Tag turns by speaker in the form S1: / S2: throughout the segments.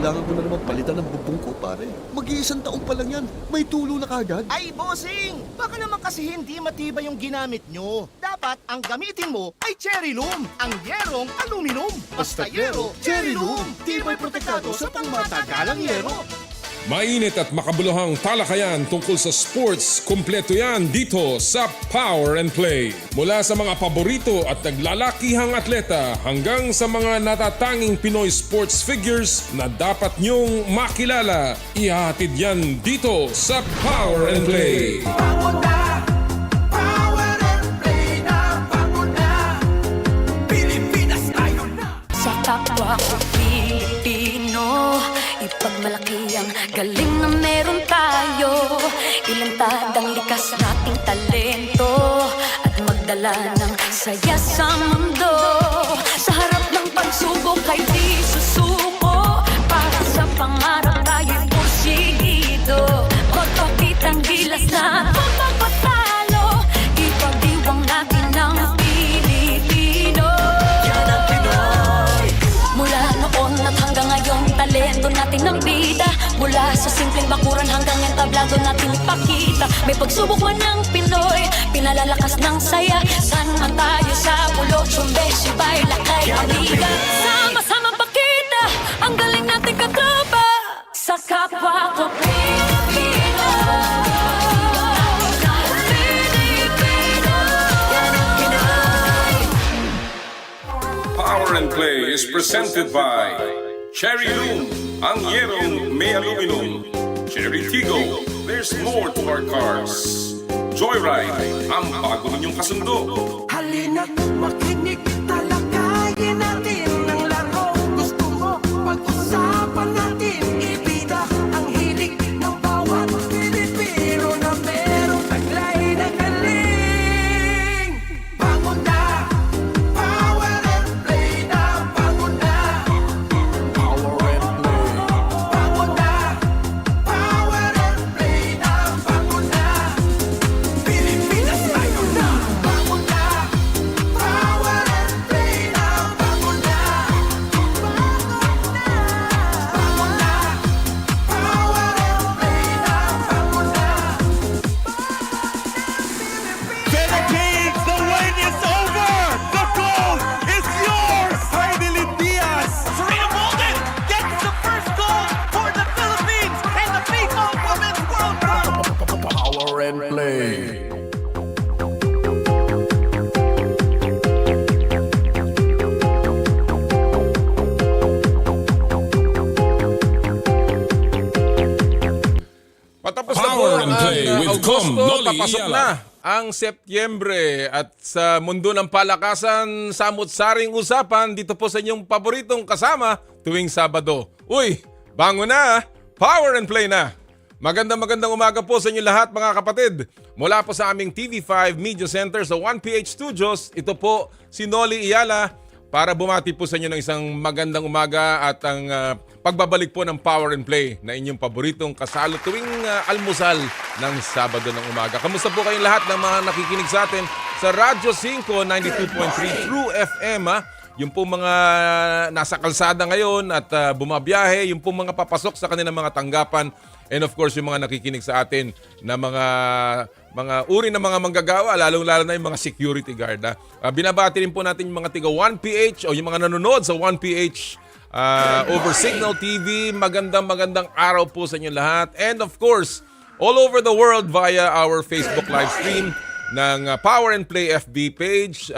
S1: kailangan ko na naman palitan ng bubong ko, pare. Mag-iisang taon pa lang yan. May tulo na kagad.
S2: Ay, bossing! Baka naman kasi hindi matibay yung ginamit nyo. Dapat ang gamitin mo ay cherry loom, ang yerong aluminum. Basta yero, cherry loom. Tibay protektado sa pangmatagalang yero.
S3: Mainit at makabuluhang talakayan tungkol sa sports, kumpleto yan dito sa Power and Play. Mula sa mga paborito at naglalakihang atleta hanggang sa mga natatanging Pinoy sports figures na dapat nyong makilala. Ihatid yan dito sa Power and Play.
S4: Sa kapwa ko Pilipino, ipagmalaki ang galing na meron tayo. Ilantad ang likas nating talento at magdala ng saya sa mundo. Sa harap ng pagsubok ay di susuko. Para sa pangarap tayo'y porsigido. Magpakitang gilas na pagpapatalo. Ipagdiwang natin ng Pilipino. Yan ang Pinoy. Mula noon at hanggang ngayon, talento natin ang bida. Mula sa simpleng bakuran hanggang entablado natin ipakita. May pagsubok man ng Pinoy, pinalalakas ng saya. San man tayo sa bulok, sumbe, sibay, lakay, paniga. Sama-sama pakita ang galing natin katropa. Sa kapwa ko Pilipino.
S3: Power and Play is presented by Cherry Loom, ang yerong may aluminum. Cherry Tigo, there's more to our cars. Joyride, ang bago ninyong kasundo.
S5: Halina't makinig, talakayin natin ang laro. Gusto mo, pag-usapan natin, ibida ang hilig ng bawat Pilipino na merong taglay na galing. Bangon na, power and play na, bangon na. Power and play. Bangon na, power and play na, bangon na. Pilipinas tayo na, bangon na. Power and play na, bangon na. Bangon na. Bangon na. Power and play na, bangon na.
S6: Philippines, the win is over! The goal is yours! Finally, Diaz!
S5: Serena Bolden gets the first goal for the Philippines in the FIFA Women's World Cup.
S6: Power and play.
S7: Patapos na po
S3: Power and
S7: ang
S3: Play with
S7: Agosto,
S3: Noli
S7: papasok
S3: Iyala.
S7: na ang Setyembre at sa mundo ng palakasan, samut-saring usapan dito po sa inyong paboritong kasama tuwing Sabado. Uy, bango na! Power and Play na! Magandang umaga po sa inyo lahat mga kapatid. Mula po sa aming TV5 Media Center sa 1PH Studios, ito po si Noli Iyala para bumati po sa inyo ng isang magandang umaga at ang pagbabalik po ng Power and Play na inyong paboritong kasalo tuwing almusal ng Sabado ng umaga. Kamusta po kayong lahat ng mga nakikinig sa atin sa Radyo 5, 92.3 True FM, ha? Yung po mga nasa kalsada ngayon at bumabiyahe, yung po mga papasok sa kanilang mga tanggapan, and of course yung mga nakikinig sa atin na mga uri ng mga manggagawa, lalong-lalo na yung mga security guard. Binabati rin po natin yung mga tiga 1PH o yung mga nanonood sa 1PH over Signal TV. Magandang araw po sa inyo lahat. And of course, all over the world via our Facebook live stream ng Power and Play FB page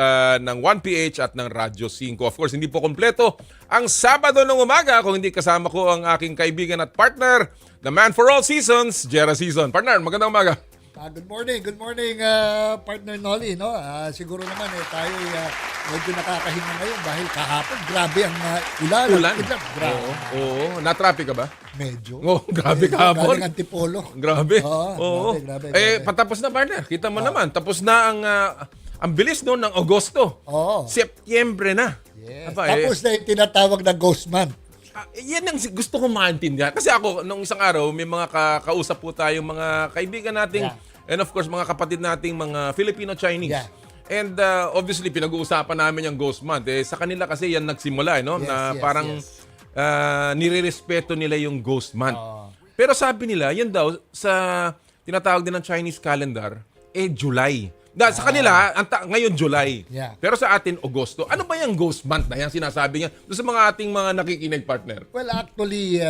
S7: ng 1PH at ng Radyo 5. Of course, hindi po kompleto ang Sabado ng umaga kung hindi kasama ko ang aking kaibigan at partner, the man for all seasons, Jera Season. Partner, magandang umaga.
S8: Good morning, partner Noli, no? Siguro naman tayo medyo nakakahinga ngayon dahil kahapon grabe ang ulan.
S7: Ulan?
S8: Grabe.
S7: Oo. Na-traffic ka ba?
S8: Medyo.
S7: Oh, grabe kahapon.
S8: Galing Antipolo.
S7: Grabe.
S8: Oo. Grabe.
S7: Patapos na partner. Kita mo naman. Tapos na ang bilis noon ng Agosto.
S8: Oo.
S7: Setyembre na.
S8: Yes.
S7: Aba,
S8: Tapos na yung tinatawag na ghost month.
S7: Yan ang gusto kong maintindihan. Kasi ako, nung isang araw, may mga kausap po tayong mga kaibigan nating, and of course, mga kapatid nating mga Filipino-Chinese.
S8: Yeah.
S7: And obviously, pinag-uusapan namin yung Ghost Month. Sa kanila kasi yan nagsimula, no?
S8: Yes,
S7: na
S8: yes,
S7: parang
S8: yes.
S7: nire-respeto nila yung Ghost Month. Pero sabi nila, yan daw, sa tinatawag din ng Chinese calendar, July. Sa kanila, ngayon July.
S8: Yeah.
S7: Pero sa atin, Agosto. Ano ba yung Ghost Month na yan sinasabi niya? Doon sa mga ating mga nakikinig, partner.
S8: Well, actually,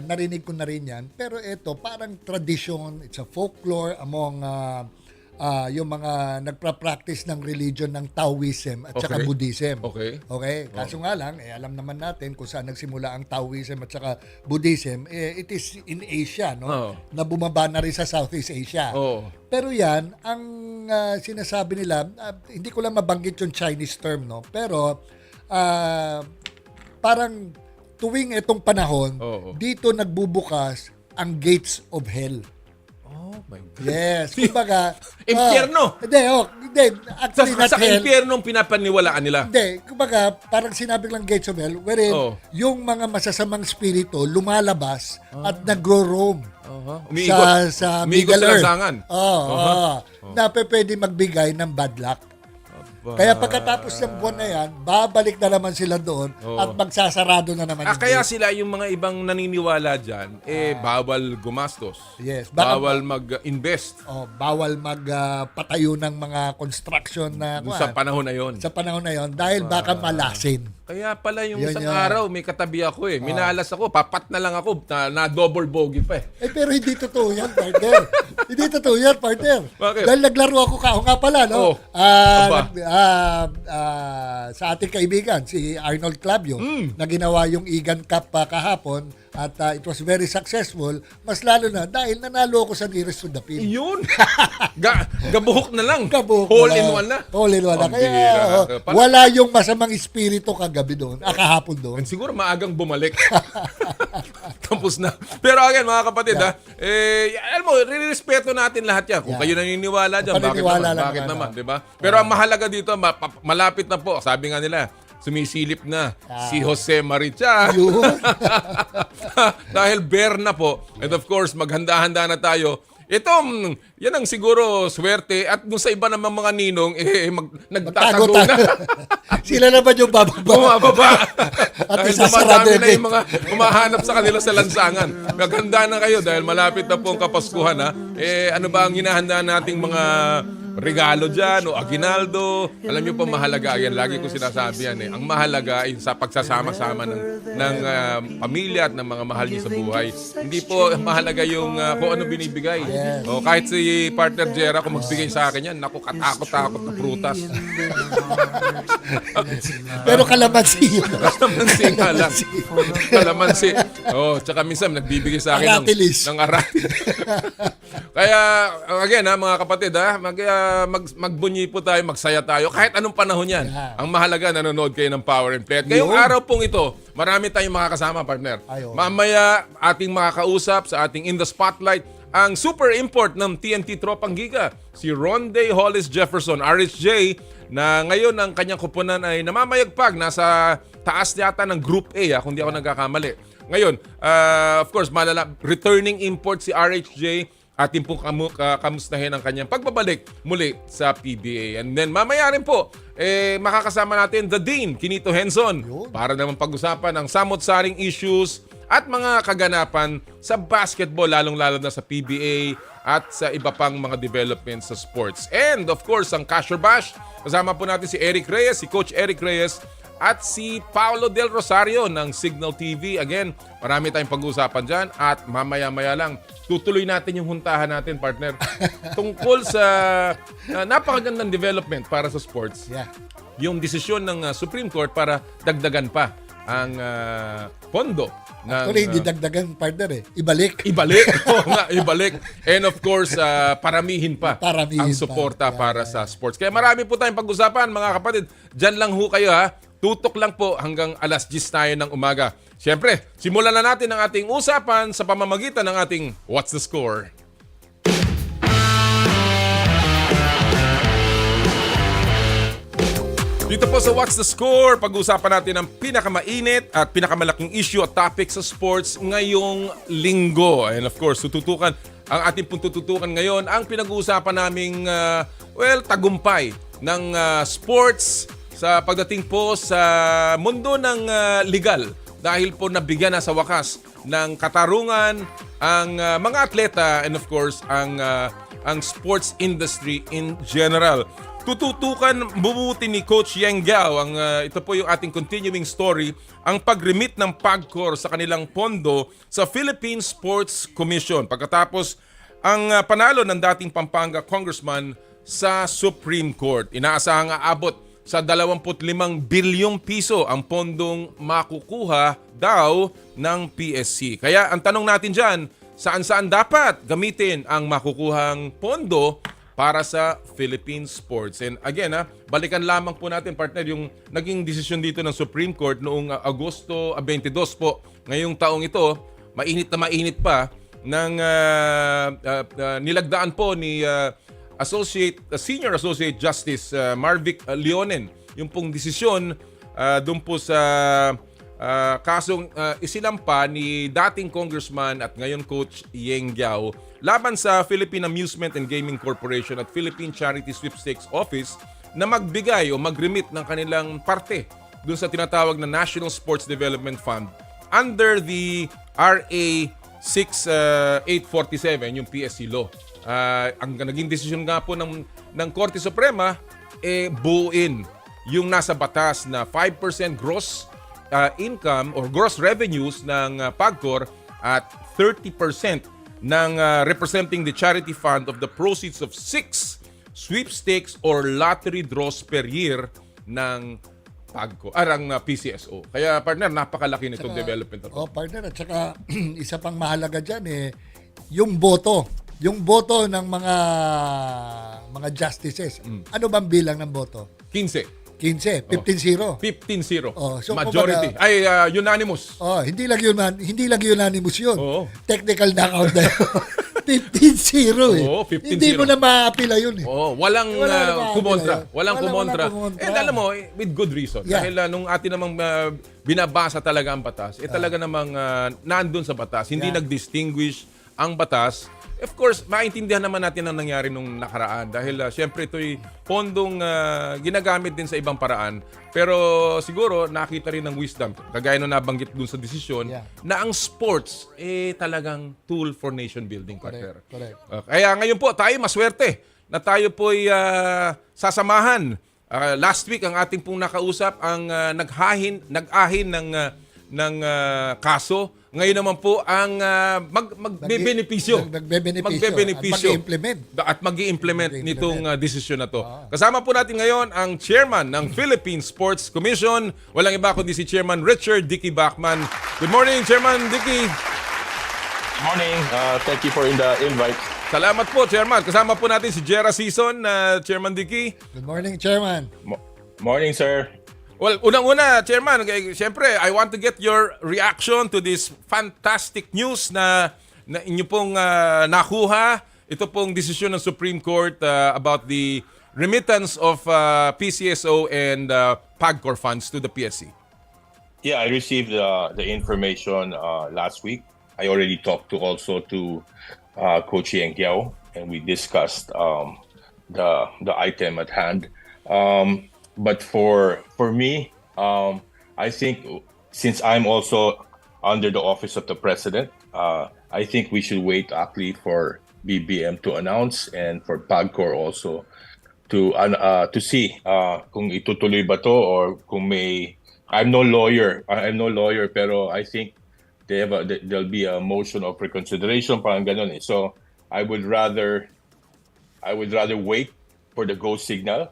S8: narinig ko na rin yan. Pero ito, parang tradition, it's a folklore among yung mga nagpa-practice ng religion ng Taoism at saka Buddhism.
S7: Okay.
S8: Kaso nga lang, alam naman natin kung saan nagsimula ang Taoism at saka Buddhism. It is in Asia, no? Na bumaba na rin sa Southeast Asia. Pero yan, ang sinasabi nila, hindi ko lang mabanggit yung Chinese term, no? Pero parang tuwing itong panahon, dito nagbubukas ang gates of hell.
S7: Oh my God.
S8: Yes, kumbaga
S7: impyerno.
S8: Hindi, actually not
S7: sa
S8: hell.
S7: impyernong pinapaniwalaan nila.
S8: Hindi, kumbaga parang sinabi lang gates of hell wherein yung mga masasamang spirito lumalabas at nagro-roam sa Middle Earth. Na pwede magbigay ng bad luck. Kaya pagkatapos ng buwan na yan, babalik na naman sila doon at magsasarado na naman.
S7: Kaya sila, yung mga ibang naniniwala dyan, bawal gumastos.
S8: Yes.
S7: Bawal mag-invest.
S8: Bawal magpatayo ng mga construction na
S7: sa panahon na yon.
S8: Sa panahon na yon dahil baka malasin.
S7: Kaya pala yung isang araw, may katabi ako Minalas ako, papat na lang ako, na double bogey pa
S8: Pero hindi totoo yan, partner. Hindi totoo yan, partner.
S7: Bakit?
S8: Dahil naglaro ako nga pala, no? Sa ating kaibigan, si Arnold Clavio, na ginawa yung Egan Cup kahapon, at it was very successful, mas lalo na dahil nanalo ako sa nearest to the pin.
S7: Yun! Gabuhok na lang.
S8: Hole
S7: in one na.
S8: Hole in one na. Kaya wala yung masamang espiritu kagabi doon, kahapon doon.
S7: Siguro maagang bumalik. Tapos na. Pero again, mga kapatid, alam mo, respeto natin lahat yan. Kung kayo naniniwala dyan, bakit naman, di ba? Pero ang mahalaga dito, malapit na po, sabi nga nila, sumisilip na si Jose Maricha. Dahil bear na po. And of course, maghanda-handa na tayo. Yan ang siguro swerte. At dun sa iba naman mga ninong, nagtatago na.
S8: Sila naman yung
S7: bumababa.
S8: At
S7: dahil dumadami na yung mga humahanap sa kanila sa lansangan. Maghanda na kayo dahil malapit na po ang Kapaskuhan. Ano ba ang hinahanda nating mga regalo dyan o aginaldo? Alam niyo pa mahalaga yan. Lagi ko sinasabi yan Ang mahalaga ay sa pagsasama-sama ng pamilya at ng mga mahal niyo sa buhay. Hindi po mahalaga yung kung ano binibigay. O kahit si partner Jera kung magbigay sa akin yan, naku, katakot-takot na prutas.
S8: Pero kalamansi yun.
S7: Kalamansi nga lang. Kalamansi. Tsaka minsan nagbibigay sa akin ng aratilis. Kaya again mga kapatid magbunyi po tayo, magsaya tayo kahit anong panahon yan. Ang mahalaga nanonood kayo ng Power and Play. At ngayong araw pong ito, marami tayong makakasama, partner. Mamaya ating makakausap sa ating In the Spotlight ang super import ng TNT Tropang Giga, si Rondae Hollis-Jefferson, RHJ, na ngayon ang kanyang kupunan ay namamayagpag. Nasa taas yata ng Group A, kung di ako nagkakamali. Ngayon, of course, returning import si RHJ. Atin pong kamustahin ang kanyang pagbabalik muli sa PBA. And then mamaya rin po, makakasama natin the Dean, Quinito Henson, para naman pag-usapan ang samot-saring issues at mga kaganapan sa basketball, lalong-lalo na sa PBA at sa iba pang mga developments sa sports. And of course, ang Cash or Bash, kasama po natin si Eric Reyes, si Coach Eric Reyes, at si Paolo del Rosario ng Signal TV. Again, marami tayong pag-uusapan dyan at mamaya-maya lang, tutuloy natin yung huntahan natin, partner, tungkol sa napakagandang development para sa sports. Yung desisyon ng Supreme Court para dagdagan pa ang pondo.
S8: Actually, hindi dagdagan, partner Ibalik.
S7: Oo nga, ibalik. And of course, paramihin pa ang suporta para sa sports. Kaya marami po tayong pag-usapan, mga kapatid. Diyan lang ho kayo Tutok lang po hanggang alas 10 tayo ng umaga. Siyempre, simulan na natin ang ating usapan sa pamamagitan ng ating What's the Score? Dito po sa What's the Score, pag-uusapan natin ang pinakamainit at pinakamalaking issue at topic sa sports ngayong linggo. And of course, ang ating tututukan ngayon, ang pinag-uusapan naming, tagumpay ng sports sa pagdating po sa mundo ng legal dahil po nabigyan na sa wakas ng katarungan ang mga atleta and of course ang sports industry in general. Tututukan bumuti ni Coach Yeng Giao, ito po yung ating continuing story, ang pag-remit ng PAGCOR sa kanilang pondo sa Philippine Sports Commission pagkatapos ang panalo ng dating Pampanga Congressman sa Supreme Court. Inaasahang aabot sa 25 bilyong piso ang pondong makukuha daw ng PSC. Kaya ang tanong natin dyan, saan-saan dapat gamitin ang makukuhang pondo para sa Philippine sports? And again, balikan lamang po natin, partner, yung naging desisyon dito ng Supreme Court noong Agosto 22 po. Ngayong taong ito, mainit na mainit pa, ng nilagdaan po ni Senior Associate Justice Marvic Leonen yung pong desisyon doon po sa kasong isinampa ni dating Congressman at ngayon Coach Yeng Giao laban sa Philippine Amusement and Gaming Corporation at Philippine Charity Sweepstakes Office na magbigay o mag-remit ng kanilang parte doon sa tinatawag na National Sports Development Fund under the RA 6847, yung PSC law. Ang naging desisyon nga po ng Korte Suprema, buuin yung nasa batas na 5% gross income or gross revenues ng PAGCOR at 30% ng representing the charity fund of the proceeds of 6 sweepstakes or lottery draws per year ng PAGCOR, ng PCSO. Kaya partner, napakalaki nitong development.
S8: Partner, at saka isa pang mahalaga dyan yung boto. Yung boto ng mga justices. Ano bang bilang ng boto?
S7: 15.
S8: 15, 15-0.
S7: 15-0.
S8: So
S7: majority. Unanimous.
S8: Hindi lang unanimous yun. Technical knockout na yun. 15-0
S7: 15-0.
S8: Hindi mo na maapila yun
S7: walang kumontra. Walang kumontra. And alam mo, with good reason.
S8: Yeah.
S7: Dahil nung atin namang binabasa talaga ang batas, talaga namang nandun sa batas. Hindi nag-distinguish ang batas. Of course, maintindihan naman natin ang nangyari nung nakaraan dahil syempre ito'y pondong ginagamit din sa ibang paraan. Pero siguro nakita rin ng wisdom, kagaya nung nabanggit dun sa desisyon, na ang sports talagang tool for nation building, partner.
S8: Correct.
S7: Kaya ngayon po, tayo maswerte na tayo po'y sasamahan. Last week, ang ating pong nakausap ang nag-ahin ng kaso. Ngayon naman po ang magbebenepisyo. At mag-i-implement nitong desisyon na to. Kasama po natin ngayon ang chairman ng Philippine Sports Commission. Walang iba kundi si Chairman Richard Dicky Bachmann. Good morning, Chairman Dicky.
S9: Good morning. Thank you for the invite.
S7: Salamat po, Chairman. Kasama po natin si Jera Season, Chairman Dicky.
S8: Good morning, Chairman.
S9: Morning, sir.
S7: Well, unang-una, Chairman, siyempre, I want to get your reaction to this fantastic news na inyo pong nakuha. Ito pong desisyon ng Supreme Court about the remittance of PCSO and PAGCOR funds to the PSC.
S9: Yeah, I received the information last week. I already talked to Coach Yeng Giao, and we discussed the item at hand. But for me, I think since I'm also under the office of the president, I think we should wait actually for BBM to announce and for PAGCOR also to see kung itutuloy ba to or kung may. I'm no lawyer, pero I think there'll be a motion of reconsideration, parang ganun eh. So I would rather wait for the go signal.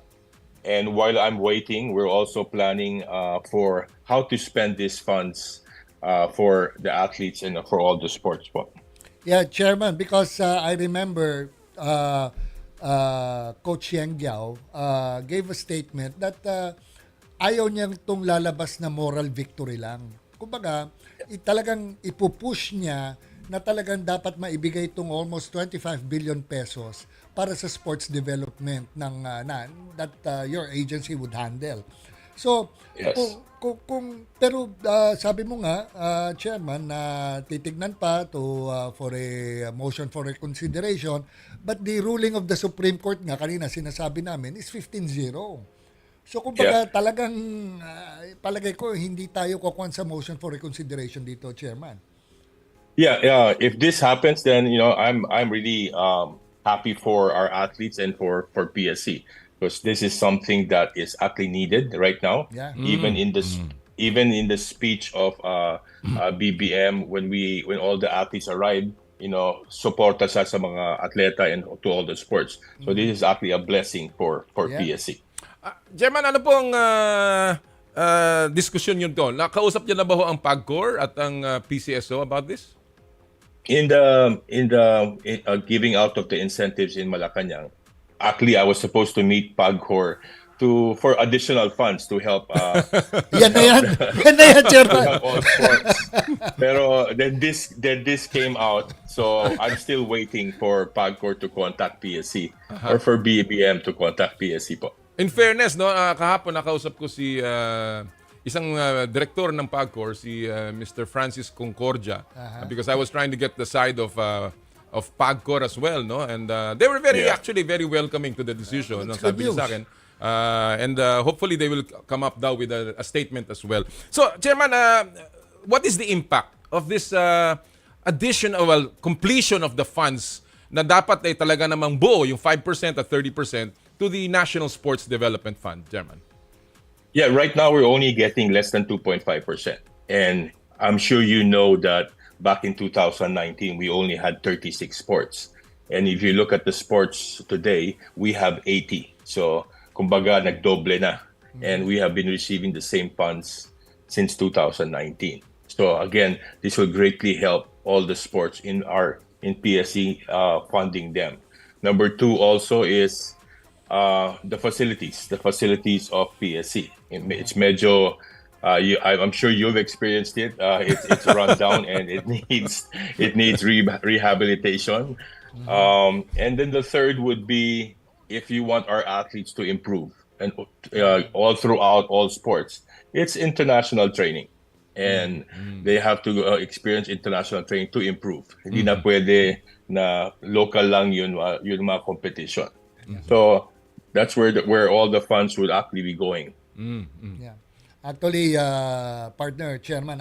S9: And while I'm waiting, we're also planning for how to spend these funds for the athletes and for all the sports.
S8: Yeah, Chairman, because I remember Coach Yeng Giao gave a statement that ayaw niya itong lalabas na moral victory lang. Kumbaga, talagang ipupush niya na talagang dapat maibigay itong almost 25 billion pesos para sa sports development ng that your agency would handle. So,
S9: yes.
S8: Pero sabi mo nga, Chairman, na titignan pa for a motion for reconsideration, but the ruling of the Supreme Court nga kanina sinasabi namin is 15-0. So kumbaga talagang palagay ko hindi tayo kukuha sa motion for reconsideration dito, Chairman.
S9: Yeah. If this happens, then I'm really happy for our athletes and for PSC, because this is something that is actually needed right now.
S8: Yeah.
S9: Even in the speech of BBM when all the athletes arrived, suporta sa mga atleta and to all the sports. So this is actually a blessing for PSC.
S7: Chairman, ano pong diskusyon yun doon? Nakausap niyo na ba ho ang PAGCOR at ang PCSO about this?
S9: In the giving out of the incentives in Malacanang, actually I was supposed to meet PAGCOR for additional funds to help
S8: Yan na yan, Chairman.
S9: help all sports. Pero then this came out, so I'm still waiting for PAGCOR to contact PSC or for BBM to contact PSC po.
S7: In fairness, no, kahapon nakausap ko si isang direktor ng PAGCOR, si Mr. Francis Concordia, because I was trying to get the side of PAGCOR as well, no, and they were actually very welcoming to the decision. No, sabi niya sa akin. And hopefully they will come up now with a statement as well. So, Chairman, what is the impact of this completion of the funds na dapat ay talaga namang buo, yung 5% at 30% to the National Sports Development Fund, Chairman?
S9: Yeah, right now we're only getting less than 2.5%. And I'm sure you know that back in 2019, we only had 36 sports. And if you look at the sports today, we have 80. So, kumbaga, nagdoble na. And we have been receiving the same funds since 2019. So, again, this will greatly help all the sports in PSC funding them. Number two also is the facilities of PSC. It's medyo, I'm sure you've experienced it. It's run down and it needs rehabilitation. And then the third would be, if you want our athletes to improve and all throughout all sports, it's international training. And they have to experience international training to improve. Hindi na pwede na local lang yun mga competition. So that's where all the funds would actually be going.
S8: Yeah. Actually, partner, Chairman,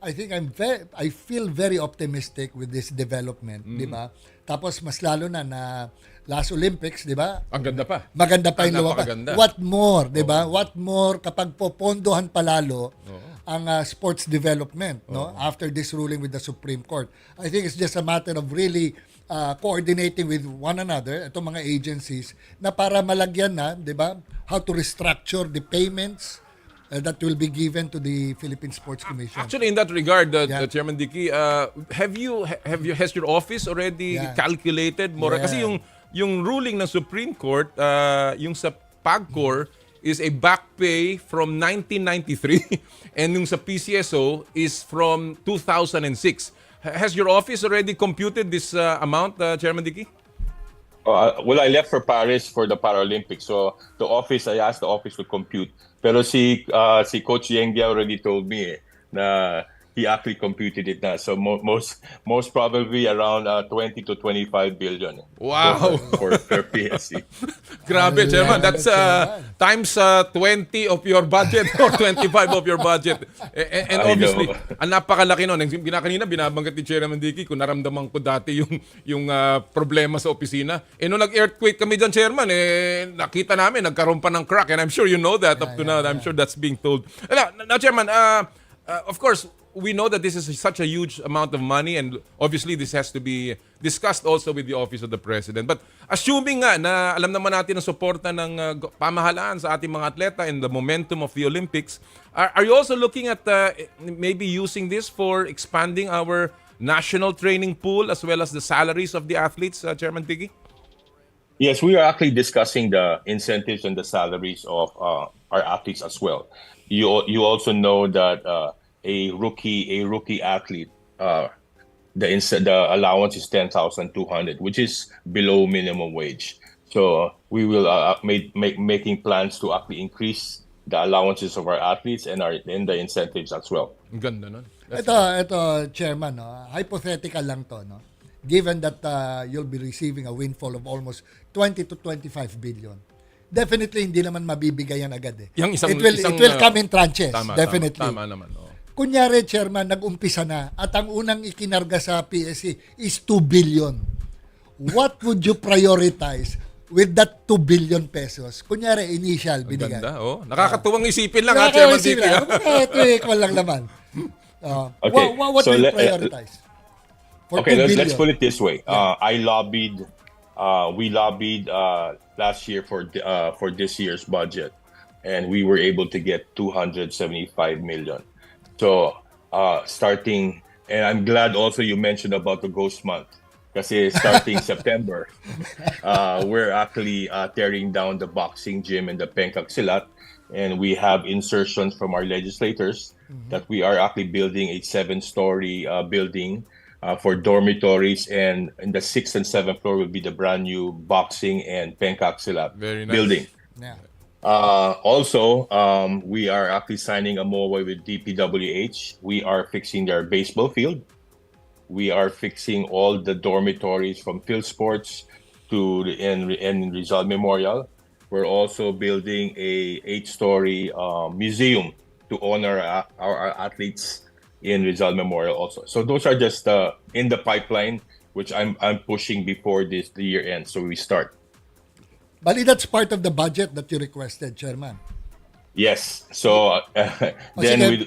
S8: I feel very optimistic with this development, di ba? Tapos mas lalo na last Olympics, di ba?
S7: Ang ganda pa.
S8: Maganda pa yung lupa.
S7: Napakaganda.
S8: What more, di ba? What more kapag popondohan palalo ang sports development, no? After this ruling with the Supreme Court. I think it's just a matter of really coordinating with one another, itong mga agencies, na para malagyan na, di ba? How to restructure the payments that will be given to the Philippine Sports Commission.
S7: Actually, in that regard, Chairman Dicky, has your office already calculated more? Kasi yung ruling ng Supreme Court, yung sa PAGCOR is a back pay from 1993 and yung sa PCSO is from 2006. Has your office already computed this amount, Chairman Dicky?
S9: Well, I left for Paris for the Paralympics. So I asked the office to compute. Pero si Coach Yengia already told me na he actually computed it na. So most probably around 20 to 25 billion.
S7: Wow.
S9: For PSC.
S7: Grabe, Chairman. That's times 20 of your budget or 25 of your budget. And obviously, ang napakalaki nun. Kanina binabanggit ni Chairman Dicky kung naramdaman ko dati yung problema sa opisina. Nung nag-earthquake kami dyan, Chairman, nakita namin, nagkaroon pa ng crack. And I'm sure you know that up to now. I'm sure that's being told. Now, Chairman, of course, we know that this is such a huge amount of money and obviously this has to be discussed also with the Office of the President. But assuming nga na alam naman natin ang suporta ng pamahalaan sa ating mga atleta and the momentum of the Olympics, are you also looking at maybe using this for expanding our national training pool as well as the salaries of the athletes, Chairman Tiggy?
S9: Yes, we are actually discussing the incentives and the salaries of our athletes as well. You also know that a rookie athlete, the allowance is 10,200, which is below minimum wage. So we will making plans to actually increase the allowances of our athletes and the incentives as well.
S7: Ganda nun.
S8: Ito, Chairman, no? Hypothetical lang to, no? Given that you'll be receiving a windfall of almost 20 to 25 billion. definitely hindi naman mabibigay yan agad eh.
S7: Yung
S8: It will come in tranches, definitely.
S7: Tama naman.
S8: Kunyari, Chairman, nag-umpisa na at ang unang ikinarga sa PSC is 2 billion. What would you prioritize with that 2 billion pesos? Kunyari, initial, binigay.
S7: Ganda, nakakatuwang isipin lang, Chairman Dicky.
S8: Ito, equal lang naman.
S9: Okay,
S8: what
S9: so
S8: do you prioritize?
S9: Let's put it this way. We lobbied last year for this year's budget, and we were able to get 275 million. So starting, and I'm glad also you mentioned about the Ghost Month, kasi starting September, we're actually tearing down the boxing gym and the Pencak Silat, and we have insertions from our legislators that we are actually building a 7-story building for dormitories, and in the 6th and 7th floor will be the brand new boxing and Pencak Silat building.
S8: Yeah.
S9: Also, we are actually signing a MOA with DPWH. We are fixing their baseball field. We are fixing all the dormitories from Phil Sports to the Rizal Memorial. We're also building a 8-story museum to honor our athletes in Rizal Memorial also. So those are just in the pipeline, which I'm pushing before the year ends. So we start.
S8: Bali, that's part of the budget that you requested, Chairman.
S9: Yes. So then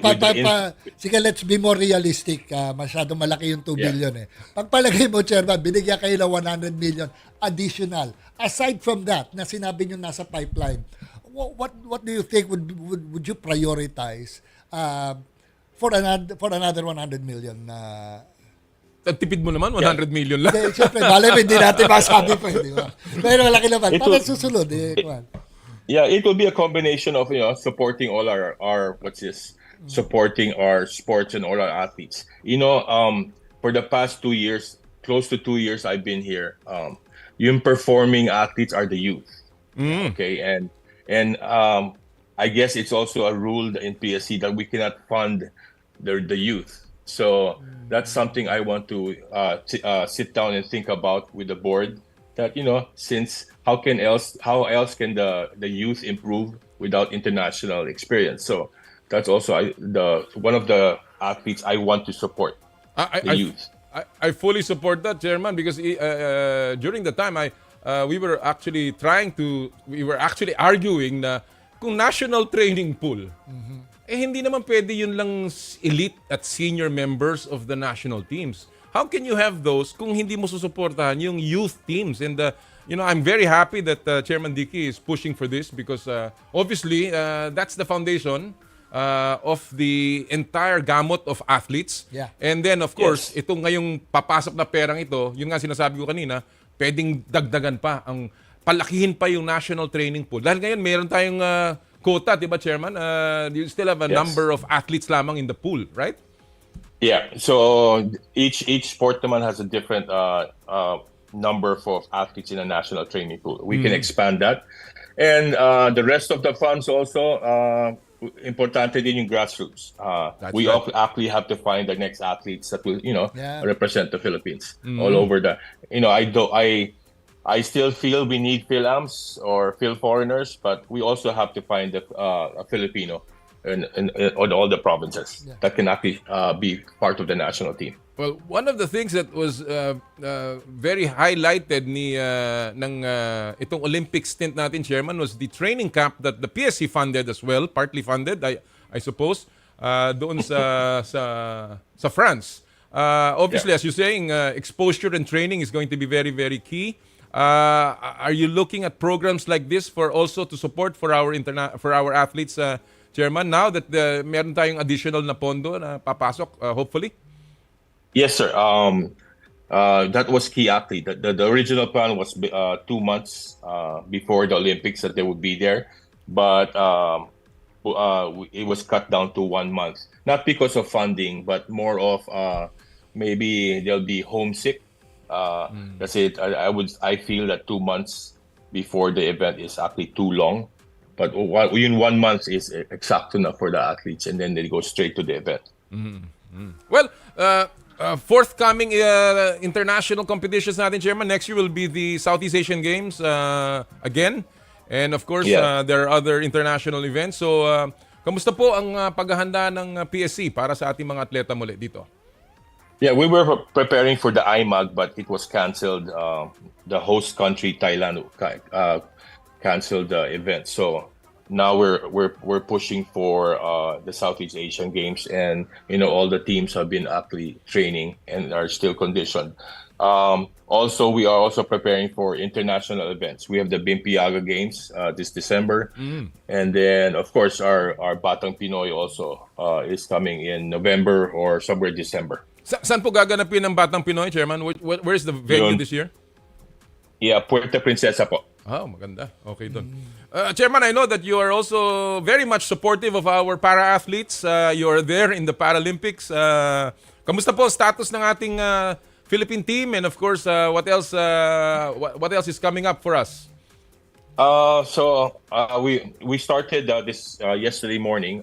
S8: sige, let's be more realistic. Masyadong malaki yung 2 billion eh. Pagpalagay mo, Chairman, binigyan kayo ng 100 million additional. Aside from that, na sinabi nyo nasa pipeline, what do you think would you prioritize for another 100 million?
S7: Tipid mo naman, 100 million lang.
S8: Siyempre, hindi natin masabi pa, di ba? Pero malaki naman. Para susunod,
S9: Yeah, it will be a combination of supporting all our supporting our sports and all our athletes. For the past 2 years, close to 2 years I've been here, yung performing athletes are the youth. Okay, and I guess it's also a rule in PSC that we cannot fund the youth. So that's something I want to sit down and think about with the board. That since how else can the youth improve without international experience? So that's also one of the athletes I want to support. The youth.
S7: I fully support that, Chairman, because during the time we were actually arguing na kung national training pool. Hindi naman pwede yun lang elite at senior members of the national teams. How can you have those kung hindi mo susuportahan yung youth teams? And I'm very happy that Chairman Dicky is pushing for this because obviously that's the foundation of the entire gamut of athletes.
S8: Yeah.
S7: And then of course, itong ngayong papasok na perang ito, yun nga sinasabi ko kanina, pwedeng dagdagan pa, palakihin pa yung national training pool. Dahil ngayon meron tayong quota, di ba, Chairman? You still have a number of athletes lamang in the pool, right?
S9: Yeah. So each sport naman has a different number for athletes in a national training pool. We can expand that, and the rest of the funds also importante din yung grassroots. We actually have to find the next athletes that will represent the Philippines all over the. I still feel we need Phil-Ams or Phil-foreigners, but we also have to find a Filipino in all the provinces that can actually be part of the national team.
S7: Well, one of the things that was very highlighted ng itong Olympic stint natin, Chairman, was the training camp that the PSC funded as well, partly funded, I suppose, doon sa France. Obviously, as you're saying, exposure and training is going to be very, very key. Are you looking at programs like this for also to support for our athletes, Chairman, now that meron tayong additional na pondo na papasok, hopefully?
S9: Yes, sir. That was key athlete. The original plan was 2 months before the Olympics that they would be there, but it was cut down to 1 month. Not because of funding, but more of maybe they'll be homesick. That's it. I feel that 2 months before the event is actually too long, but in 1 month is exact enough for the athletes, and then they go straight to the event.
S7: Well, forthcoming international competitions natin, Chairman, next year will be the Southeast Asian Games again, And of course,
S9: Yeah.
S7: there are other international events. So, kamusta po ang paghahanda ng PSC para sa ating mga atleta muli dito?
S9: Yeah, we were preparing for the IMAG, but it was canceled. The host country, Thailand, canceled the event. So now we're pushing for the Southeast Asian Games, and all the teams have been actually training and are still conditioned. Also, we are also preparing for international events. We have the Bimpiaga Games this December, and then of course our Batang Pinoy also is coming in November or somewhere December.
S7: Saan po gaganapin ng Batang Pinoy, Chairman? Where's the venue this year?
S9: Yeah, Puerto Princesa po.
S7: Oh, maganda. Okay doon. Chairman, I know that you are also very much supportive of our para-athletes. You are there in the Paralympics. Kamusta po status ng ating Philippine team, and of course, what else is coming up for us?
S9: We started this yesterday morning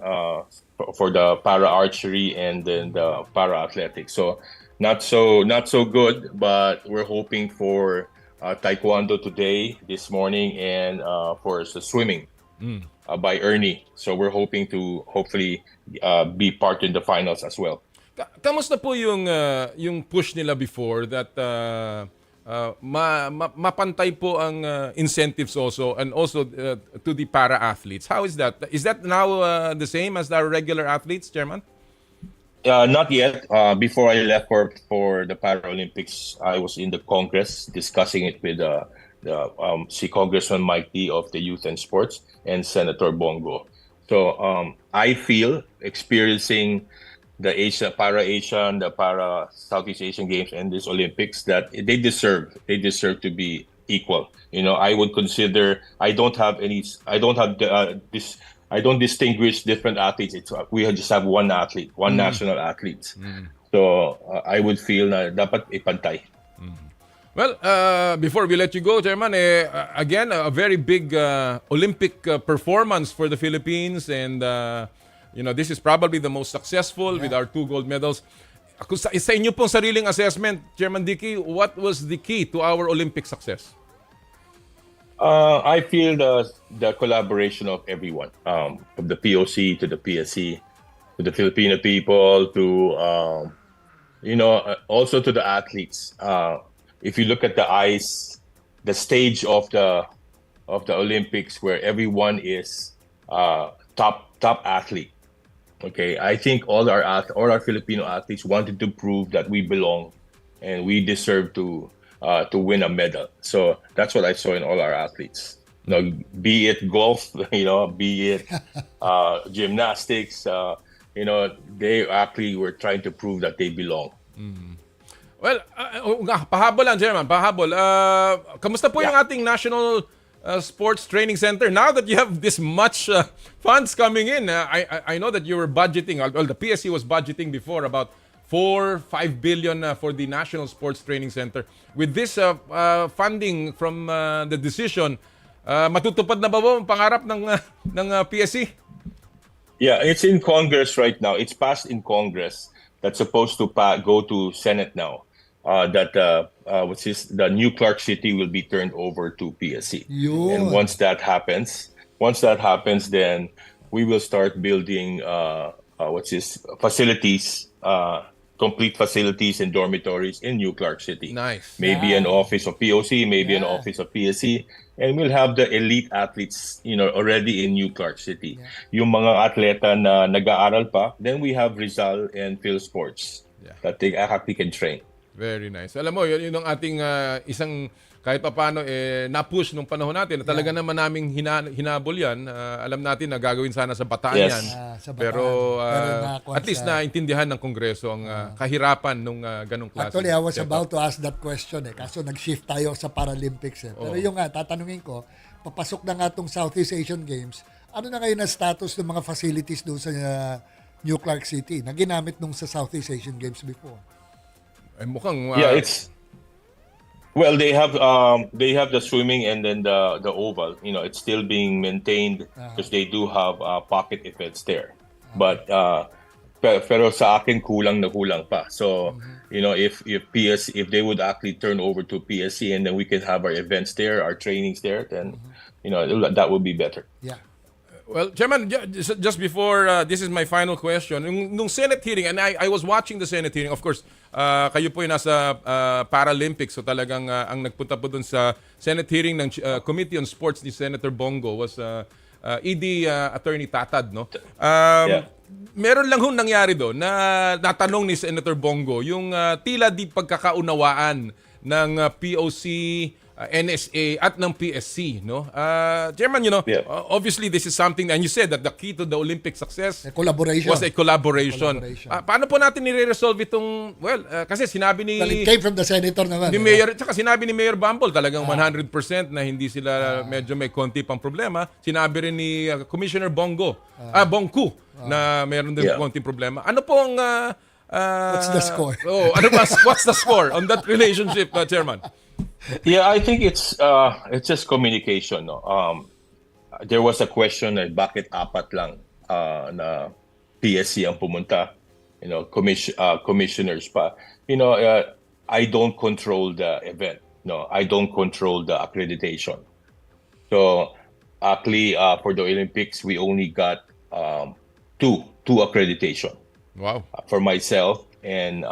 S9: for the para archery and then the para athletics. So not so good, but we're hoping for taekwondo today, this morning, and for the swimming by Ernie. So we're hoping to hopefully be part in the finals as well.
S7: Kamusta po yung push nila before that mapantay po ang incentives also, and also to the para-athletes? How is that? Is that now the same as the regular athletes, Chairman?
S9: Not yet. Before I left for the Paralympics, I was in the Congress discussing it with Congressman Mike D of the Youth and Sports and Senator Bongo. So I feel experiencing the Para-Asian, the Para-Southeast Asian Games, and these Olympics, that they deserve to be equal. I would consider I don't distinguish different athletes. We just have one athlete, one national athlete. So I would feel na dapat ipantay.
S7: Well, before we let you go, Chairman, again, a very big Olympic performance for the Philippines, and this is probably the most successful with our 2 gold medals. Sa inyo pong sariling assessment, Chairman Dicky, what was the key to our Olympic success?
S9: I feel the collaboration of everyone, from the POC to the PSC, to the Filipino people, to also to the athletes. If you look at the stage of the Olympics, where everyone is top athlete. Okay, I think all our Filipino athletes wanted to prove that we belong and we deserve to win a medal. So that's what I saw in all our athletes. Be it golf, be it gymnastics, they actually were trying to prove that they belong.
S7: Well, pahabol lang, Chairman, pahabol. Kamusta po yung ating National Sports Training Center? Now that you have this much funds coming in, I know that you were budgeting, well, the PSC was budgeting before about 4-5 billion for the National Sports Training Center. With this funding from the decision, matutupad na ba ang pangarap ng PSC?
S9: Yeah, it's in Congress right now. It's passed in Congress. That's supposed to go to Senate now. That the new Clark City will be turned over to PSC. And once that happens, then we will start building facilities, complete facilities and dormitories in New Clark City.
S7: Nice.
S9: Maybe an office of POC, maybe an office of PSC, and we'll have the elite athletes, already in New Clark City. Yung mga atleta na nag-aaral pa, then we have Rizal and Phil Sports that they actually can train.
S7: Very nice. Alam mo, yun ang ating isang kahit papaano na-push nung panahon natin. Talaga naman naming hinabol yan. Alam natin na gagawin sana sa Bataan yan.
S8: Sa Bataan.
S7: Pero at least naintindihan ng Kongreso ang kahirapan nung ganong klase.
S8: Actually, I was about to ask that question kaso nag-shift tayo sa Paralympics. Pero yung tatanungin ko, papasok na nga itong Southeast Asian Games. Ano na ngayon na status ng mga facilities doon sa New Clark City na ginamit nung sa Southeast Asian Games before?
S7: Mukhang
S9: well, they have the swimming and then the oval. It's still being maintained because they do have pocket events there. But pero sa akin kulang pa. So if they would actually turn over to PSC and then we can have our events there, our trainings there, then that would be better.
S8: Yeah.
S7: Well, Chairman, just before, this is my final question. Nung Senate hearing, and I was watching the Senate hearing, of course, kayo po yung nasa Paralympics, so talagang ang nagpunta po dun sa Senate hearing ng Committee on Sports ni Senator Bongo was ED Attorney Tatad, no? Meron lang hong nangyari doon na natanong ni Senator Bongo, yung tila di pagkakaunawaan ng POC, NSA at ng PSC, no? Chairman, obviously this is something, and you said that the key to the Olympic success was a collaboration. Paano po natin nire-resolve itong, kasi sinabi ni...
S8: Well, it came from the senator naman.
S7: Ni Mayor, tsaka sinabi ni Mayor Bumble talagang 100% na hindi sila medyo may konti pang problema. Sinabi rin ni Commissioner Bongku na mayroon din konting problema. Ano pong...
S8: what's the score?
S7: What's the score on that relationship, Chairman?
S9: Yeah, I think it's just communication. No? There was a question na bakit apat lang na PSC ang pumunta, commissioners pa. I don't control the event. No, I don't control the accreditation. So actually, for the Olympics, we only got two accreditation.
S7: Wow.
S9: For myself, and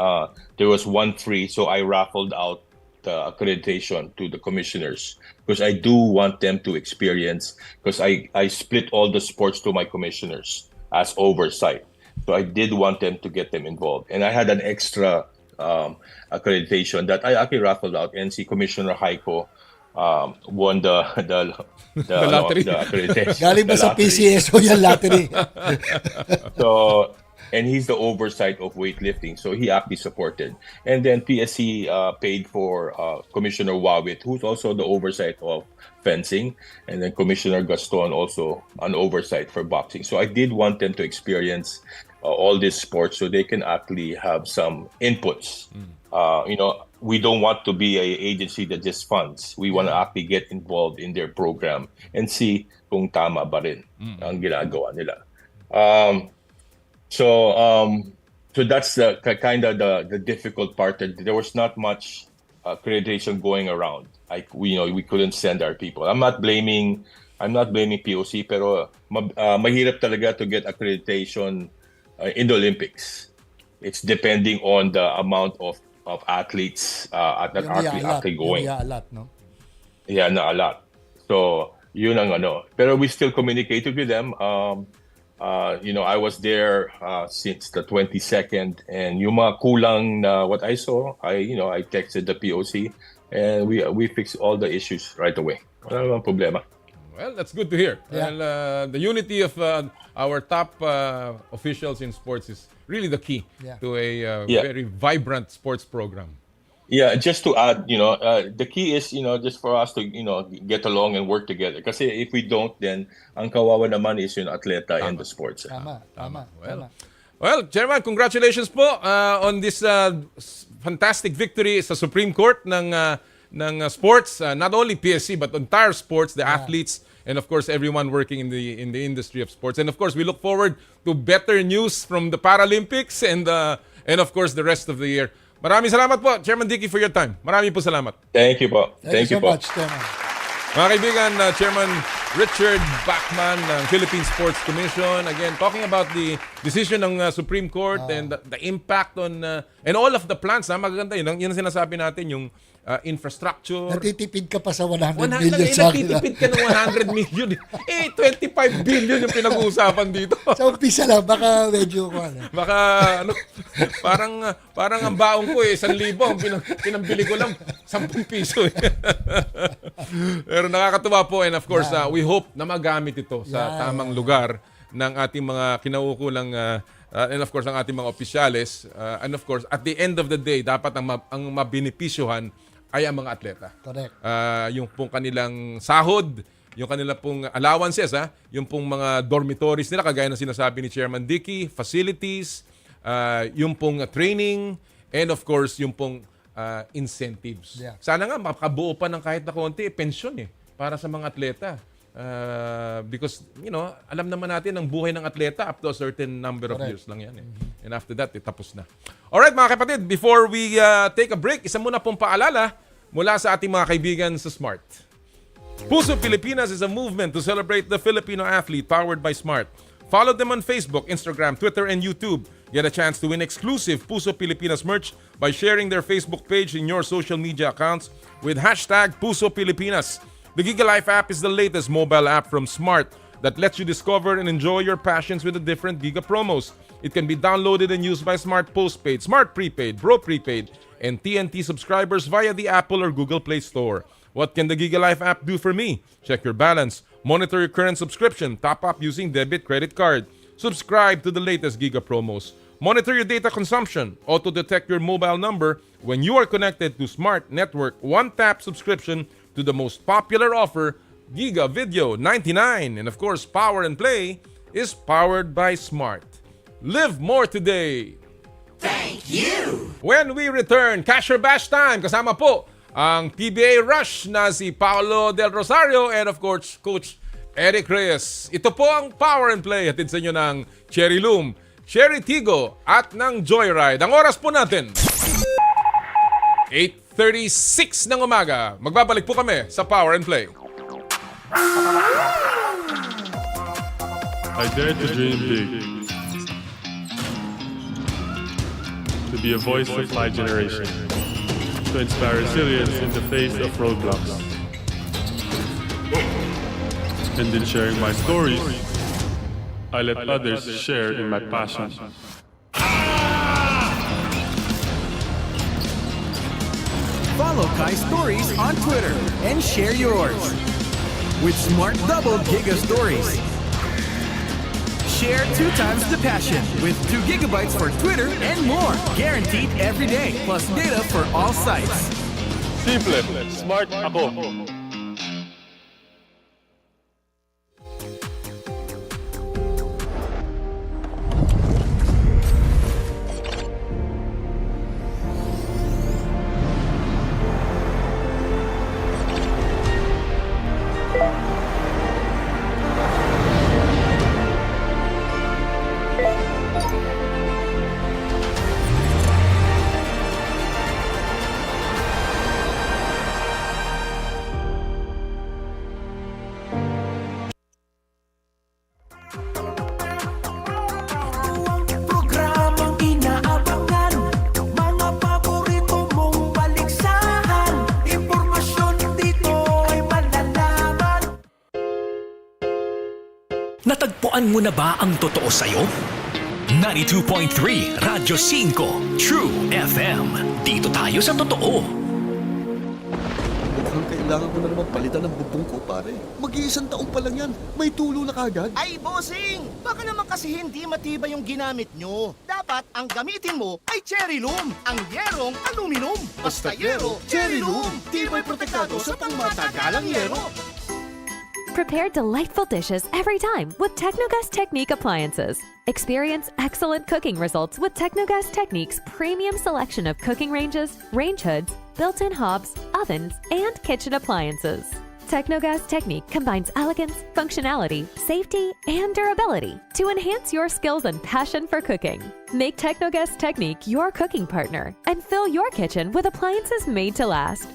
S9: there was one free, so I raffled out the accreditation to the commissioners because I do want them to experience, because I split all the sports to my commissioners as oversight. So I did want them to get them involved. And I had an extra accreditation that I actually raffled out, and see Commissioner Heiko won the
S7: lottery.
S9: The accreditation.
S8: Galing ba sa PCSO yung lottery?
S9: So, and he's the oversight of weightlifting, so he actually supported. And then PSC paid for Commissioner Wawit, who's also the oversight of fencing, and then Commissioner Gaston also an oversight for boxing. So I did want them to experience all these sports so they can actually have some inputs. We don't want to be an agency that just funds. We want to actually get involved in their program and see kung tama ba rin ang ginagawa nila. So that's the kind of the difficult part. That there was not much accreditation going around. We couldn't send our people. I'm not blaming POC, pero mahirap talaga to get accreditation in the Olympics. It's depending on the amount of athletes that are actually going.
S8: A lot, no?
S9: Yeah, na a lot. So yun ang ano. Pero we still communicated with them. I was there since the 22nd, and yung mga kulang na what I saw, I texted the POC, and we fixed all the issues right away. Wala namang problema.
S7: Well, that's good to hear.
S8: Yeah.
S7: And the unity of our top officials in sports is really the key to a very vibrant sports program.
S9: Yeah, just to add, the key is, just for us to, get along and work together. Kasi if we don't, then ang kawawa naman is yung atleta and the sports.
S8: Tama.
S7: Well, Chairman, congratulations po on this fantastic victory sa Supreme Court ng sports, not only PSC but entire sports, the athletes, and of course everyone working in the industry of sports. And of course, we look forward to better news from the Paralympics and of course the rest of the year. Maraming salamat po, Chairman Dicky, for your time. Maraming po salamat.
S9: Thank you po.
S8: Thank you so
S9: po.
S8: much, Chairman.
S7: Mga kaibigan, Chairman Richard Bachmann ng Philippine Sports Commission, again, talking about the decision ng Supreme Court and the impact on, and all of the plans. Magaganda yun. Yan ang sinasabi natin, yung infrastructure.
S8: Natitipid ka pa sa 100 million sa akin.
S7: Natitipid ka ng 100 million. 25 billion yung pinag-uusapan dito.
S8: Sa umpisa lang, baka medyo
S7: Baka, parang ang baong ko 1,000. Ang pinambili ko lang 10 piso. Pero nakakatuwa po, and of course, we hope na magamit ito sa tamang lugar ng ating mga kinaukulang and of course ang ating mga opisyales, and of course at the end of the day dapat ang mabinipisyuhan ay ang mga atleta.
S8: Correct.
S7: Yung pong kanilang sahod, yung kanilang pong allowances, yung pong mga dormitories nila, kagaya ng sinasabi ni Chairman Dicky, facilities, yung pong training, and of course yung pong incentives.
S8: Yeah.
S7: Sana nga makabuo pa ng kahit na konti pensyon para sa mga atleta. Because, alam naman natin ang buhay ng atleta up to a certain number of years lang yan. And after that, tapos na. Alright mga kapatid, before we take a break, isa muna pong paalala mula sa ating mga kaibigan sa Smart.
S3: Puso Pilipinas is a movement to celebrate the Filipino athlete powered by Smart. Follow them on Facebook, Instagram, Twitter, and YouTube. Get a chance to win exclusive Puso Pilipinas merch by sharing their Facebook page in your social media accounts with hashtag Puso Pilipinas. The Giga Life app is the latest mobile app from Smart that lets you discover and enjoy your passions with the different Giga promos. It can be downloaded and used by Smart Postpaid, Smart Prepaid, Bro Prepaid, and TNT subscribers via the Apple or Google Play Store. What can the Giga Life app do for me? Check your balance, monitor your current subscription, top up using debit credit card, subscribe to the latest Giga promos, monitor your data consumption, auto-detect your mobile number when you are connected to Smart Network one-tap subscription to the most popular offer, Giga Video 99. And of course, Power and Play is powered by Smart. Live more today!
S2: Thank you!
S3: When we return, Cash or Bash time! Kasama po ang PBA Rush na si Paolo del Rosario and of course, Coach Eric Reyes. Ito po ang Power and Play. Hatid sa inyo ng Cherry Loom, Cherry Tigo at ng Joyride. Ang oras po natin, 8:36 ng umaga. Magbabalik po kami sa Power and Play.
S10: I dare to dream big. To be a voice of my generation. To inspire resilience in the face of roadblocks. And in sharing my stories, I let others share in my passion.
S11: Follow Kai's stories on Twitter and share yours. With Smart Double Giga Stories. Share 2 times the passion with 2 gigabytes for Twitter and more. Guaranteed every day, plus data for all sites.
S10: Simple, smart ako.
S12: Natagpuan mo na ba ang totoo sa'yo? 92.3 Radyo 5 True FM. Dito tayo sa totoo.
S1: Mukhang kailangan ko na naman palitan ng bubong ko, pare. Mag-iisang taong pa lang yan. May tulo na kagad.
S2: Ay, bossing! Baka naman kasi hindi matibay yung ginamit nyo. Dapat ang gamitin mo ay Cherry Loom, ang yerong aluminum. Basta yero, Cherry Loom. Tibay protektado sa pangmatagalang yero.
S13: Prepare delightful dishes every time with Technogas Technique appliances. Experience excellent cooking results with Technogas Technique's premium selection of cooking ranges, range hoods, built-in hobs, ovens, and kitchen appliances. Technogas Technique combines elegance, functionality, safety, and durability to enhance your skills and passion for cooking. Make Technogas Technique your cooking partner and fill your kitchen with appliances made to last.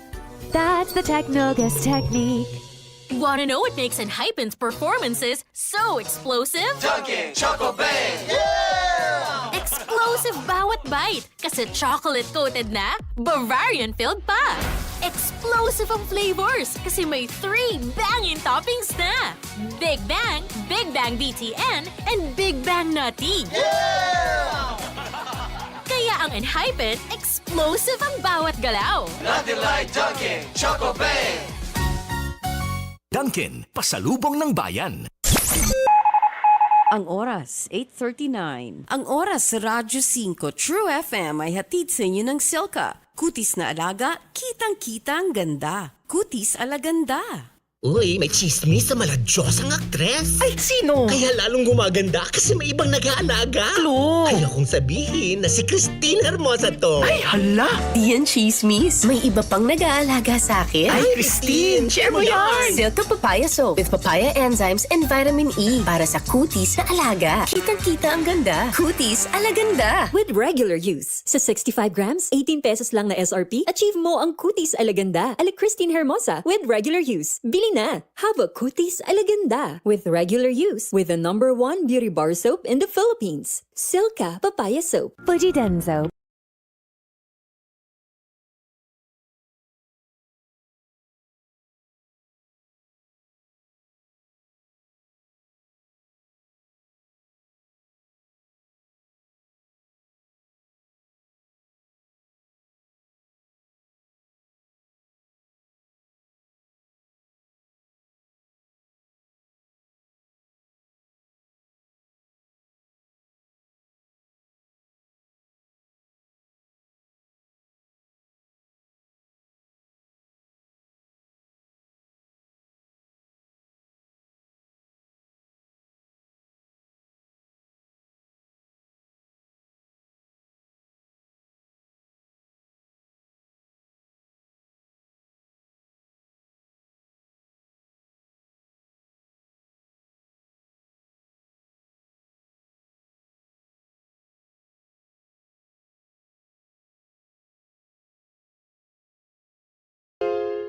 S13: That's the Technogas Technique.
S14: Want to know what makes Enhypen's performances so explosive?
S5: Dunkin' Choco Bang! Yeah!
S14: Explosive bawat bite kasi chocolate-coated na, Bavarian-filled pa. Explosive ang flavors kasi may 3 banging toppings na. Big Bang BTN, and Big Bang Nutty.
S5: Yeah!
S14: Kaya ang Enhypen, explosive ang bawat galaw.
S5: Nothing like Dunkin' Choco Bang!
S12: Dunkin, pasalubong ng bayan.
S15: Ang oras, 8:39. Ang oras sa Radyo 5 True FM ay hatid sa inyo ng Silka. Kutis na alaga, kitang-kita ang ganda. Kutis alaganda.
S16: Uy, may chismis sa maladyosang aktres. Ay, sino? Kaya lalong gumaganda kasi may ibang nag-aalaga. Klo! Ayaw kong sabihin na si Christine Hermosa to.
S15: Ay, hala! Yan chismis. May iba pang nag-aalaga sa akin.
S16: Ay, Christine! Share mo yan!
S15: Silka Papaya Soap with papaya enzymes and vitamin E para sa kutis na alaga. Kitang-kita ang ganda. Kutis alaganda.
S17: With regular use. Sa 65 grams, 18 pesos lang na SRP, achieve mo ang kutis alaganda. Ala Christine Hermosa with regular use. Bili na! Have a Cutis Alaganda with regular use with the #1 beauty bar soap in the Philippines. Silka Papaya Soap.
S13: Fujidenzo.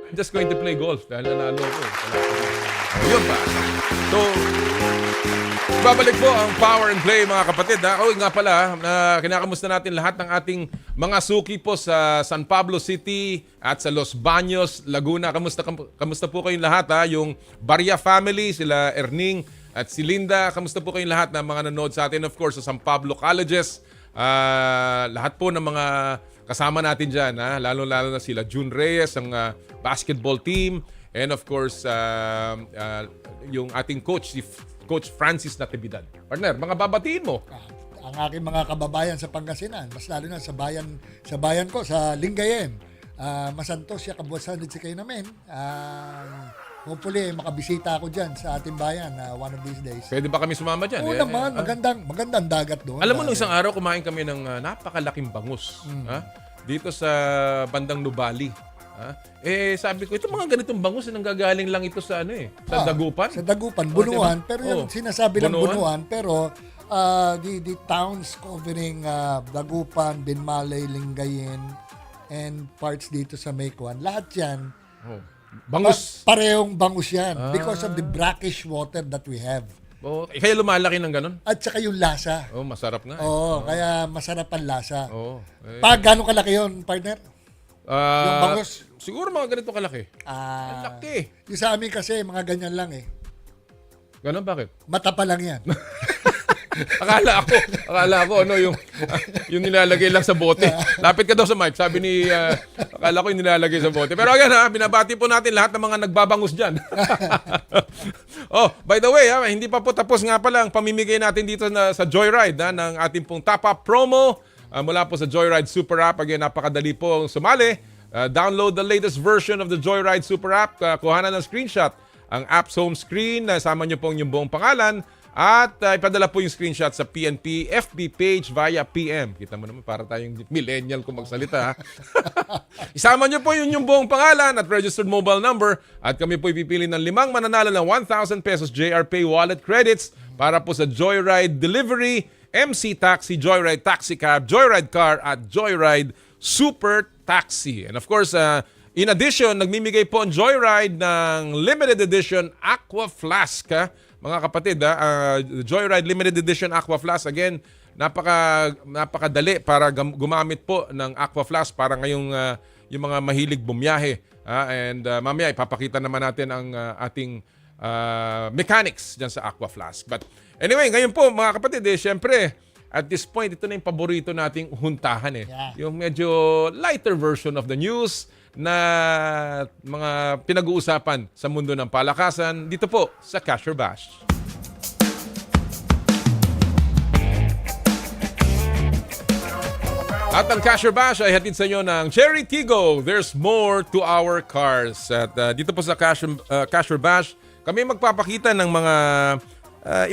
S7: I'm just going to play golf dahil nanalo ko. Yun pa. So, babalik po ang Power and Play mga kapatid. Oh, nga pala, kinakamusta natin lahat ng ating mga suki po sa San Pablo City at sa Los Baños, Laguna. Kamusta po kayong lahat? Yung Barya family, sila Erning at si Linda. Kamusta po kayong lahat ng mga nanood sa atin? Of course, sa San Pablo Colleges. Lahat po ng mga kasama natin dyan, lalo-lalo na sila June Reyes, ang basketball team, and of course, yung ating coach, si Coach Francis Natividad. Partner, mga babatiin mo.
S8: Ang aking mga kababayan sa Pangasinan, mas lalo na sa bayan ko, sa Lingayen. Masantos siya kabuwasan din si kayo namin. Hopefully, makabisita ako dyan sa ating bayan one of these days.
S7: Pwede ba kami sumama dyan?
S8: Oo naman, magandang dagat doon.
S7: Alam mo, nung isang araw, kumain kami ng napakalaking bangus. Dito sa bandang Nubali. Sabi ko, ito mga ganitong bangus, nanggagaling lang ito sa sa Dagupan.
S8: Sa Dagupan, Bunuan. Pero yung sinasabi lang Bunuan, pero the towns covering Dagupan, Binmalay, Lingayen, and parts dito sa Mequan, lahat yan,
S7: bangus.
S8: Parehong bangus yan because of the brackish water that we have.
S7: Kaya lumalaki ng ganun?
S8: At saka yung lasa.
S7: Masarap nga.
S8: Kaya masarap ang lasa. Pag gano'ng kalaki yun, partner? Yung bangus?
S7: Siguro mga ganito kalaki. Laki.
S8: Yung sa amin kasi, mga ganyan lang eh.
S7: Ganon, bakit?
S8: Mata pa lang yan.
S7: Akala ko yung nilalagay lang sa bote. Lapit ka daw sa mic, sabi ni akala ko yung nilalagay sa bote. Pero again binabati po natin lahat ng mga nagbabangus diyan. By the way, hindi pa po tapos nga pala ang pamimigay natin dito sa Joyride ng ating pong top-up promo mula po sa Joyride Super App. Again, napakadali po sumali. Download the latest version of the Joyride Super App. Kuhanan ng screenshot ang app's home screen. Sama niyo po yung buong pangalan. At ipadala po yung screenshot sa PNP FB page via PM. Kita mo naman, para tayong millennial kung magsalita. Isama nyo po yung buong pangalan at registered mobile number. At kami po ipipili ng 5 mananalo ng 1,000 pesos JRPay wallet credits para po sa Joyride Delivery, MC Taxi, Joyride Taxi Cab, Joyride Car at Joyride Super Taxi. And of course, in addition, nagmimigay po ang Joyride ng limited edition Aqua Flask. Mga kapatid, Joyride Limited Edition Aqua Flask. Again, napakadali para gumamit po ng Aqua Flask para ngayong yung mga mahilig bumiyahe. And mamaya ipapakita naman natin ang ating mechanics dyan sa Aqua Flask. But anyway, ngayon po mga kapatid, syempre, at this point, ito na yung paborito nating huntahan. Yung medyo lighter version of the news na mga pinag-uusapan sa mundo ng palakasan dito po sa Cash or Bash. At ang Cash or Bash ay hatid sa inyo ng Cherry Tigo. There's more to our cars. At dito po sa Cash or Bash, kami magpapakita ng mga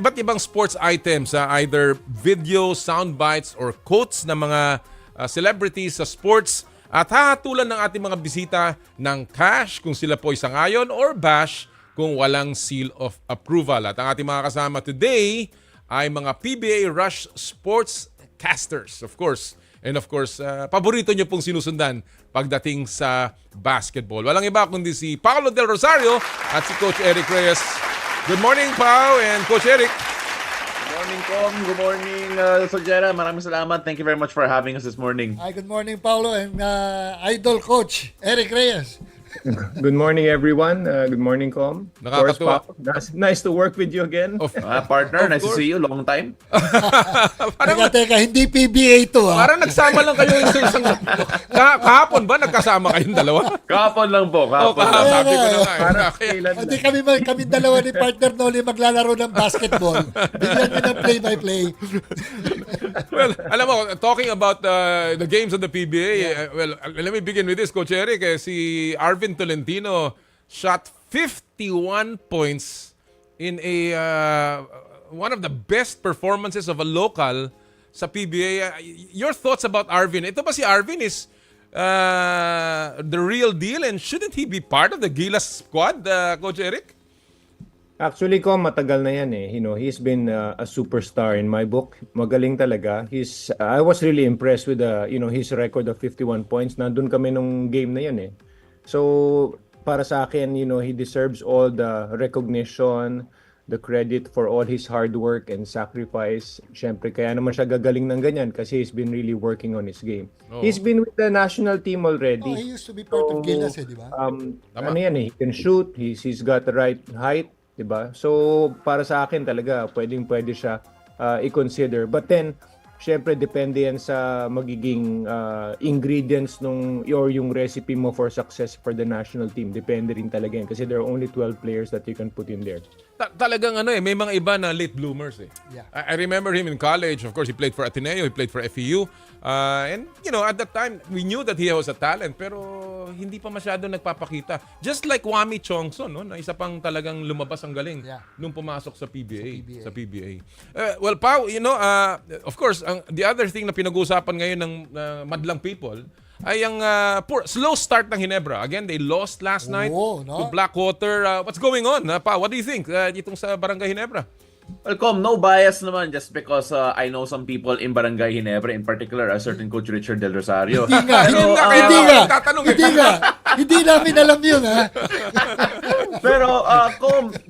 S7: iba't ibang sports items, either video, sound bites, or quotes ng mga celebrities sa sports. At hahatulan ng ating mga bisita ng cash kung sila po isangayon or bash kung walang seal of approval. At ang ating mga kasama today ay mga PBA Rush Sportscasters. Of course, And of course, paborito nyo pong sinusundan pagdating sa basketball. Walang iba kundi si Paolo del Rosario at si Coach Eric Reyes. Good morning, Pao and Coach Eric.
S18: Good morning, Com. Good morning, Soljera. Maraming salamat. Thank you very much for having us this morning.
S8: Hi, good morning, Paolo, and idol coach, Eric Reyes.
S19: Good morning, everyone. Good morning, Com.
S7: Nakakatuwa.
S19: Nice to work with you again.
S18: Partner, nice to see you. Long time.
S8: Teka, hindi PBA ito.
S7: Parang nagsama lang kayo sa isang... Kahapon ba nagkasama kayong dalawa?
S18: Kahapon lang po.
S7: Kahapon. Sabi ko na nga.
S8: Hindi kami dalawa ni partner Noli maglalaro ng basketball. Bigyan nyo ng play-by-play.
S7: Well, alam mo, talking about the games of the PBA, well, let me begin with this, Coach Eric. Si Arvin Tolentino shot 51 points in a one of the best performances of a local sa PBA. Your thoughts about Arvin? Ito ba si Arvin is the real deal and shouldn't he be part of the Gilas squad, Coach Eric?
S19: Actually, matagal na yan eh. He's been a superstar in my book. Magaling talaga. I was really impressed with his record of 51 points. Nandun kami nung game na yan eh. So, para sa akin, he deserves all the recognition, the credit for all his hard work and sacrifice. Siyempre, kaya naman siya gagaling ng ganyan kasi he's been really working on his game. Oh. He's been with the national team already.
S8: Oh, he used to be part of Gilas di ba?
S19: Ano yan eh, he can shoot, he's got the right height, di ba? So, para sa akin talaga, pwede siya i-consider. But then, syempre, depende yan sa magiging ingredients or yung recipe mo for success for the national team. Depende rin talaga yan. Kasi there are only 12 players that you can put in there.
S7: Talagang may mga iba na late bloomers eh.
S8: Yeah.
S7: I remember him in college. Of course, he played for Ateneo, he played for FEU. And, at that time, we knew that he was a talent, pero hindi pa masyado nagpapakita. Just like Wami Chongson, no? Na isa pang talagang lumabas ang galing nung pumasok sa PBA. Sa PBA. Well, Pao, of course, the other thing na pinag-uusapan ngayon ng madlang people ay ang slow start ng Ginebra. Again, they lost last night to Blackwater. What's going on, Pao? What do you think itong sa Barangay Ginebra?
S18: Welcome. No bias naman just because I know some people in Barangay Ginebra, in particular a certain Coach Richard Del Rosario.
S8: Hindi namin alam yun, ha?
S18: Pero,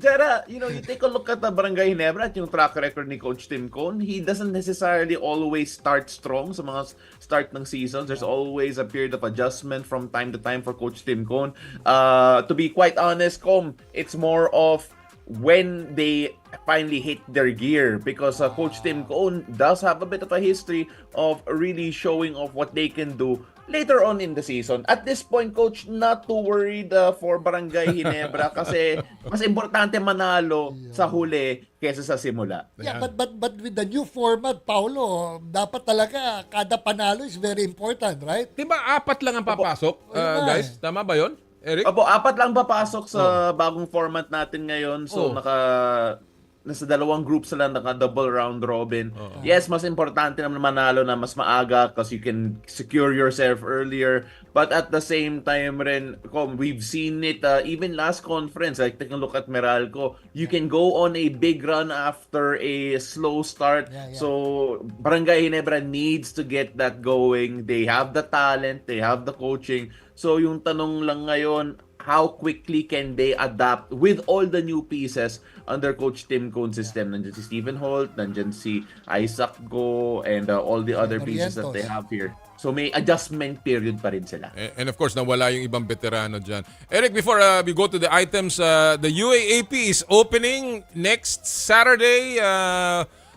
S18: Jera, you take a look at the Barangay Ginebra at yung track record ni Coach Tim Cone. He doesn't necessarily always start strong sa mga start ng seasons. There's always a period of adjustment from time to time for Coach Tim Cone. To be quite honest, it's more of when they finally hit their gear because Coach Tim Cone does have a bit of a history of really showing off what they can do later on in the season. At this point, Coach, not too worried for Barangay Ginebra kasi mas importante manalo sa huli kaysa sa simula.
S8: Yeah, but with the new format, Paolo, dapat talaga kada panalo is very important, right?
S7: Diba 4 lang ang papasok, guys? Tama ba yun? Eric?
S18: Opo, 4 lang papasok sa bagong format natin ngayon. So, nasa 2 groups sila, naka-double round robin. Yes, mas importante naman manalo na mas maaga because you can secure yourself earlier. But at the same time rin, we've seen it even last conference, like take a look at Meralco. You can go on a big run after a slow start. So, Barangay Ginebra needs to get that going. They have the talent, they have the coaching. So yung tanong lang ngayon, how quickly can they adapt with all the new pieces under Coach Tim Cone's system? Nandiyan si Stephen Holt, nandiyan si Isaac Go, and all the other pieces that they have here. So may adjustment period pa rin sila.
S7: And of course, nawala yung ibang veterano dyan. Eric, before we go to the items, the UAAP is opening next Saturday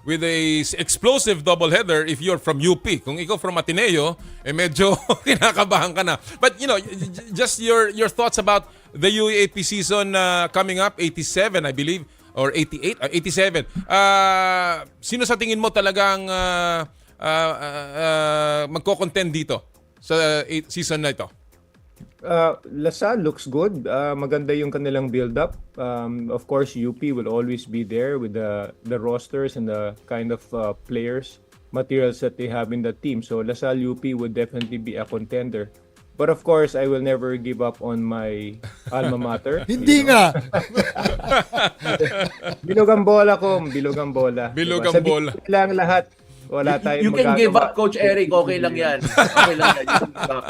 S7: with a explosive doubleheader if you're from UP. Kung ikaw from Ateneo, medyo kinakabahan ka na. But just your thoughts about the UAAP season coming up, 87 I believe, or 88, 87. Sino sa tingin mo talagang magko-contend dito sa season na ito?
S19: LaSalle looks good. Maganda yung kanilang build-up. Of course, UP will always be there with the rosters and the kind of players, materials that they have in the team. So LaSalle UP would definitely be a contender. But of course, I will never give up on my alma mater.
S8: Hindi nga.
S19: Bilog ang bola ko, bilog ang bola.
S7: Bilog ang bola.
S19: Sabihin lang lahat, Wala tayong
S18: You can give
S19: magagawa.
S18: up, Coach Eric. Okay lang yan. Okay lang yan. You can give up.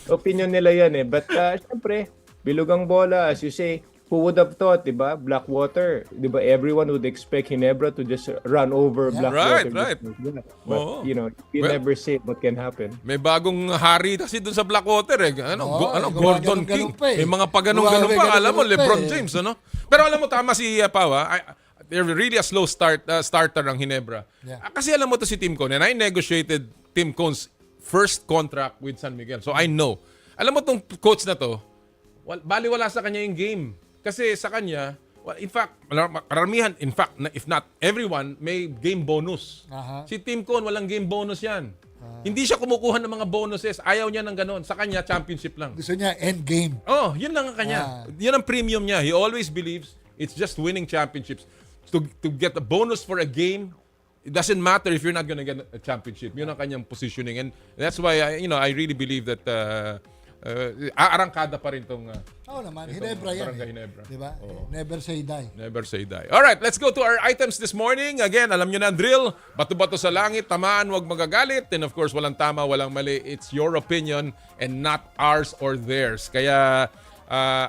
S19: Opinion nila yan eh. But syempre, bilugang bola, as you say, who would have thought, di ba? Blackwater, di ba? Everyone would expect Ginebra to just run over Blackwater.
S7: Right.
S19: But, you know, you never say what can happen.
S7: May bagong hari kasi dun sa Blackwater eh. Gordon King. May mga paganong-ganong pa. Alam mo, LeBron James, ano? Pero alam mo, tama si Pau, they're really a slow starter ng Ginebra.
S8: Yeah.
S7: Kasi alam mo to si Tim Cone, and I negotiated Tim Cone's first contract with San Miguel. So I know. Alam mo tong coach na to, baliwala sa kanya yung game. Kasi sa kanya, in fact, karamihan, if not everyone, may game bonus. Si Tim Cone, walang game bonus yan. Hindi siya kumukuha ng mga bonuses. Ayaw niya ng ganon. Sa kanya, championship lang.
S8: Gusto niya end game.
S7: Oh, yun lang ang kanya. Yun ang premium niya. He always believes it's just winning championships. To get a bonus for a game, it doesn't matter if you're not gonna get a championship. Yun ang kanyang positioning. And that's why, I really believe that aarangkada pa rin tong
S8: naman, Ginebra yan.
S7: Ginebra.
S8: Diba? Never say die.
S7: Never say die. Alright, let's go to our items this morning. Again, alam nyo na ang drill. Bato-bato sa langit, tamaan, wag magagalit. And of course, walang tama, walang mali. It's your opinion and not ours or theirs. Kaya,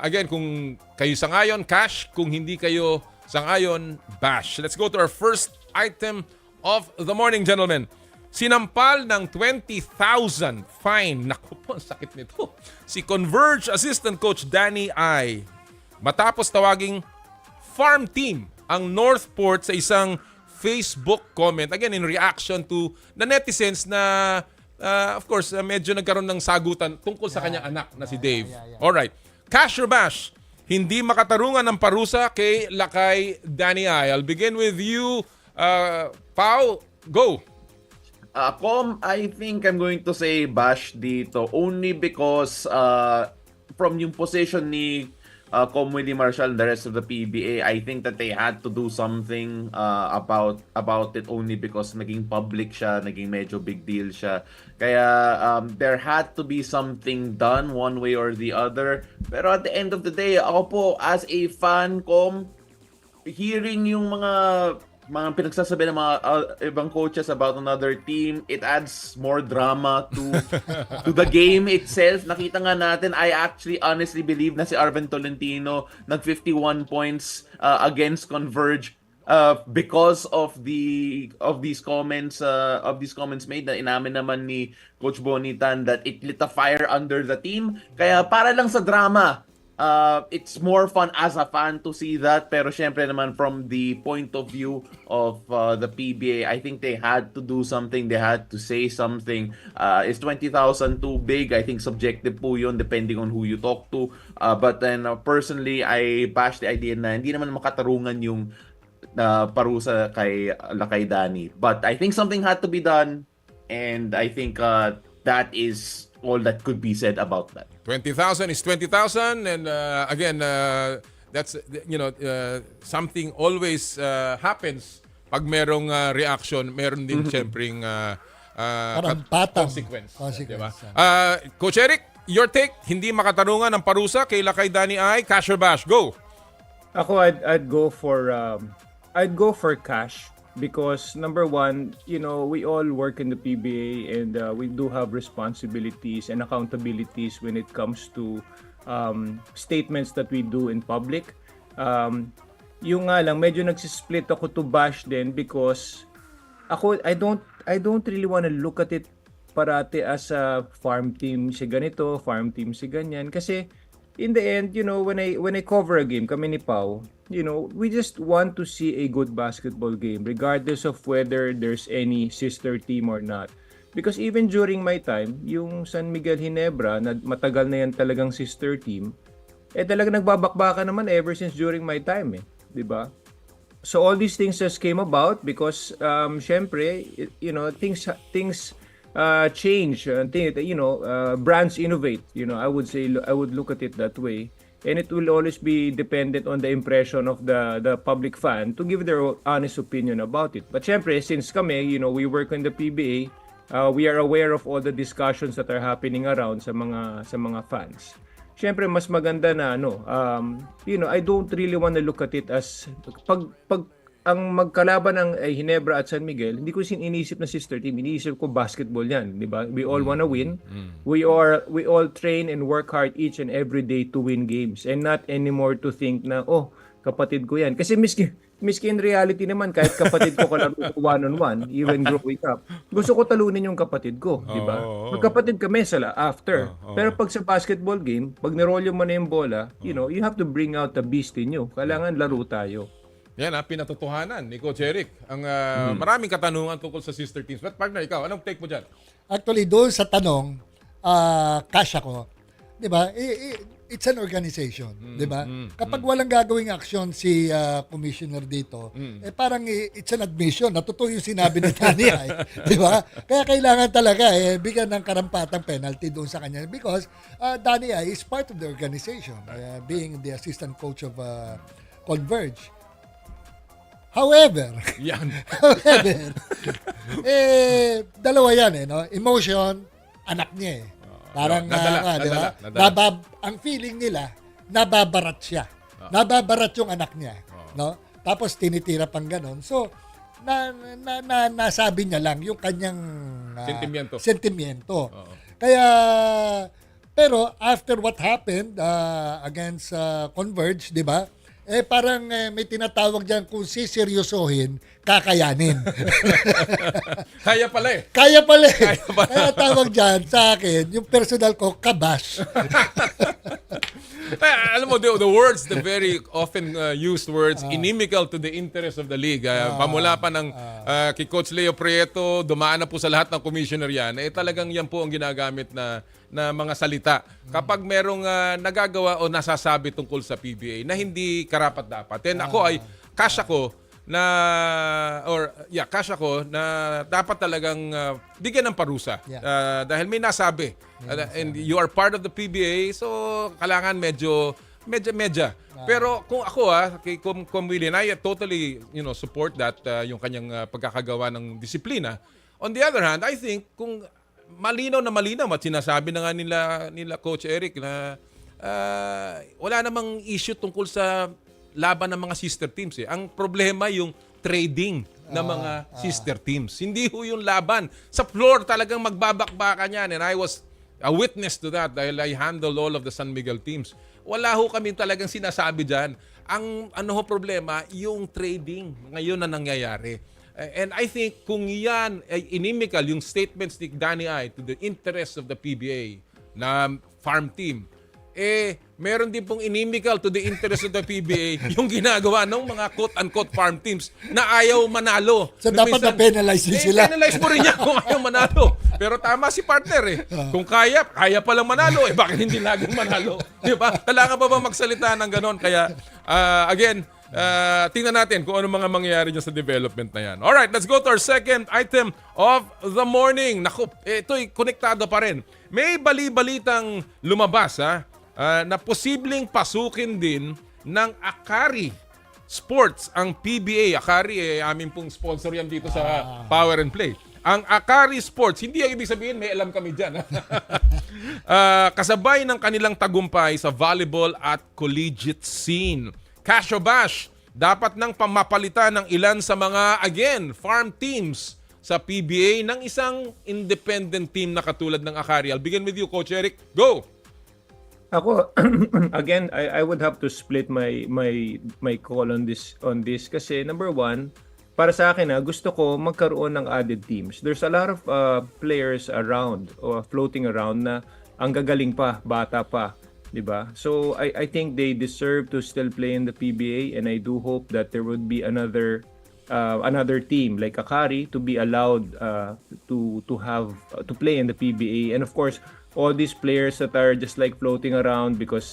S7: again, kung kayo sangayon, cash. Kung hindi kayo sangayon, bash. Let's go to our first item of the morning, gentlemen. Sinampal ng 20,000 fine. Naku po, ang sakit nito. Si Converge Assistant Coach Danny I. Matapos tawaging farm team ang Northport sa isang Facebook comment. Again, in reaction to the netizens na, of course, medyo nagkaroon ng sagutan tungkol sa kanyang anak na si Dave. Alright. Cash or bash? Hindi makatarungan ng parusa kay Lakay Danny I. I'll begin with you, Pau. Go.
S18: I think I'm going to say bash dito only because from yung position ni Willie Marshall and the rest of the PBA, I think that they had to do something about it only because naging public siya, naging medyo big deal siya. Kaya there had to be something done one way or the other. Pero at the end of the day, ako po as a fan, hearing yung mga pinagsasabi ng mga ibang coaches about another team, it adds more drama to the game itself. Nakita nga natin, I actually honestly believe na si Arven Tolentino nag 51 points against Converge because of these comments made na inamin naman ni Coach Bonitan that it lit a fire under the team. Kaya para lang sa drama, it's more fun as a fan to see that, pero syempre naman from the point of view of the PBA, I think they had to do something, they had to say something. Is 20,000 too big? I think subjective po yun depending on who you talk to. But then personally, I bash the idea na hindi naman makatarungan yung parusa kay Lakay Dani. But I think something had to be done, and I think that is all that could be said about that.
S7: 20,000 is 20,000, and again, that's something always happens pag merong reaction, meron din syempreng consequence. Diba? Coach Eric, your take, hindi makatarungan ng parusa kay Lakay Dani I, cash or bash? Go.
S19: Ako, I'd go for cash. Because number one, we all work in the PBA and we do have responsibilities and accountabilities when it comes to statements that we do in public. Yung nga lang, medyo nagsisplit ako to bash din because ako, I don't really want to look at it parati as a farm team si ganito, farm team si ganyan. Kasi in the end, when I cover a game, kami ni Pau, we just want to see a good basketball game regardless of whether there's any sister team or not. Because even during my time, yung San Miguel Ginebra, na matagal na yan talagang sister team, talagang nagbabakbaka naman ever since during my time, diba? So all these things just came about because, syempre, things change. Brands innovate. I would look at it that way. And it will always be dependent on the impression of the public fan to give their honest opinion about it. But syempre, since kami, we work in the PBA, we are aware of all the discussions that are happening around sa mga fans. Syempre, mas maganda na I don't really want to look at it as pag ang magkalaban ng Ginebra at San Miguel, hindi ko iniisip na sister team, iniisip ko basketball yan, di ba? We all wanna win. We all train and work hard each and every day to win games and not anymore to think na, kapatid ko yan. Kasi miski in reality naman, kahit kapatid ko kalaro ko one-on-one, even growing up, gusto ko talunin yung kapatid ko, di ba? Magkapatid kami after. Pero pag sa basketball game, pag nirolyo mo na yung bola, you have to bring out the beast in you. Kailangan laro tayo.
S7: Yan pinatotohanan ni Coach Eric. Ang maraming katanungan tungkol sa sister teams. But partner, ikaw, anong take mo dyan?
S8: Actually, doon sa tanong, kasya ko, di ba, it's an organization, di ba? Kapag walang gagawing aksyon si commissioner dito, parang it's an admission. Natotoo yung sinabi ni Danny, di ba? Kaya kailangan talaga bigyan ng karampatang penalty doon sa kanya because Danny is part of the organization, being the assistant coach of Converge. However, dalawa yan no? Emotion, anak niya Parang, di ba? Ang feeling nila, nababarat siya. Nababarat yung anak niya. No? Tapos tinitira pang ganon. So, nasabi niya lang yung kanyang sentimiento. Kaya, pero after what happened against Converge, di ba? Parang may tinatawag dyan kung siseryosohin, kakayanin.
S7: Kaya pala
S8: Kaya tawag dyan sa akin, yung personal ko, kabash.
S7: Alam mo, the words, the very often used words, inimical to the interest of the league. Pamula pa ng kay Coach Leo Prieto, dumaan na po sa lahat ng commissioner yan. Talagang yan po ang ginagamit na mga salita. Kapag merong nagagawa o nasasabi tungkol sa PBA na hindi karapat-dapat. And ako ay kasya ko na dapat talagang bigyan ng parusa. Dahil may nasabi. And you are part of the PBA, so kailangan medyo. Pero kung ako kay Willie, I totally support that yung kanyang pagkakagawa ng disiplina. On the other hand, I think kung malinaw at sinasabi na nga nila Coach Eric na wala namang issue tungkol sa laban ng mga sister teams. Ang problema yung trading ng mga sister teams. Hindi ho yung laban. Sa floor talagang magbabakbakan yan. And I was a witness to that dahil I handled all of the San Miguel teams. Wala ho kami talagang sinasabi dyan. Ang problema, yung trading ngayon na nangyayari. And I think kung yan ay inimical, yung statements ni Danny to the interest of the PBA na farm team, meron din pong inimical to the interest of the PBA yung ginagawa ng mga quote-unquote farm teams na ayaw manalo.
S8: So dapat na-penalize din sila.
S7: Penalize mo rin yan kung ayaw manalo. Pero tama si partner Kung kaya palang manalo, bakit hindi laging manalo? Di ba? Kailangan pa ba magsalita ng ganon? Kaya, again, tingnan natin kung ano mga mangyayari dyan sa development na yan. Alright, let's go to our second item of the morning. Naku, ito'y konektado pa rin. May balitang lumabas na posibleng pasukin din ng Akari Sports ang PBA. Akari, amin pong sponsor yan dito sa Power and Play. Ang Akari Sports, hindi ang ibig sabihin may alam kami dyan. Kasabay ng kanilang tagumpay sa volleyball at collegiate scene. Cash o bash, dapat nang pamapalitan ng ilan sa mga, again, farm teams sa PBA ng isang independent team na katulad ng Akari. I'll begin with you, Coach Eric. Go!
S19: Ako, again, I would have to split my call on this kasi number one, para sa akin gusto ko magkaroon ng added teams. There's a lot of players around or floating around na ang gagaling pa, bata pa. Diba? So I think they deserve to still play in the PBA, and I do hope that there would be another team like Akari to be allowed to play in the PBA. And of course, all these players that are just like floating around because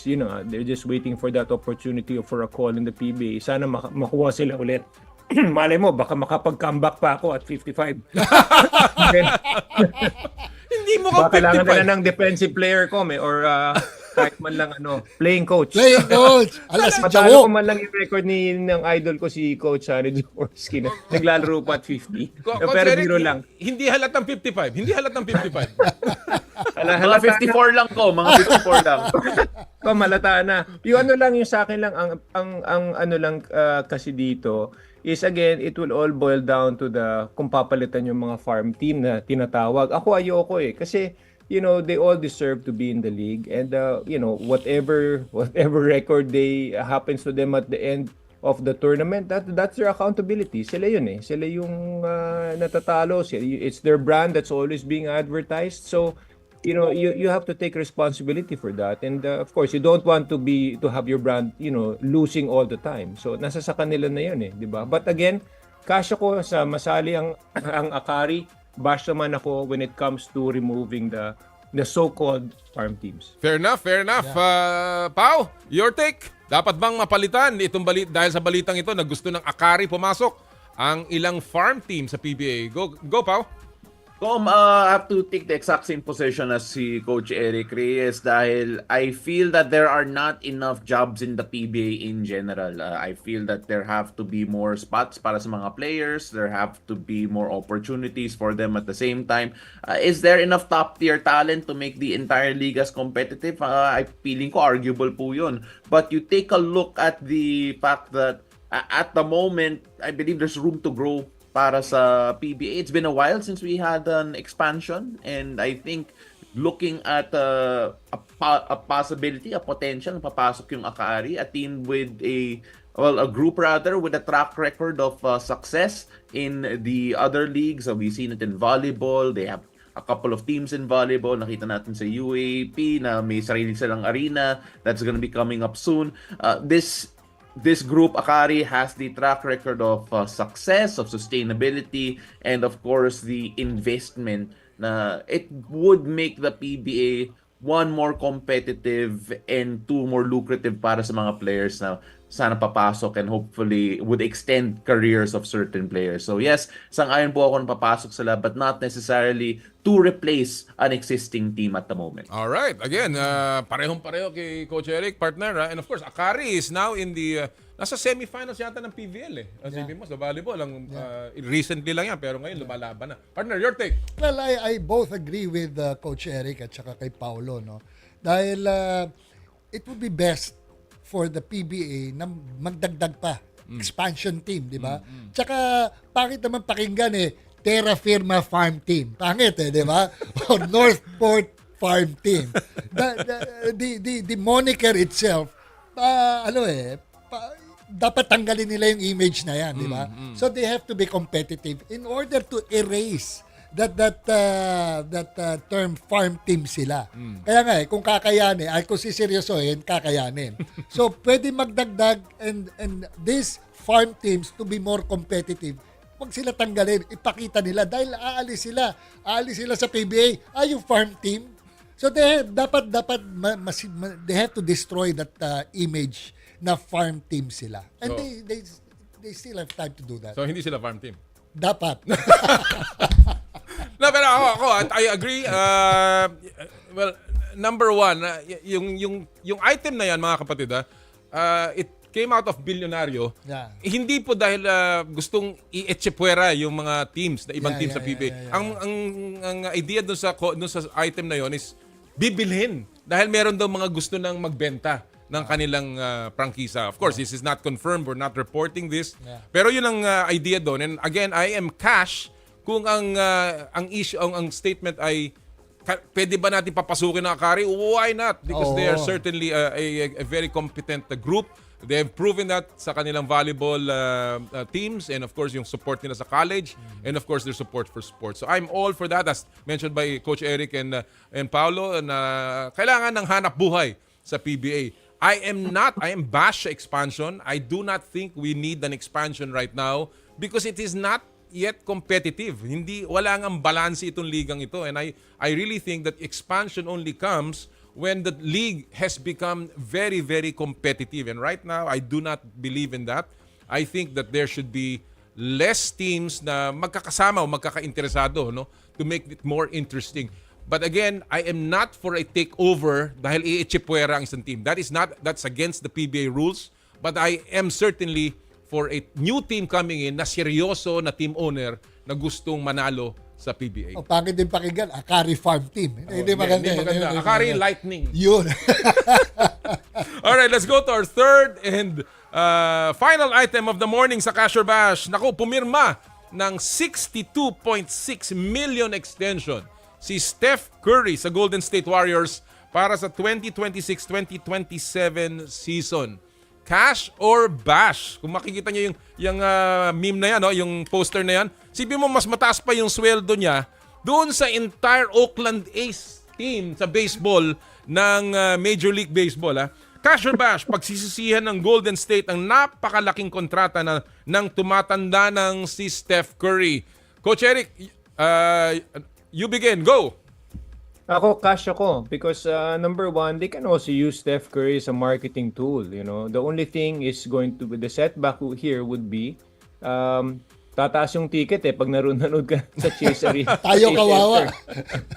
S19: they're just waiting for that opportunity or for a call in the PBA. Sana makuha sila ulit. Malay mo, baka makapag-comeback pa ako at 55.
S7: Hindi mo ka 55.
S19: Kailangan nila ng defensive player ko or kahit man lang playing coach. Matalo ko man lang yung record ng idol ko si Coach Harry Jaworski na naglalaro pa at 50. Pero biro lang.
S7: Hindi halatang 55.
S18: Mga 54 lang ko, mga 54 lang.
S19: Malata na. Yung lang yung sa akin lang ang kasi dito is again, it will all boil down to kung papalitan yung mga farm team na tinatawag. Ako ayoko kasi they all deserve to be in the league, and whatever record they happens to them at the end of the tournament, that's their accountability. Sila yun Sila yung natatalo. It's their brand that's always being advertised. So you have to take responsibility for that, and of course you don't want to have your brand losing all the time. So nasa sa kanila na yun di ba? But again, kasya ko sa masali ang Akari. Bash naman ako when it comes to removing the so-called farm teams.
S7: Fair enough. Yeah. Pao, your take? Dapat bang mapalitan itong dahil sa balitang ito na gusto ng Akari pumasok ang ilang farm team sa PBA? Go Pao.
S18: I have to take the exact same position as si Coach Eric Reyes dahil I feel that there are not enough jobs in the PBA in general. I feel that there have to be more spots para sa mga players. There have to be more opportunities for them at the same time. Is there enough top-tier talent to make the entire league as competitive? I feeling ko arguable po yun. But you take a look at the fact that at the moment, I believe there's room to grow para sa PBA. It's been a while since we had an expansion, and I think looking at a possibility, a potential, papasok yung Akari, a team with a group rather with a track record of success in the other leagues. So we've seen it in volleyball. They have a couple of teams in volleyball. Nakita natin sa UAP na may sarili silang arena that's gonna be coming up soon. This group, Akari, has the track record of success, of sustainability, and of course the investment na it would make the PBA one more competitive and two more lucrative para sa mga players na sana papasok, and hopefully would extend careers of certain players. So yes, sang-ayon po ako na papasok sila, but not necessarily to replace an existing team at the moment.
S7: All right. Again, parehong-pareho kay Coach Eric, partner. And of course, Akari is now in the nasa semifinals yata ng PVL Sabi mo sa volleyball recently lang yan, pero ngayon lumalaban na. Partner, your take?
S8: Well, I both agree with Coach Eric at saka kay Paolo, no. Dahil it would be best for the PBA na magdagdag pa expansion team, di ba? Tsaka pangit naman pakinggan Terra Firma Farm Team. Pangit di ba? Or Northport Farm Team. The moniker itself, dapat tanggalin nila yung image na yan, di ba? So they have to be competitive in order to erase that term farm team sila. Kaya nga kung kakayanin, kung siseryosohin, kakayanin. So pwede magdagdag and these farm teams to be more competitive. Wag sila tanggalin, ipakita nila dahil aalis sila sa PBA. Yung farm team. So they have to destroy that image na farm team sila. And so, they still have time to do that.
S7: So hindi sila farm team?
S8: Dapat.
S7: No, pero ako, I agree. Well, number one, yung item na yan, mga kapatid, it came out of Bilyonaryo. Yeah. Hindi po dahil gustong i-etchepuera yung mga teams, na ibang teams sa PBA. Ang idea dun sa item na yon is bibilhin. Dahil meron daw mga gusto nang magbenta ng kanilang prangkisa. Of course, this is not confirmed. We're not reporting this. Yeah. Pero yun ang idea doon. And again, I am cash kung ang issue, ang statement ay pwede ba natin papasukin ng Akari? Why not? Because they are certainly a very competent group. They have proven that sa kanilang volleyball teams, and of course yung support nila sa college, and of course their support for sports. So I'm all for that, as mentioned by Coach Eric and Paolo, na kailangan ng hanap buhay sa PBA. I am bash expansion. I do not think we need an expansion right now because it is not yet competitive. Wala ngang balance itong ligang ito, and I really think that expansion only comes when the league has become very, very competitive. And right now, I do not believe in that. I think that there should be less teams na magkakasama o magkakainteresado, no, to make it more interesting. But again, I am not for a takeover dahil i-etchepuera ang isang team. That's against the PBA rules. But I am certainly for a new team coming in na seryoso na team owner na gustong manalo sa PBA.
S8: Pangit din pakinggan, Akari Farm Team. Hindi maganda.
S7: Akari Lightning.
S8: Yun.
S7: Alright, let's go to our third and final item of the morning sa Cash or Bash. Naku, pumirma ng 62.6 million extension si Steph Curry sa Golden State Warriors para sa 2026-2027 season. Cash or Bash? Kung makikita nyo yung meme na yan, no? Yung poster na yan, sipin mo mas mataas pa yung sweldo niya doon sa entire Oakland A's team sa baseball ng Major League Baseball. Cash or Bash? Pagsisisihan ng Golden State ang napakalaking kontrata ng tumatanda ng si Steph Curry. Coach Eric, you begin. Go!
S19: Ako, cash ako. Because number one, they can also use Steph Curry as a marketing tool. You know, the only thing is going to be the setback here would be tataas yung ticket pag nanood ka sa Chase Arena.
S8: Tayo kawawa.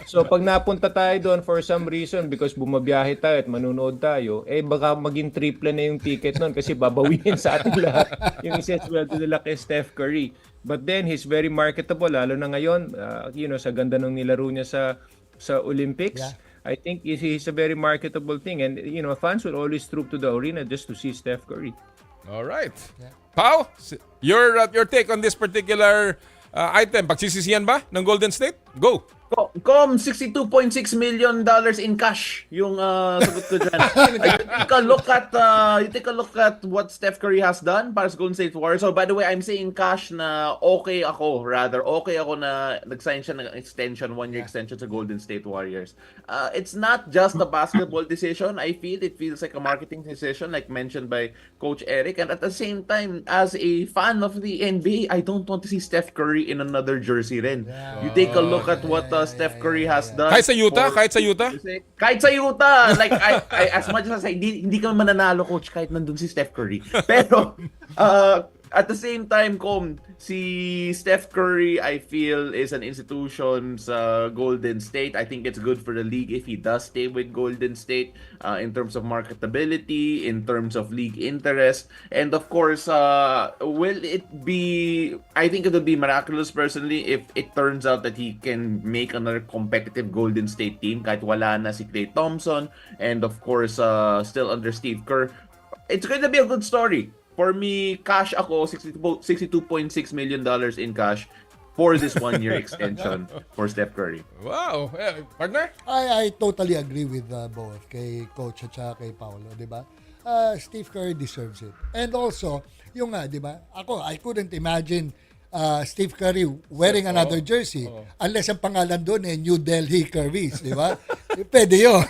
S19: So pag napunta tayo doon for some reason because bumabiyahe tayo at manunood tayo, baka maging triple na yung ticket noon kasi babawiin sa ating lahat yung isesweldo nila kay Steph Curry. But then he's very marketable lalo na ngayon, sa ganda ng nilaro niya sa Olympics. Yeah. I think he's a very marketable thing and fans will always troop to the arena just to see Steph Curry.
S7: All right. Yeah. Pao, your take on this particular item. Pagsisisihan ba ng Golden State? Go.
S18: $62.6 million in cash yung sagot ko dyan. You take a look at what Steph Curry has done para sa Golden State Warriors. So by the way, I'm saying cash na okay ako na nag-sign siya ng extension, 1-year extension sa Golden State Warriors. It's not just a basketball decision. It feels like a marketing decision like mentioned by Coach Eric. And at the same time, as a fan of the NBA, I don't want to see Steph Curry in another jersey rin. Yeah. You take a look at what Steph Curry has done.
S7: Kahit sa Utah?
S18: Kahit sa Utah. Like, I as much as hindi ka mananalo, coach, kahit nandun si Steph Curry. Pero, at the same time, si Steph Curry, I feel, is an institution sa Golden State. I think it's good for the league if he does stay with Golden State in terms of marketability, in terms of league interest. And of course, I think it would be miraculous personally if it turns out that he can make another competitive Golden State team kahit wala na si Klay Thompson and of course, still under Steve Kerr. It's going to be a good story. For me, cash ako, $62.6 million in cash for this 1-year extension for Steph Curry.
S7: Wow! Partner?
S8: I totally agree with both, kay Coach at saka kay Paolo, di ba? Steve Curry deserves it. And also, yung di ba? I couldn't imagine Steve Curry wearing another jersey unless ang pangalan doon New Delhi Currys, di ba? Pwede yun.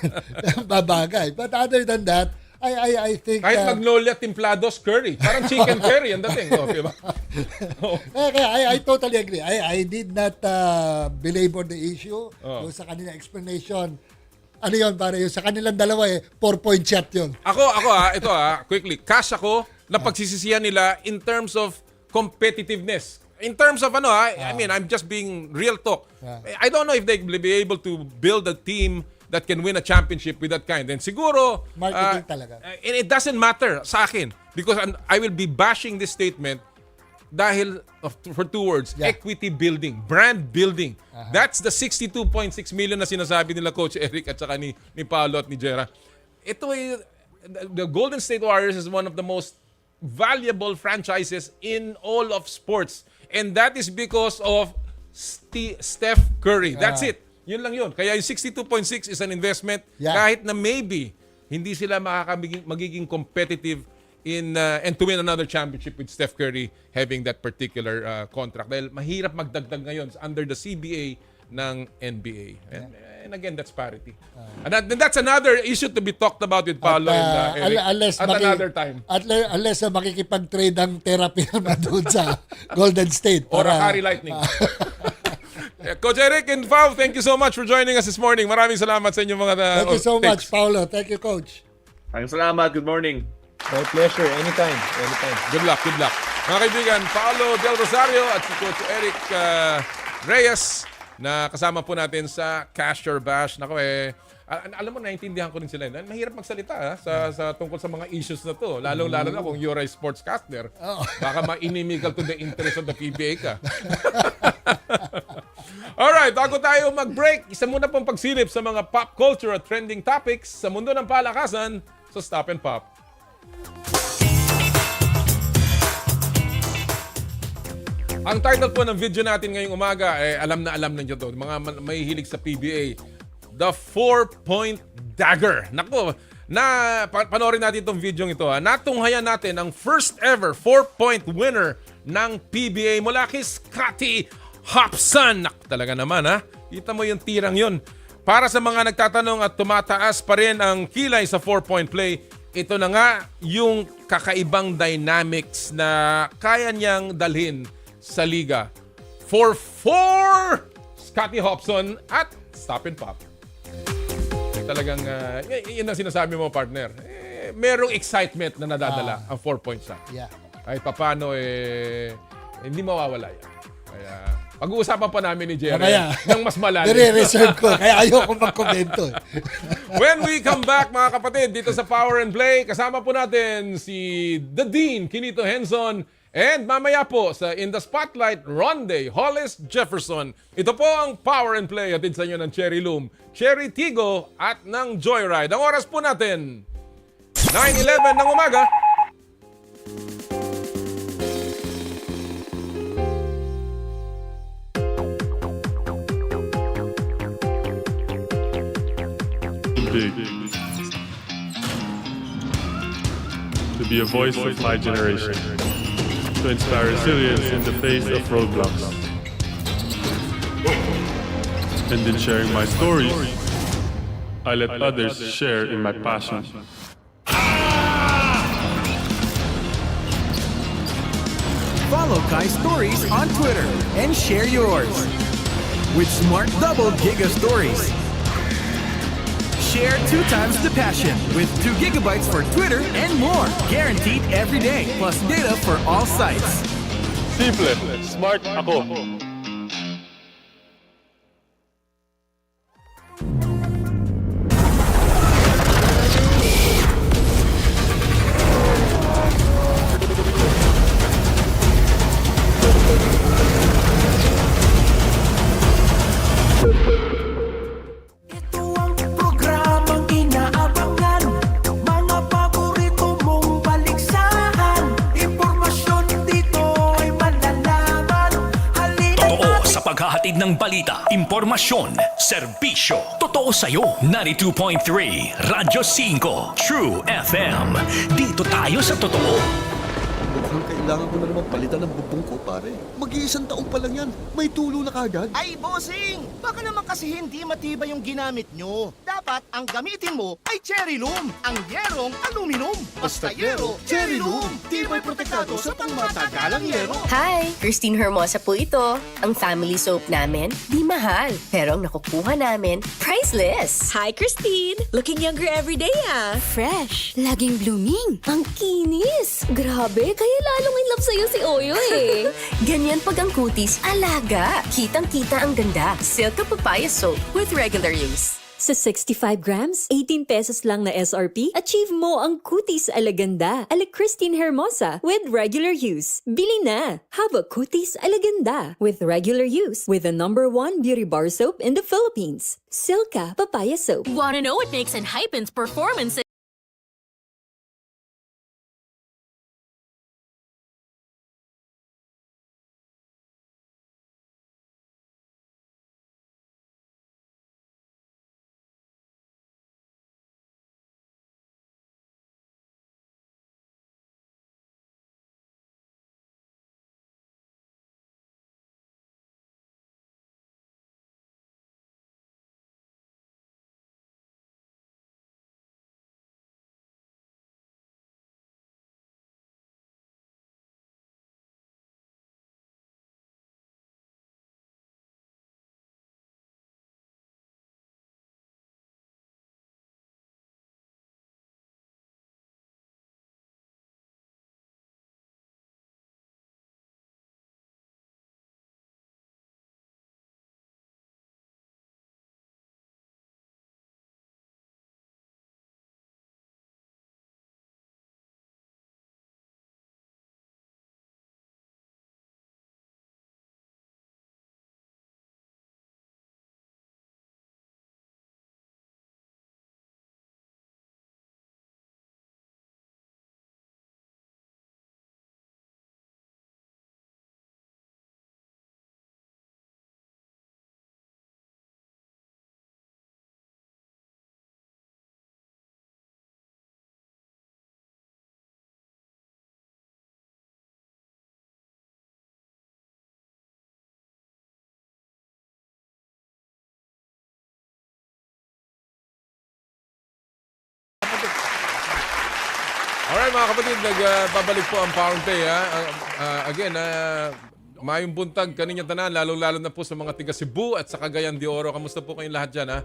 S8: Babagay. But other than that, I think
S7: kahit Magnolia Templados Curry, parang chicken curry ang dating, diba?
S8: I totally agree. I did not belabor the issue sa kanilang explanation. Ano yun, pare? Yung sa kanilang dalawa 4-point shot yun.
S7: Ito quickly. Cash ako na pagsisisihan nila in terms of competitiveness. In terms of I mean, I'm just being real talk. I don't know if they will be able to build a team that can win a championship with that kind. And siguro,
S8: marketing talaga.
S7: And it doesn't matter sa akin because I will be bashing this statement dahil for two words, equity building, brand building. That's the 62.6 million na sinasabi nila Coach Eric at saka ni Paolo at ni Jera. The Golden State Warriors is one of the most valuable franchises in all of sports. And that is because of Steph Curry. That's it. Yun lang yun. Kaya yung 62.6 is an investment kahit na maybe hindi sila magiging competitive in and to win another championship with Steph Curry having that particular contract. Dahil mahirap magdagdag ngayon under the CBA ng NBA. And again, that's parity. And that's another issue to be talked about with Paolo and Eric another time.
S8: Unless makikipag-trade ang therapy na doon sa Golden State.
S7: Or a Harry Lightning. Coach Eric and Pao, thank you so much for joining us this morning. Maraming salamat sa inyong mga
S8: Thank you so much, Paolo. Thank you, Coach.
S18: Maraming salamat. Good morning.
S19: My pleasure. Anytime.
S7: Good luck. Mga kaibigan, Paolo Del Rosario at si Coach Eric Reyes na kasama po natin sa Cash or Bash. Nako alam mo, naintindihan ko rin sila. Mahirap magsalita sa tungkol sa mga issues na to. Lalo na kung you're a sportscaster. Baka ma-inimical to the interest of the PBA ka. Alright, bago tayo mag-break, isa muna pong pagsilip sa mga pop culture at trending topics sa mundo ng palakasan sa Stop and Pop. Ang title po ng video natin ngayong umaga, alam na ninyo to, mga may hilig sa PBA, The 4-Point Dagger. Naku, panoorin natin itong video ito. Natunghayan natin ang first ever 4-point winner ng PBA mula kay Scottie Hobson. Naku, talaga naman ha. Kita mo yung tirang yun. Para sa mga nagtatanong at tumataas pa rin ang kilay sa 4-point play, ito na nga yung kakaibang dynamics na kaya niyang dalhin sa liga. 4-4 Scottie Hobson at Stop and Pop. Talagang yun ang sinasabi mo, partner. Merong excitement na nadadala ang 4-point shot.
S8: Yeah.
S7: Ay papano hindi mawawala yan. Kaya pag-uusapan pa namin ni Jerry ng mas malalim.
S8: Nire-reserve ko, kaya ayoko magkomento.
S7: When we come back, mga kapatid, dito sa Power and Play, kasama po natin si The Dean, Quinito Henson, and mamaya po sa In the Spotlight, Rondae Hollis-Jefferson. Ito po ang Power and Play, hatid sa inyo ng Cherry Loom, Cherry Tigo at ng Joyride. Ang oras po natin, 9:11 ng umaga.
S10: Big. To be a voice of my generation. To inspire resilience in the face of roadblocks. And in sharing my stories, I let others share in my passion.
S11: Follow Kai's stories on Twitter and share yours. With Smart Double Giga Stories. Share 2 times the passion with 2 gigabytes for Twitter and more. Guaranteed every day. Plus data for all sites.
S10: Simple. Smart ako.
S12: Paghahatid ng balita, impormasyon, serbisyo. Totoo sa'yo. 92.3 Radyo 5 True FM. Dito tayo sa totoo.
S1: Mukhang kailangan ko na naman palitan ng bubong ko, pare. Mag-iisang taon pa lang yan. May tulo na kagad.
S2: Ay, bossing! Baka naman kasi hindi matibay yung ginamit nyo. Dapat ang gamitin mo ay Cherry Loom, ang yerong aluminum. Basta yero, Cherry Loom. Tibay protektado sa pangmatagalang yero.
S15: Hi! Christine Hermosa po ito. Ang family soap namin, di mahal. Pero ang nakukuha namin, priceless.
S17: Hi, Christine! Looking younger every day, ah. Fresh. Laging blooming. Ang kinis. Grabe, kaya lalong in love sa'yo si Oyo eh.
S15: Ganyan pag ang kutis, alaga. Kitang-kita ang ganda. Silka Papaya Soap with regular use.
S17: Sa 65 grams, 18 pesos lang na SRP, achieve mo ang kutis alaganda ala Christine Hermosa with regular use. Bili na! Have a kutis alaganda with regular use with the #1 beauty bar soap in the Philippines. Silka Papaya Soap.
S14: Wanna know what makes and hypens performance
S7: Alright mga kapatid, nagbabalik po ang Power and Play. Again, mayong buntag kaninyang tanan, lalo-lalo na po sa mga tiga Cebu at sa Cagayan de Oro. Kamusta po kayong lahat dyan?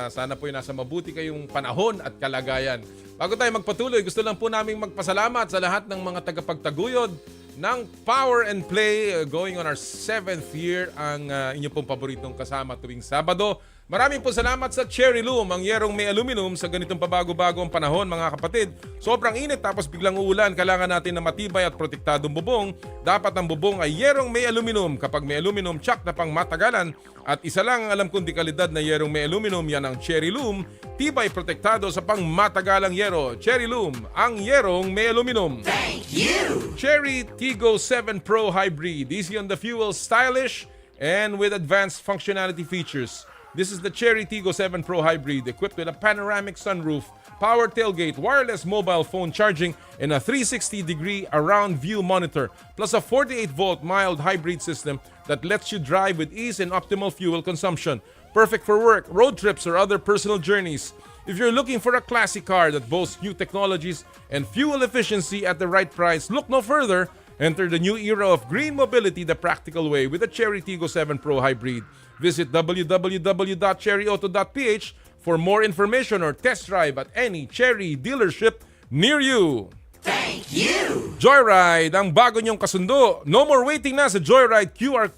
S7: Sana po yung nasa mabuti kayong panahon at kalagayan. Bago tayo magpatuloy, gusto lang po naming magpasalamat sa lahat ng mga tagapagtaguyod ng Power and Play. Going on our 7th year ang inyong pong paboritong kasama tuwing Sabado. Maraming po salamat sa Cherry Loom, ang yerong may aluminum sa ganitong pabago-bagong panahon mga kapatid. Sobrang init tapos biglang uulan, kailangan natin na matibay at protektadong bubong. Dapat ang bubong ay yerong may aluminum. Kapag may aluminum, tsak na pang matagalan. At isa lang ang alam kong dekalidad na yerong may aluminum, yan ang Cherry Loom. Tibay protektado sa pang matagalang yero. Cherry Loom, ang yerong may aluminum.
S16: Thank you!
S7: Cherry Tiggo 7 Pro Hybrid, easy on the fuel, stylish, and with advanced functionality features. This is the Cherry Tiggo 7 Pro Hybrid, equipped with a panoramic sunroof, power tailgate, wireless mobile phone charging, and a 360-degree around view monitor, plus a 48-volt mild hybrid system that lets you drive with ease and optimal fuel consumption. Perfect for work, road trips, or other personal journeys. If you're looking for a classic car that boasts new technologies and fuel efficiency at the right price, look no further. Enter the new era of green mobility the practical way with the Cherry Tiggo 7 Pro Hybrid. Visit www.cherryauto.ph for more information or test drive at any Cherry dealership near you.
S16: Thank you!
S7: Joyride, ang bago niyong kasundo. No more waiting na sa Joyride QR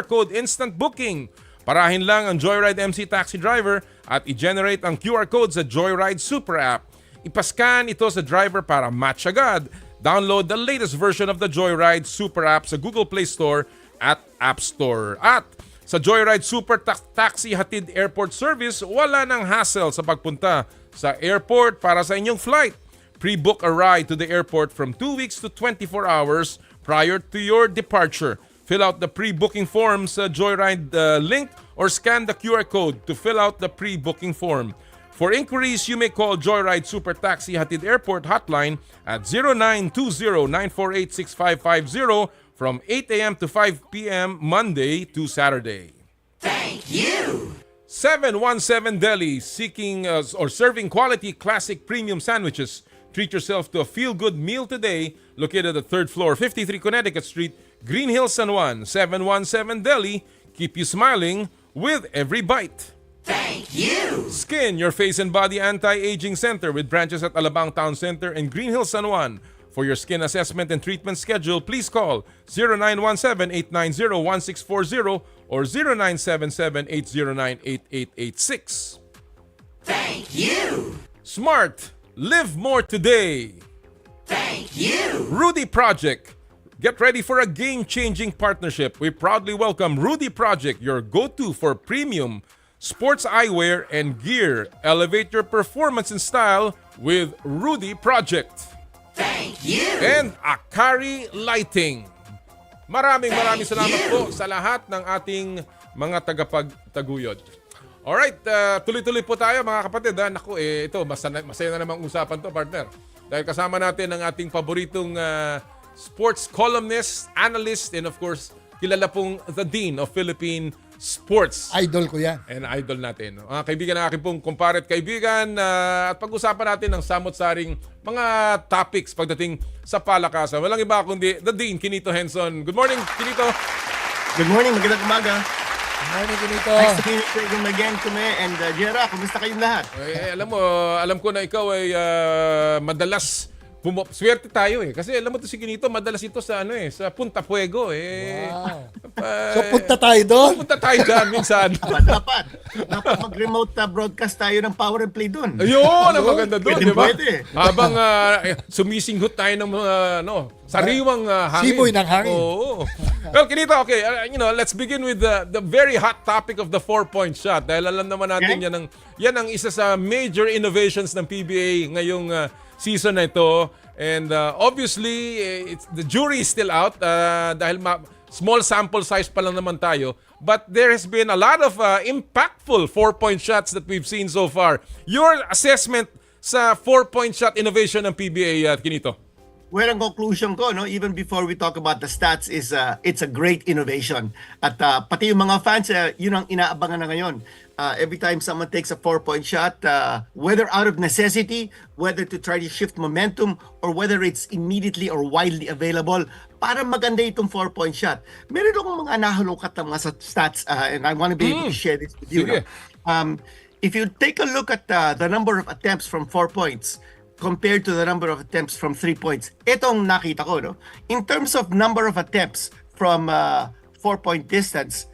S7: Code Instant Booking. Parahin lang ang Joyride MC Taxi Driver at i-generate ang QR code sa Joyride Super App. Ipascan ito sa driver para match agad. Download the latest version of the Joyride Super App sa Google Play Store at App Store. At sa Joyride Super Taxi Hatid Airport Service, wala nang hassle sa pagpunta sa airport para sa inyong flight. Pre-book a ride to the airport from 2 weeks to 24 hours prior to your departure. Fill out the pre-booking form sa Joyride link or scan the QR code to fill out the pre-booking form. For inquiries, you may call Joyride Super Taxi Hatid Airport Hotline at 0920-948-6550 from 8 a.m. to 5 p.m. Monday to Saturday.
S16: Thank you!
S7: 717 Deli, seeking or serving quality classic premium sandwiches. Treat yourself to a feel-good meal today. Located at the 3rd floor, 53 Connecticut Street, Green Hills, San Juan. 717 Deli, keep you smiling with every bite.
S16: Thank you!
S7: Skin, your face and body anti-aging center with branches at Alabang Town Center and Green Hills, San Juan. For your skin assessment and treatment schedule, please call 0917-890-1640 or 0977-809-8886.
S16: Thank you!
S7: Smart, live more today.
S16: Thank you!
S7: Rudy Project. Get ready for a game-changing partnership. We proudly welcome Rudy Project, your go-to for premium sports eyewear and gear. Elevate your performance and style with Rudy Project.
S16: Thank you!
S7: And Akari Lighting. Maraming salamat po sa lahat ng ating mga tagapagtaguyod. Alright, tuloy-tuloy po tayo mga kapatid. Naku, ito, masaya na namang usapan to, partner. Dahil kasama natin ang ating paboritong sports columnist, analyst, and of course, kilala pong the Dean of Philippine Sports.
S8: Idol ko yan.
S7: And idol natin. Mga kaibigan na aking pong kumpare at kaibigan, at pag-usapan natin ng samot-saring mga topics pagdating sa palakasan. Walang iba kundi the Dean, Quinito Henson. Good morning, Quinito.
S2: Good morning, magandang umaga.
S8: Good morning, Quinito.
S2: Nice to meet you again, Kume and Jera. Kumusta kayong lahat?
S7: Alam ko na ikaw ay madalas swerte tayo kasi alam mo to si Quinito, madalas ito sa sa Punta Fuego
S8: Wow. So punta tayo doon?
S7: Punta tayo doon minsan.
S2: Dapat mag-remote broadcast tayo ng Power and Play doon.
S7: Ayun, ang maganda doon, di ba?
S2: Pwede.
S7: Habang sumisinghot tayo ng mga sariwang hangin.
S8: Simoy ng hangin.
S7: Oo. Well, Quinito, okay, let's begin with the very hot topic of the 4-point shot. Dahil alam naman natin yan ang isa sa major innovations ng PBA ngayong season na ito. And obviously, the jury is still out dahil small sample size pa lang naman tayo. But there has been a lot of impactful 4-point shots that we've seen so far. Your assessment sa 4-point shot innovation ng PBA, Quinito?
S20: Well, ang conclusion ko, no, even before we talk about the stats, is it's a great innovation. At pati yung mga fans, yun ang inaabangan na ngayon. Every time someone takes a 4-point shot, whether out of necessity, whether to try to shift momentum, or whether it's immediately or widely available, para maganda itong 4-point shot. Meron akong mga nahalungkat na mga stats, and I want to be able to share this with you. No? If you take a look at the number of attempts from 4 points, compared to the number of attempts from 3 points. Itong nakita ko, no? In terms of number of attempts from 4-point distance,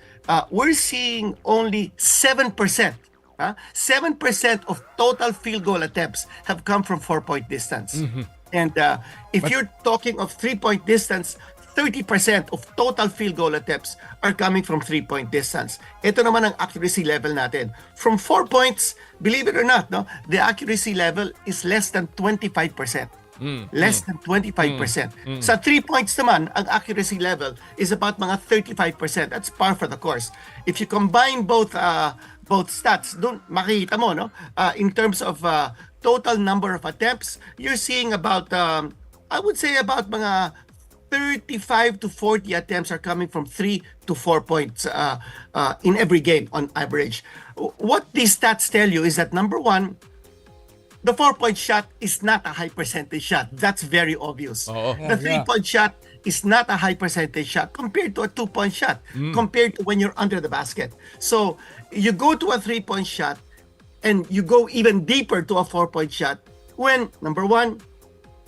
S20: we're seeing only 7%. 7% of total field goal attempts have come from 4-point distance. And if you're talking of 3-point distance, 30% of total field goal attempts are coming from 3-point distance. Ito naman ang accuracy level natin. From 4 points, believe it or not, no, the accuracy level is less than 25%. Less than 25%. Sa 3 points naman, ang accuracy level is about mga 35%. That's par for the course. If you combine both stats, doon makikita mo, no, in terms of total number of attempts, you're seeing about, I would say about mga 35 to 40 attempts are coming from 3 to 4 points in every game on average. What these stats tell you is that, number one, the 4-point shot is not a high percentage shot. That's very obvious. The 3-point shot is not a high percentage shot compared to a 2-point shot, compared to when you're under the basket. So you go to a 3-point shot and you go even deeper to a 4-point shot when, number one,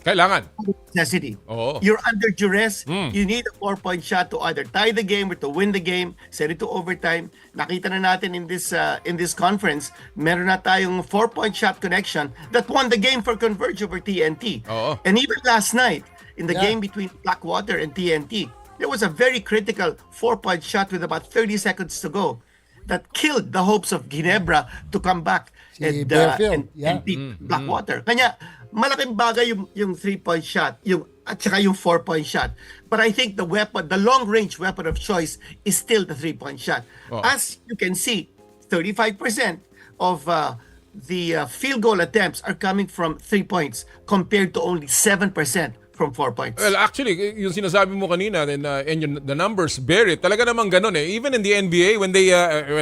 S7: kailangan.
S20: Necessity. You're under duress. You need a 4-point shot to either tie the game or to win the game, send it to overtime. Nakita na natin in this conference, meron na tayong 4-point shot connection that won the game for Converge over TNT. And even last night, in the game between Blackwater and TNT, there was a very critical 4-point shot with about 30 seconds to go that killed the hopes of Ginebra to come back and beat Blackwater. Kanya, malaking bagay yung 3-point shot, at saka yung 4-point shot. But I think the long-range weapon of choice is still the 3-point shot. As you can see, 35% of the field goal attempts are coming from 3 points compared to only 7% from 4 points.
S7: Well, actually, yung sinasabi mo kanina and the numbers bear it. Talaga namang ganun eh. Even in the NBA, when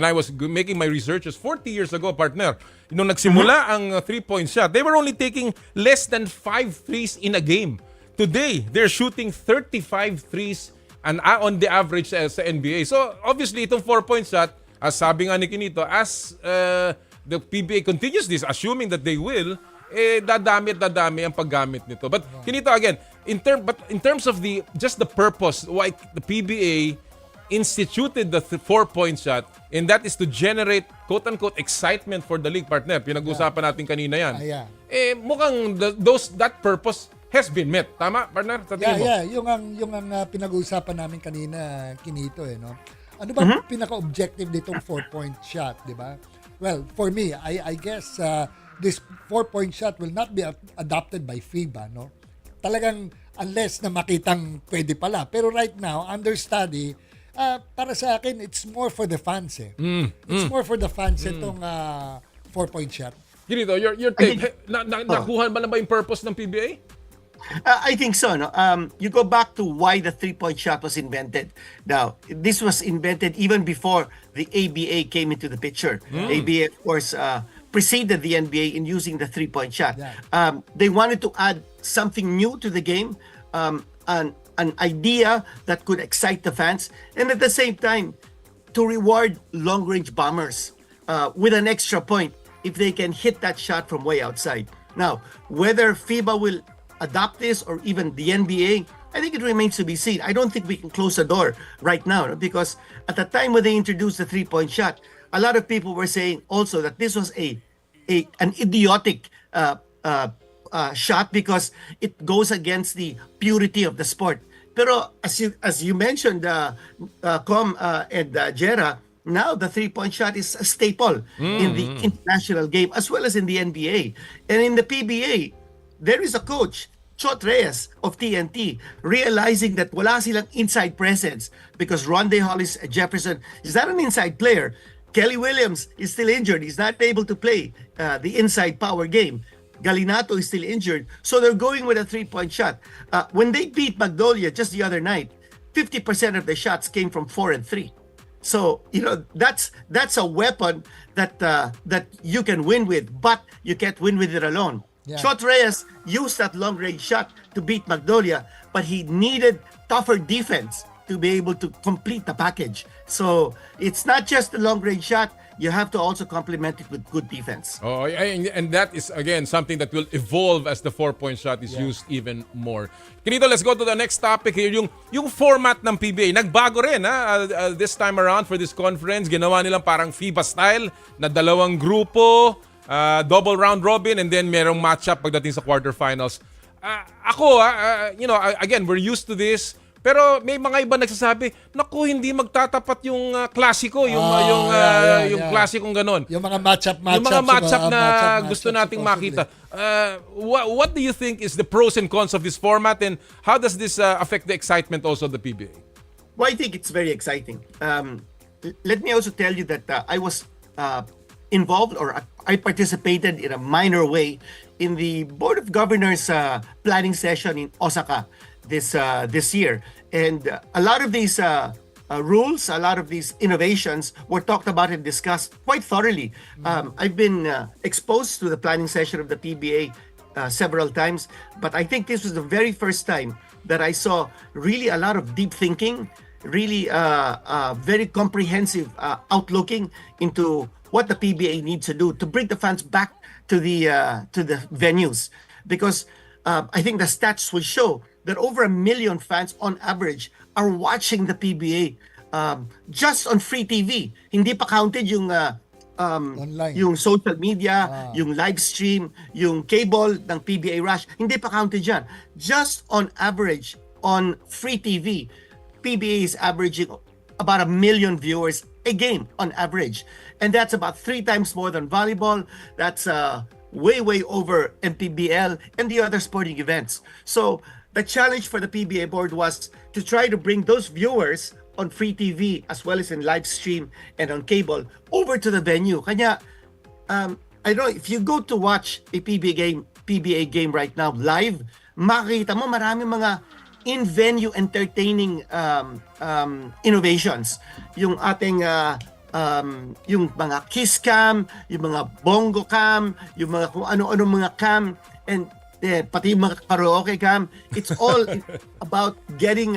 S7: I was making my researches 40 years ago, partner, nung nagsimula ang 3-point shot, they were only taking less than 5 threes in a game. Today, they're shooting 35 threes on the average sa NBA. So, obviously, itong 4-point shot, as sabi nga ni Quinito, as the PBA continues this, assuming that they will, dadami ang paggamit nito. But Quinito, again, in terms of the purpose why the PBA instituted the 4-point shot, and that is to generate quote-unquote excitement for the league, partner. Pinag-usapan natin kanina yan. Mukhang that purpose has been met. Tama, partner? Sa tingin mo?
S8: Yung ang pinag-usapan namin kanina, Quinito, no? Ano ba pinaka-objective nitong 4-point shot, di ba? Well, for me, I guess this 4-point shot will not be adopted by FIBA, no? Talagang unless na makitang pwede pala. Pero right now, under study, para sa akin, it's more for the fans eh. It's more for the fans itong 4-point shot.
S7: Ginito, your take, nakuha ba na ba yung purpose ng PBA?
S20: I think so. No? You go back to why the 3-point shot was invented. Now, this was invented even before the ABA came into the picture. ABA, of course, preceded the NBA in using the 3-point shot. They wanted to add something new to the game, an idea that could excite the fans, and at the same time, to reward long-range bombers with an extra point if they can hit that shot from way outside. Now, whether FIBA will adopt this or even the NBA, I think it remains to be seen. I don't think we can close the door right now, no? Because at the time when they introduced the 3-point shot, a lot of people were saying also that this was an idiotic shot because it goes against the purity of the sport. Pero as you mentioned, Com and Jera, now the 3-point shot is a staple in the international game as well as in the NBA. And in the PBA, there is a coach, Reyes of TNT, realizing that wala silang inside presence because Rondae Hollis-Jefferson is not an inside player. Kelly Williams is still injured. He's not able to play the inside power game. Galinato is still injured, so they're going with a 3-point shot. When they beat Magnolia just the other night, 50% of the shots came from 4 and 3. So, that's a weapon that you can win with, but you can't win with it alone.
S8: Yeah.
S20: Shot Reyes used that long-range shot to beat Magnolia, but he needed tougher defense to be able to complete the package. So, it's not just the long-range shot, you have to also complement it with good defense.
S7: Oh, and that is, again, something that will evolve as the 4-point shot is used even more. Quinito, let's go to the next topic here. Yung format ng PBA, nagbago rin this time around for this conference. Ginawa nilang parang FIBA style na dalawang grupo, double round robin, and then merong matchup pagdating sa quarterfinals. Again, we're used to this. Pero may mga iba nagsasabi, naku, hindi magtatapat yung klasiko, yung klasikong ganon.
S8: Yung mga matchup
S7: na gusto nating makita. What do you think is the pros and cons of this format, and how does this affect the excitement also of the PBA?
S20: Well, I think it's very exciting. Let me also tell you that I was involved, or I participated in a minor way in the Board of Governors planning session in Osaka this year, and a lot of these rules, a lot of these innovations were talked about and discussed quite thoroughly. I've been exposed to the planning session of the PBA several times, but I think this was the very first time that I saw really a lot of deep thinking, really very comprehensive outlooking into what the PBA needs to do to bring the fans back to the venues, because I think the stats will show that over 1 million fans on average are watching the PBA just on free TV. Hindi pa counted yung yung social media, yung live stream, yung cable ng PBA Rush. Hindi pa counted yan. Just on average on free TV, PBA is averaging about 1 million viewers a game on average. And that's about 3 times more than volleyball. That's way over MPBL and the other sporting events. So the challenge for the PBA board was to try to bring those viewers on free TV as well as in live stream and on cable over to the venue. Kanya, I don't know, if you go to watch a PBA game right now live, makita mo maraming mga in-venue entertaining innovations. Yung ating yung mga kiss cam, yung mga bongo cam, yung mga kung ano-ano mga cam, and pati yung mga karaoke cam. It's all about getting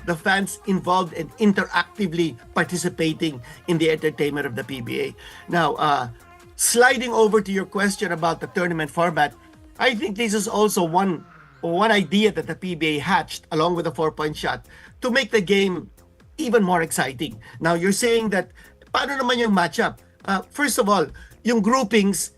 S20: the fans involved and interactively participating in the entertainment of the PBA. Now, sliding over to your question about the tournament format, I think this is also one idea that the PBA hatched along with the 4-point shot to make the game even more exciting. Now, you're saying that, paano naman yung matchup? First of all, yung groupings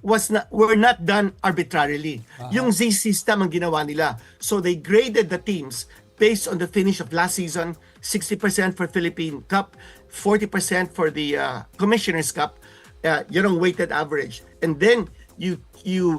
S20: were not done arbitrarily. Yung Z system ang ginawa nila. So they graded the teams based on the finish of last season, 60% for Philippine Cup, 40% for the Commissioner's Cup, yun ang weighted average. And then you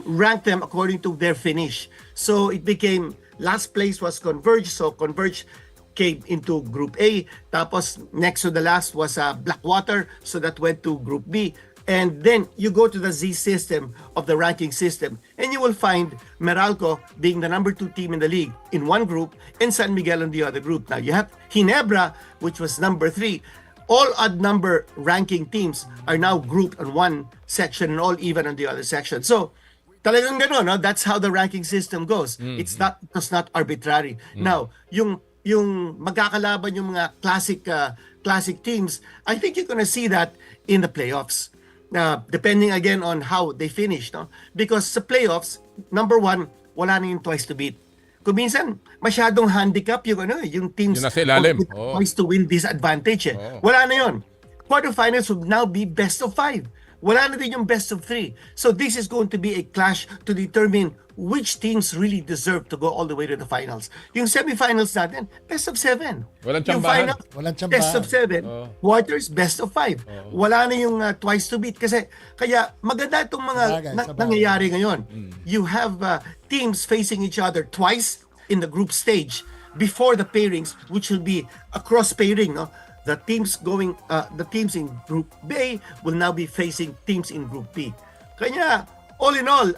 S20: rank them according to their finish. So it became, last place was Converge, so Converge came into Group A. Tapos next to the last was Blackwater, so that went to Group B. And then you go to the Z system of the ranking system, and you will find Meralco being the number 2 team in the league in one group, and San Miguel in the other group. Now you have Ginebra, which was number 3. All odd number ranking teams are now grouped on one section and all even on the other section. So talagang gano'n, no? That's how the ranking system goes. It's not arbitrary. Now, yung magkakalaban yung mga classic teams, I think you're gonna see that in the playoffs. Depending again on how they finish, no? Because sa playoffs, number 1, wala na yung twice to beat. Kung minsan, masyadong handicap yung teams twice to win disadvantage. Wala na yun. Quarterfinals would now be best of 5. Wala na din yung best of 3. So this is going to be a clash to determine which teams really deserve to go all the way to the finals. Yung semifinals natin, best of 7.
S7: Walang
S20: yung
S7: tsambahan.
S20: final, best of 7. Quarters, best of 5. Wala na yung twice to beat. Kaya maganda itong mga nangyayari ngayon. You have teams facing each other twice in the group stage before the pairings, which will be a cross pairing, no? The teams in Group B will now be facing teams in Group B. Kanya, all in all,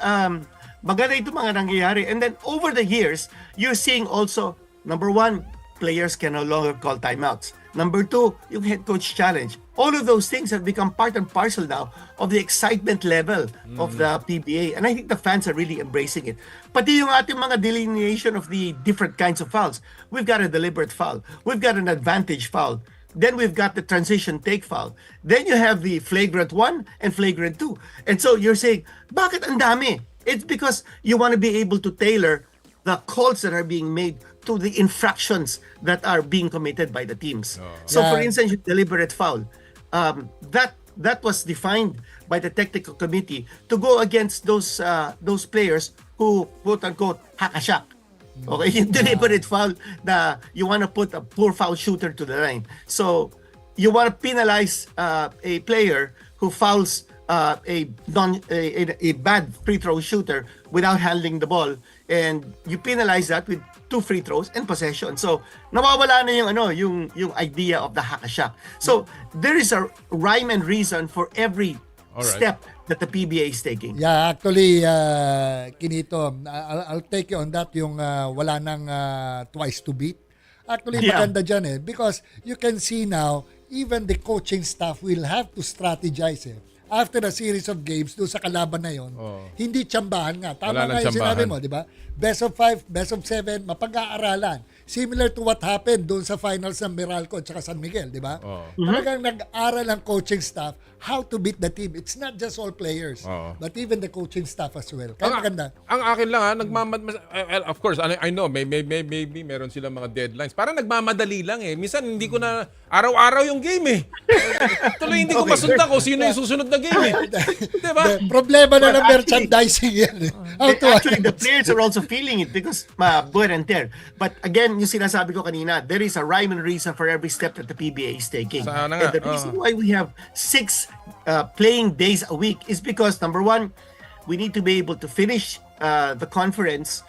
S20: maganda ito mga nangyayari. And then over the years, you're seeing also, number one, players can no longer call timeouts. Number two, yung head coach challenge. All of those things have become part and parcel now of the excitement level of the PBA. And I think the fans are really embracing it. Pati yung ating mga delineation of the different kinds of fouls. We've got a deliberate foul. We've got an advantage foul. Then we've got the transition take foul. Then you have the flagrant 1 and flagrant 2. And so you're saying, bakit ang dami? It's because you want to be able to tailor the calls that are being made to the infractions that are being committed by the teams. So for instance, yung deliberate foul, that was defined by the technical committee to go against those players who quote-unquote hack-a-shack. Okay, yung deliberate foul na you want to put a poor foul shooter to the line. So you want to penalize a player who fouls a bad free throw shooter without handling the ball, and you penalize that with 2 free throws and possession. So nawawala na yung idea of the hack-a-shack. So there is a rhyme and reason for every step that the PBA is taking.
S8: Yeah, actually, Quinito, I'll take you on that, yung wala nang twice to beat. Actually, maganda dyan because you can see now, even the coaching staff will have to strategize after a series of games doon sa kalaban na yon. Hindi tsambahan nga. Tama nga yung sinabi mo, di ba? Best of 5, best of 7, mapag-aaralan. Similar to what happened doon sa finals ng Meralco at saka San Miguel, di ba? Talagang nag-aral ang coaching staff how to beat the team. It's not just all players, but even the coaching staff as well. Kaya maganda.
S7: Ang akin lang of course, I know, maybe meron silang mga deadlines. Parang nagmamadali lang Minsan hindi ko na araw-araw yung game Tuloy hindi ko masundan kung sino yung susunod na game Diba?
S8: Problema na ng merchandising yan.
S20: Actually, the players are also feeling it because wear and tear. But again, yung sinasabi ko kanina, there is a rhyme and reason for every step that the PBA is taking. And the reason why we have 6 playing days a week is because, number one, we need to be able to finish the conference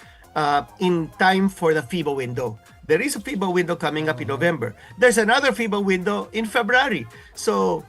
S20: in time for the FIBA window. There is a FIBA window coming up in November. There's another FIBA window in February. So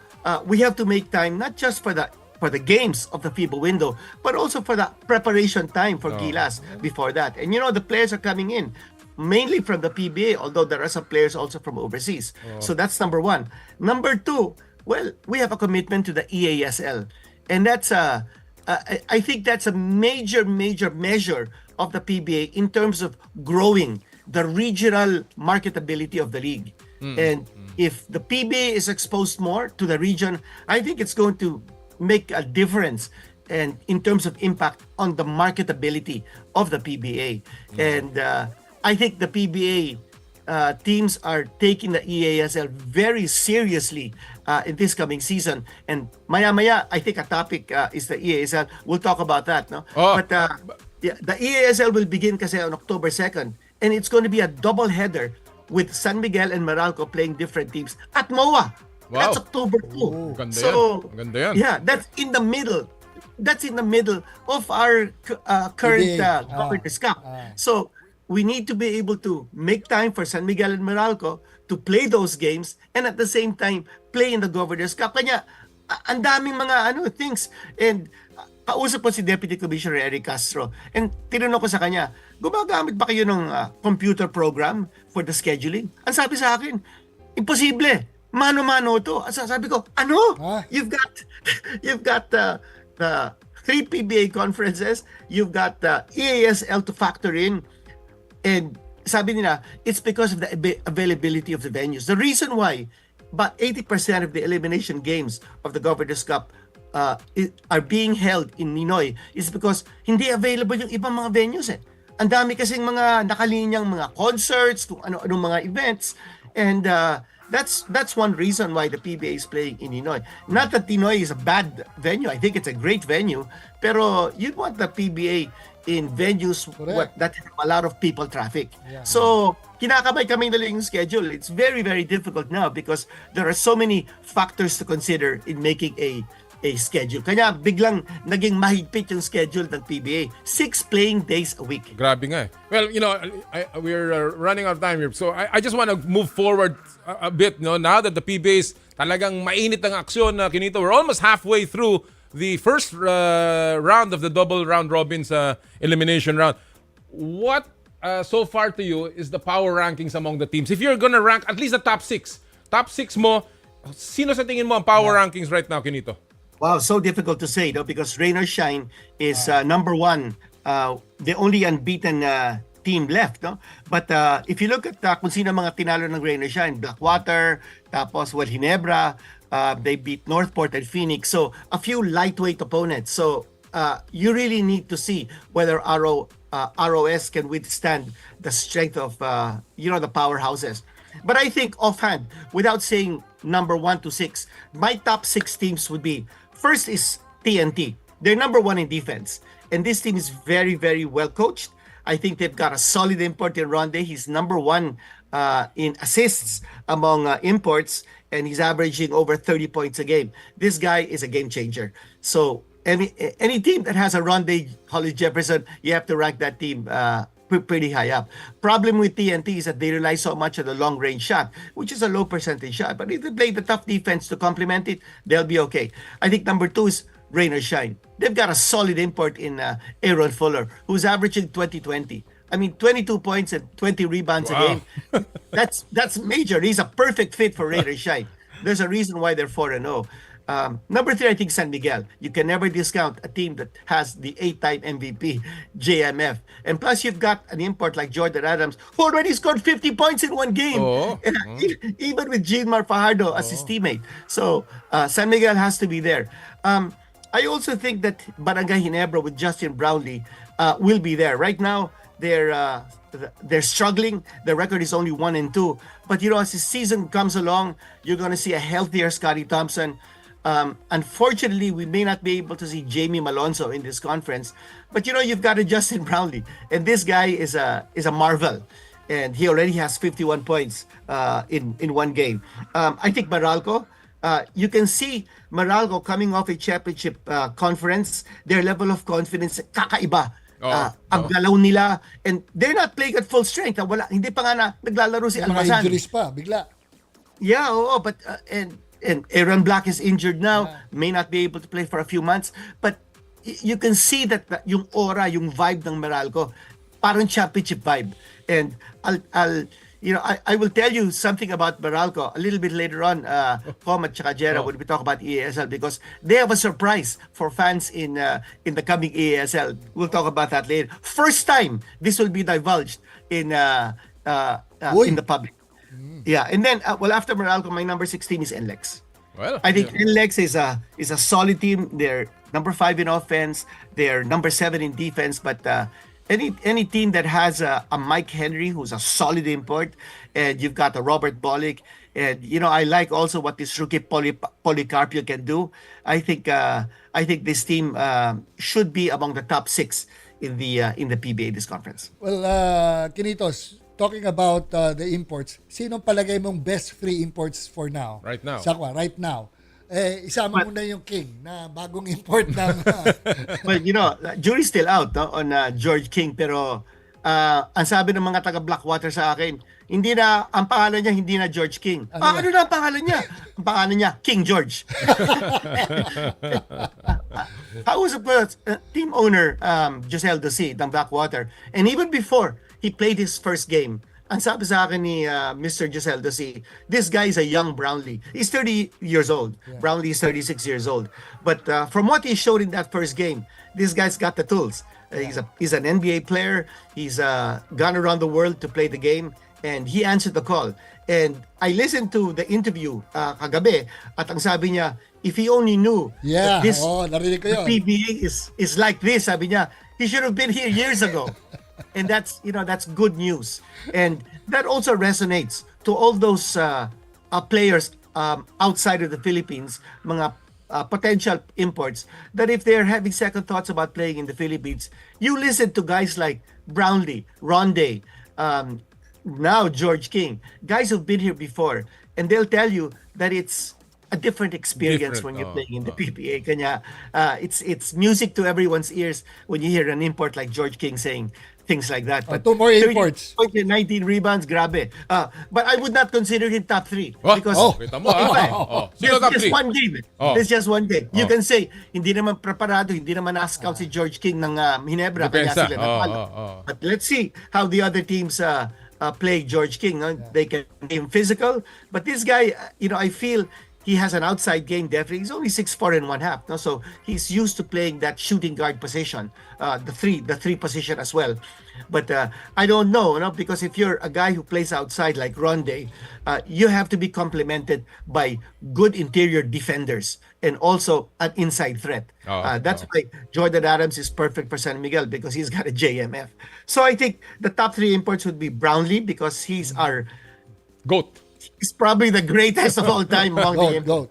S20: we have to make time not just for the games of the FIBA window, but also for the preparation time for Gilas before that. And the players are coming in mainly from the PBA, although there are some players also from overseas. So that's number one. Number two, well, we have a commitment to the EASL. And that's I think that's a major measure of the PBA in terms of growing the regional marketability of the league. And if the PBA is exposed more to the region, I think it's going to make a difference and in terms of impact on the marketability of the PBA. And I think the PBA teams are taking the EASL very seriously in this coming season. And maya, I think a topic is the EASL. We'll talk about that, no? But the EASL will begin kasi on October 2nd. And it's going to be a double header with San Miguel and Meralco playing different teams at MOA. Wow. That's October 2.
S7: Ganda yan.
S20: Yeah, that's in the middle. That's in the middle of our current Governor's Cup. So we need to be able to make time for San Miguel and Meralco to play those games and at the same time play in the Governor's Cup. Kanya, ang daming mga things. And kausap po si Deputy Commissioner Eric Castro and tinanong ko sa kanya, gumagamit ba kayo ng computer program for the scheduling? Ang sabi sa akin, imposible. Mano-mano to. Sabi ko, You've got the 3 PBA conferences, you've got the EASL to factor in. And sabi nila, it's because of the availability of the venues. The reason why about 80% of the elimination games of the Governor's Cup are being held in Ninoy is because hindi available yung ibang mga venues Ang dami kasing mga nakalinyang mga concerts, kung ano-anong mga events. And that's one reason why the PBA is playing in Ninoy. Not that Ninoy is a bad venue. I think it's a great venue. Pero you'd want the PBA in venues that have a lot of people traffic. So, kinakabay kami na lang yung schedule. It's very, very difficult now because there are so many factors to consider in making a schedule. Kaya biglang naging mahigpit yung schedule ng PBA. 6 playing days a week.
S7: Grabe nga Well, we're running out of time here. So I just want to move forward a bit, now that the PBA is talagang mainit ang aksyon na Quinito. We're almost halfway through the first round of the double round robins elimination round. What so far to you is the power rankings among the teams? If you're gonna rank at least the top 6 mo, sino sa tingin mo ang power rankings right now, Quinito?
S20: Wow, so difficult to say, because Rain or Shine is number 1, the only unbeaten team left, no? But if you look at kung sino mga tinalo ng Rain or Shine, Blackwater, tapos Ginebra, they beat Northport and Phoenix. So a few lightweight opponents. So you really need to see whether ROS can withstand the strength of the powerhouses. But I think offhand, without saying number 1 to 6, my top 6 teams would be, first is TNT. They're number 1 in defense. And this team is very, very well coached. I think they've got a solid import in Rondae. He's number 1 in assists among imports, and he's averaging over 30 points a game. This guy is a game changer. So any team that has a Rondae Hollis-Jefferson, you have to rank that team pretty high up. Problem with TNT is that they rely so much on the long range shot, which is a low percentage shot. But if they play the tough defense to complement it, they'll be okay. I think number 2 is Rain or Shine. They've got a solid import in Aaron Fuller, who's averaging 20-20. I mean, 22 points and 20 rebounds a game. That's major. He's a perfect fit for Rain or Shine. There's a reason why they're 4-0. Number 3, I think San Miguel. You can never discount a team that has the 8-time MVP, JMF. And plus, you've got an import like Jordan Adams, who already scored 50 points in one game. Even with Gilmar Fajardo as his teammate. So, San Miguel has to be there. I also think that Barangay Ginebra with Justin Brownlee will be there. Right now, they're struggling. The record is only 1-2. But, as the season comes along, you're going to see a healthier Scotty Thompson. Unfortunately, we may not be able to see Jamie Malonzo in this conference, but you've got a Justin Brownlee, and this guy is a marvel, and he already has 51 points in one game. I think Meralco, you can see Meralco coming off a championship conference, their level of confidence kakaiba. Ang galaw nila, and they're not playing at full strength. Hindi pa nga naglalaro si Almazan.
S8: Mga injuries pa, bigla.
S20: Yeah, but and Aaron Black is injured now, may not be able to play for a few months, but you can see that yung aura, yung vibe ng Meralco, parang championship vibe. And I will tell you something about Meralco a little bit later on, Com at tsaka Jera, when we talk about EASL, because they have a surprise for fans in the coming EASL. We'll talk about that later. First time this will be divulged in the public. Yeah, and then after Meralco, my number 16 is NLEX.
S7: Well,
S20: I think NLEX is a solid team. They're number 5 in offense. They're number 7 in defense. But any team that has a Mike Henry, who's a solid import, and you've got a Robert Bolick, and I like also what this rookie Policarpio can do. I think this team should be among the top 6 in the PBA this conference.
S8: Well, Quinitos, talking about the imports, sinong palagay mong best free imports for now?
S7: Right now.
S8: Sakwa, right now. Isama mo na yung King na bagong import ng...
S20: Well, jury's still out on George King, pero ang sabi ng mga taga Blackwater sa akin, ang pangalan niya hindi na George King. Ano na ang pangalan niya? Ang pangalan niya, King George. I was a team owner, Giselle Dossi, ng Blackwater, and even before he played his first game, ang sabi sa akin ni Mr. Giselle Dossi, this guy is a young Brownlee. He's 30 years old. Yeah. Brownlee is 36 years old. But from what he showed in that first game, this guy's got the tools. He's an NBA player. He's gone around the world to play the game, and he answered the call. And I listened to the interview kagabi, at ang sabi niya, if he only knew that this the PBA is like this, sabi niya, he should have been here years ago. And that's good news. And that also resonates to all those players outside of the Philippines, mga potential imports, that if they're having second thoughts about playing in the Philippines, you listen to guys like Brownlee, Rondae, now George King, guys who've been here before, and they'll tell you that it's a different experience when you're playing in the PBA. Kanya, it's music to everyone's ears when you hear an import like George King saying things like that. But
S8: 2 more imports.
S20: 19 rebounds, grabe. But I would not consider him top 3 because
S7: kita mo, Sino top
S20: just
S7: 3?
S20: one game. It's just one game. You can say, hindi naman preparado, hindi naman na-scout si George King ng Hinebra. Kaya
S7: Depensa.
S20: sila natalo. But let's see how the other teams play George King. No? They can game physical. But this guy, I feel he has an outside game definitely. He's only 6'4" and 1/2. No? So he's used to playing that shooting guard position, the three position as well. But I don't know, because if you're a guy who plays outside like Rondae, you have to be complemented by good interior defenders and also an inside threat. That's why Jordan Adams is perfect for San Miguel because he's got a JMF. So I think the top 3 imports would be Brownlee because he's our
S7: GOAT.
S20: He's probably the greatest of all time among the
S8: Goat.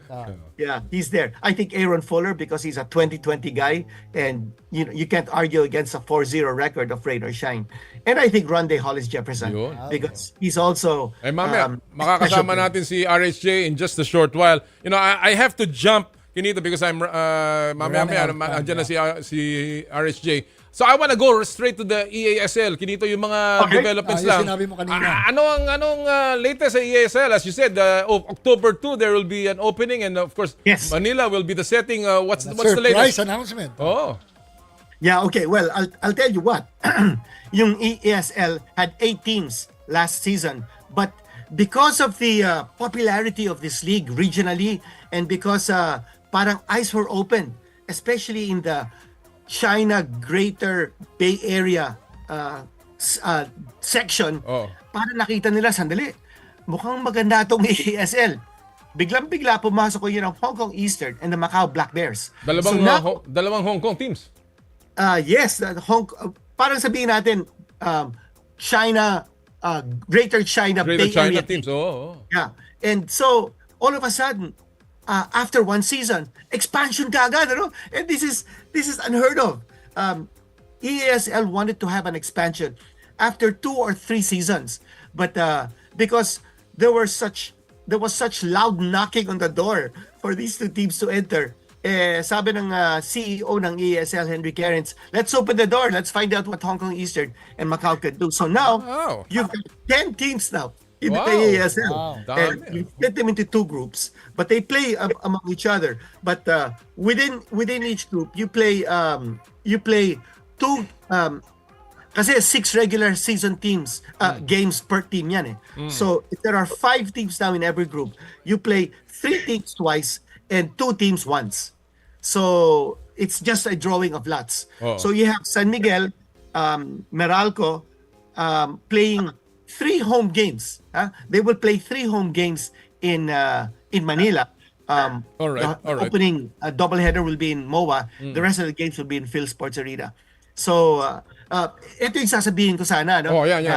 S20: Yeah, he's there. I think Aaron Fuller because he's a 2020 guy and you can't argue against a 4-0 record of rain or shine. And I think Rondae Hollis-Jefferson because he's also
S7: Mamaya, makakasama natin si RHJ in just a short while. I have to jump, Quinito, because I'm mamaya andyan na si RHJ. So I want to go straight to the EASL. Quinito, yung mga developments lang.
S8: Sinabi mo kanina.
S7: Anong latest sa EASL? As you said, October 2 there will be an opening and of course Manila will be the setting. What's the latest?
S8: Surprise announcement.
S20: Yeah, okay. Well, I'll tell you what. Yung EASL had 8 teams last season, but because of the popularity of this league regionally and because parang eyes were open, especially in the China Greater Bay Area section, para nakita nila, sandali, mukhang maganda itong EASL. Biglang-bigla pumasok ko yun ang Hong Kong Eastern and the Macau Black Bears.
S7: Dalawang Hong Kong teams.
S20: Yes, parang sabihin natin, China, Greater China Bay Area
S7: teams.
S20: Yeah, and so all of a sudden, after one season, expansion kaagad, and this is unheard of. EASL wanted to have an expansion after 2 or 3 seasons, but because there was such loud knocking on the door for these 2 teams to enter, sabi ng CEO ng EASL, Henry Kerens, let's open the door, let's find out what Hong Kong Eastern and Macau can do. So now you've got 10 teams now in the EASL. And you split them into 2 groups, but they play among each other. But within each group, you play 2 kasi 6 regular season teams games per team yan eh. So if there are 5 teams now in every group, you play 3 teams twice and 2 teams once. So it's just a drawing of lots. So you have San Miguel, Meralco playing 3 home games. They will play 3 home games in Manila.
S7: All right.
S20: Opening doubleheader will be in MOA. The rest of the games will be in Phil Sports Arena. So, ito yung sasabihin ko sana.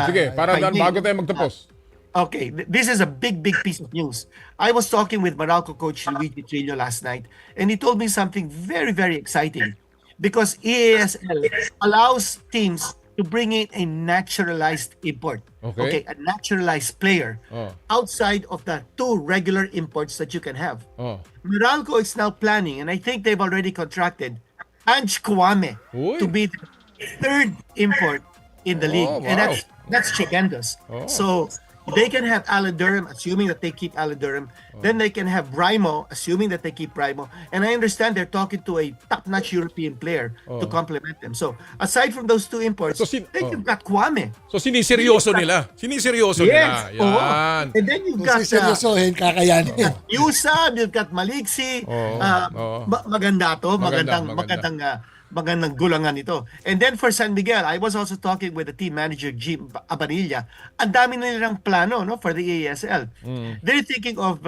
S7: Sige, para bago tayo magtapos.
S20: Okay, this is a big piece of news. I was talking with Meralco coach Luigi Trillo last night, and he told me something very, very exciting. Because EASL allows teams to bring in a naturalized import. Okay, a naturalized player outside of the 2 regular imports that you can have. Meralco is now planning, and I think they've already contracted Ange Kwame to be the 3rd import in the league. And that's tremendous. So they can have Alan Durham, assuming that they keep Alan Durham. Then they can have Brimo, assuming that they keep Brimo. And I understand they're talking to a top-notch European player to complement them. So aside from those 2 imports, then you've got Kwame.
S7: So siniseryoso nila.
S20: Yes.
S7: Yan.
S20: And then you've got
S8: seryosohin, kakayanin.
S20: Yusab, you've got Maliksi. Maganda to. Magandang gulangan ito. And then for San Miguel, I was also talking with the team manager, Jim Abanilla. Ang dami na nilang plano for the EASL. They're thinking of,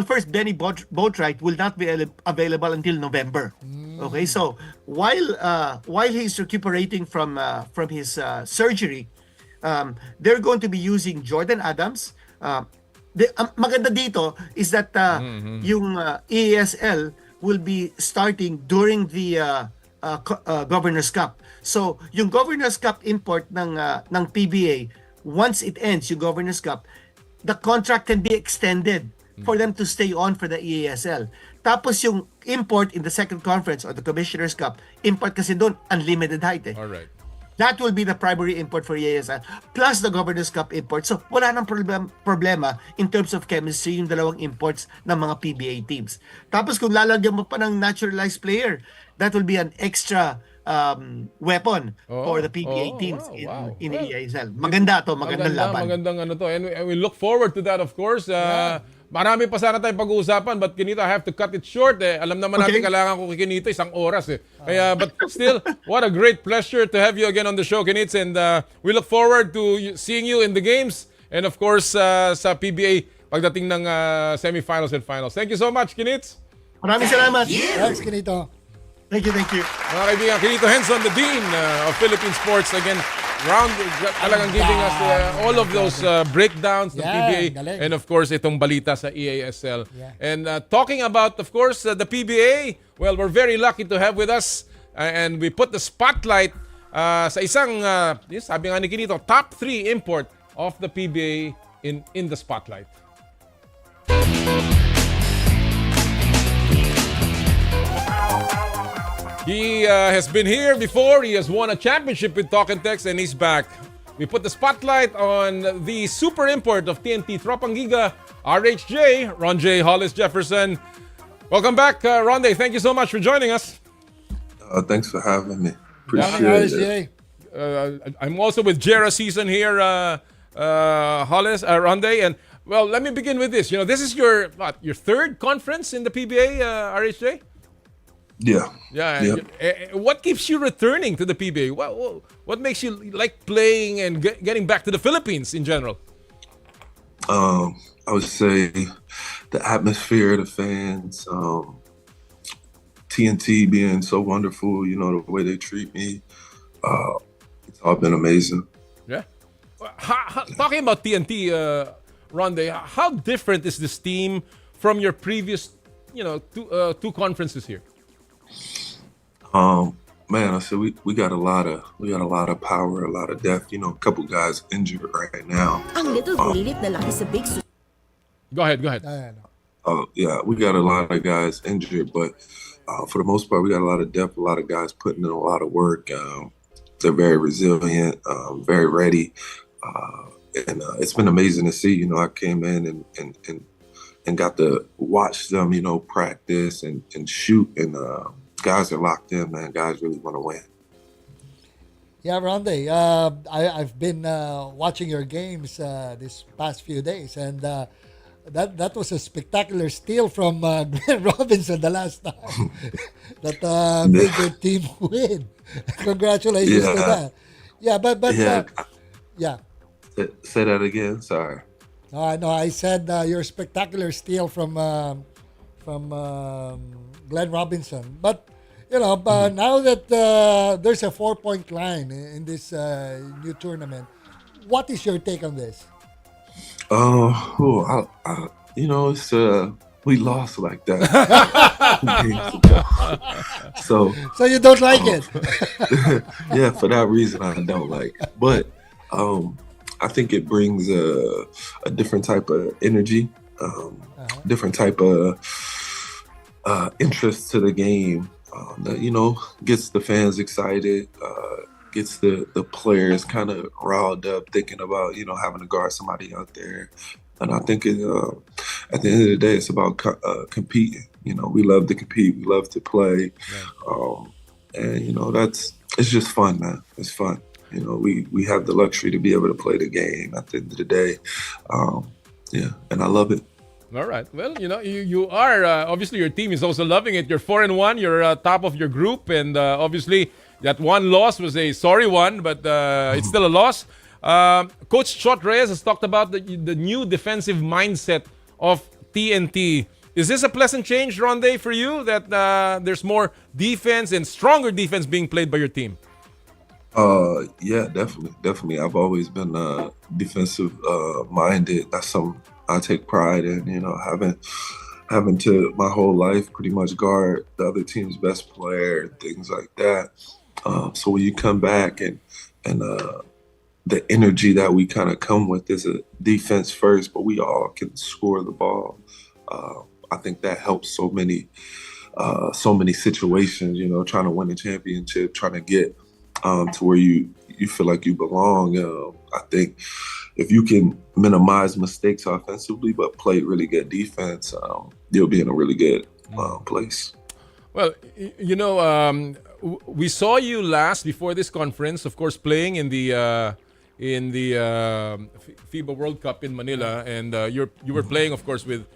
S20: first, Benny Boatwright will not be available until November. Okay, so while he's recuperating from his surgery, they're going to be using Jordan Adams. Maganda dito is that yung EASL will be starting during the Governor's Cup. So, yung Governor's Cup import ng PBA, once it ends, yung Governor's Cup, the contract can be extended for them to stay on for the EASL. Tapos yung import in the second conference or the Commissioner's Cup, import kasi doon, unlimited height eh.
S7: All right.
S20: That will be the primary import for EASL plus the Governor's Cup import. So wala nang problema in terms of chemistry yung dalawang imports ng mga PBA teams. Tapos kung lalagyan mo pa ng naturalized player, that will be an extra weapon for the PBA teams in EASL. Maganda to, magandang laban.
S7: Magandang ano to. And we look forward to that, of course. Marami pa sana tayong pag-uusapan, but Quinito, I have to cut it short. Alam naman natin kailangan ko kay Quinito 1 oras. Kaya, but still, what a great pleasure to have you again on the show, Quinito. And we look forward to seeing you in the games. And of course, sa PBA, pagdating ng semifinals and finals. Thank you so much, Quinito.
S20: Maraming salamat.
S8: Thanks, Quinito.
S20: Thank you.
S7: Mga kaibigan, Quinito Henson, the Dean of Philippine Sports. Again, talagang giving us all of those breakdowns ng PBA.
S8: Galing.
S7: And of course, itong balita sa EASL. And talking about, of course, the PBA, well, we're very lucky to have with us. And we put the spotlight sa isang, sabi nga ni Quinito, top 3 import of the PBA in the spotlight. He has been here before. He has won a championship with Talk and Text, and he's back. We put the spotlight on the super import of TNT Tropang Giga, RHJ, Rondae Hollis-Jefferson. Welcome back, Rondae. Thank you so much for joining us.
S21: Thanks for having me. Appreciate it.
S7: I'm also with Jera Season here, Rondae. And, well, let me begin with this. You know, this is your third conference in the PBA, RHJ?
S21: Yeah.
S7: What keeps you returning to the PBA? What makes you like playing and getting back to the Philippines in general?
S21: I would say the atmosphere, the fans, TNT being so wonderful. You know, the way they treat me. It's all been amazing.
S7: Yeah. Talking about TNT, Rondae, how different is this team from your previous, two conferences here?
S21: Man, I said we got a lot of power, a lot of depth. You know, a couple guys injured right now.
S7: Go ahead.
S21: Yeah, we got a lot of guys injured, but for the most part, we got a lot of depth, a lot of guys putting in a lot of work. They're very resilient, very ready, and it's been amazing to see. You know, I came in and got to watch them, practice and shoot, and guys are locked in, man. Guys really want to win.
S8: Yeah, Rondae, I've been watching your games this past few days, and that was a spectacular steal from Glenn Robinson the last time that made your team win. Congratulations to that.
S21: Say that again. Sorry.
S8: No, I said your spectacular steal from Glenn Robinson. But now that there's a 4-point line in this new tournament, what is your take on this?
S21: It's we lost like that. So
S8: you don't like it?
S21: Yeah, for that reason I don't like it. But I think it brings a different type of energy, different type of interest to the game that gets the fans excited, gets the players kind of riled up, thinking about having to guard somebody out there. And I think at the end of the day, it's about competing. We love to compete, we love to play, and it's just fun, man. It's fun. We have the luxury to be able to play the game at the end of the day. And I love it.
S7: All right. Well, you are obviously your team is also loving it. You're 4-1. You're top of your group, and obviously that one loss was a sorry one, but it's still a loss. Coach Shot Reyes has talked about the new defensive mindset of TNT. Is this a pleasant change, Rondae, for you that there's more defense and stronger defense being played by your team?
S21: Yeah, definitely. I've always been defensive minded. That's something I take pride in. Having to my whole life pretty much guard the other team's best player and things like that. So when you come back and the energy that we kind of come with is a defense first, but we all can score the ball. I think that helps so many situations. Trying to win a championship, trying to get to where you feel like you belong. I think if you can minimize mistakes offensively but play really good defense, you'll be in a really good place.
S7: Well, we saw you last before this conference, of course, playing in the FIBA World Cup in Manila, and you were playing, of course, with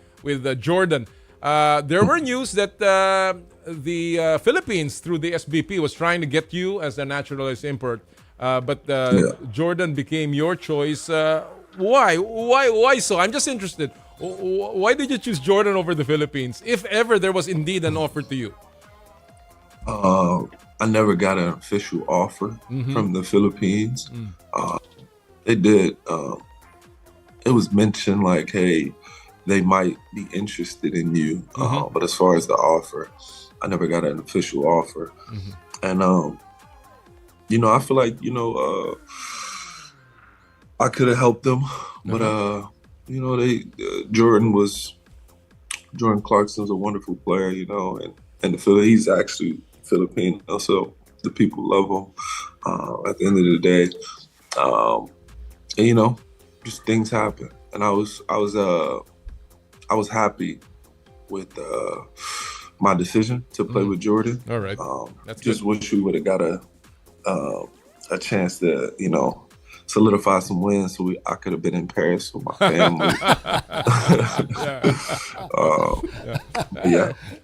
S7: Jordan. There were news that the Philippines, through the SBP, was trying to get you as a naturalized import, but Jordan became your choice. Why? Why so? I'm just interested. Why did you choose Jordan over the Philippines, if ever there was indeed an offer to you?
S21: I never got an official offer from the Philippines. They did. It was mentioned like, hey, they might be interested in you. But as far as the offer, I never got an official offer. And, I feel like, I could have helped them. But, Jordan Clarkson's a wonderful player, and he's actually Filipino, so the people love him. At the end of the day, and just things happen, and I was happy with my decision to play with Jordan.
S7: All right,
S21: that's just good. Wish we would have got a chance to solidify some wins, so I could have been in Paris with my family.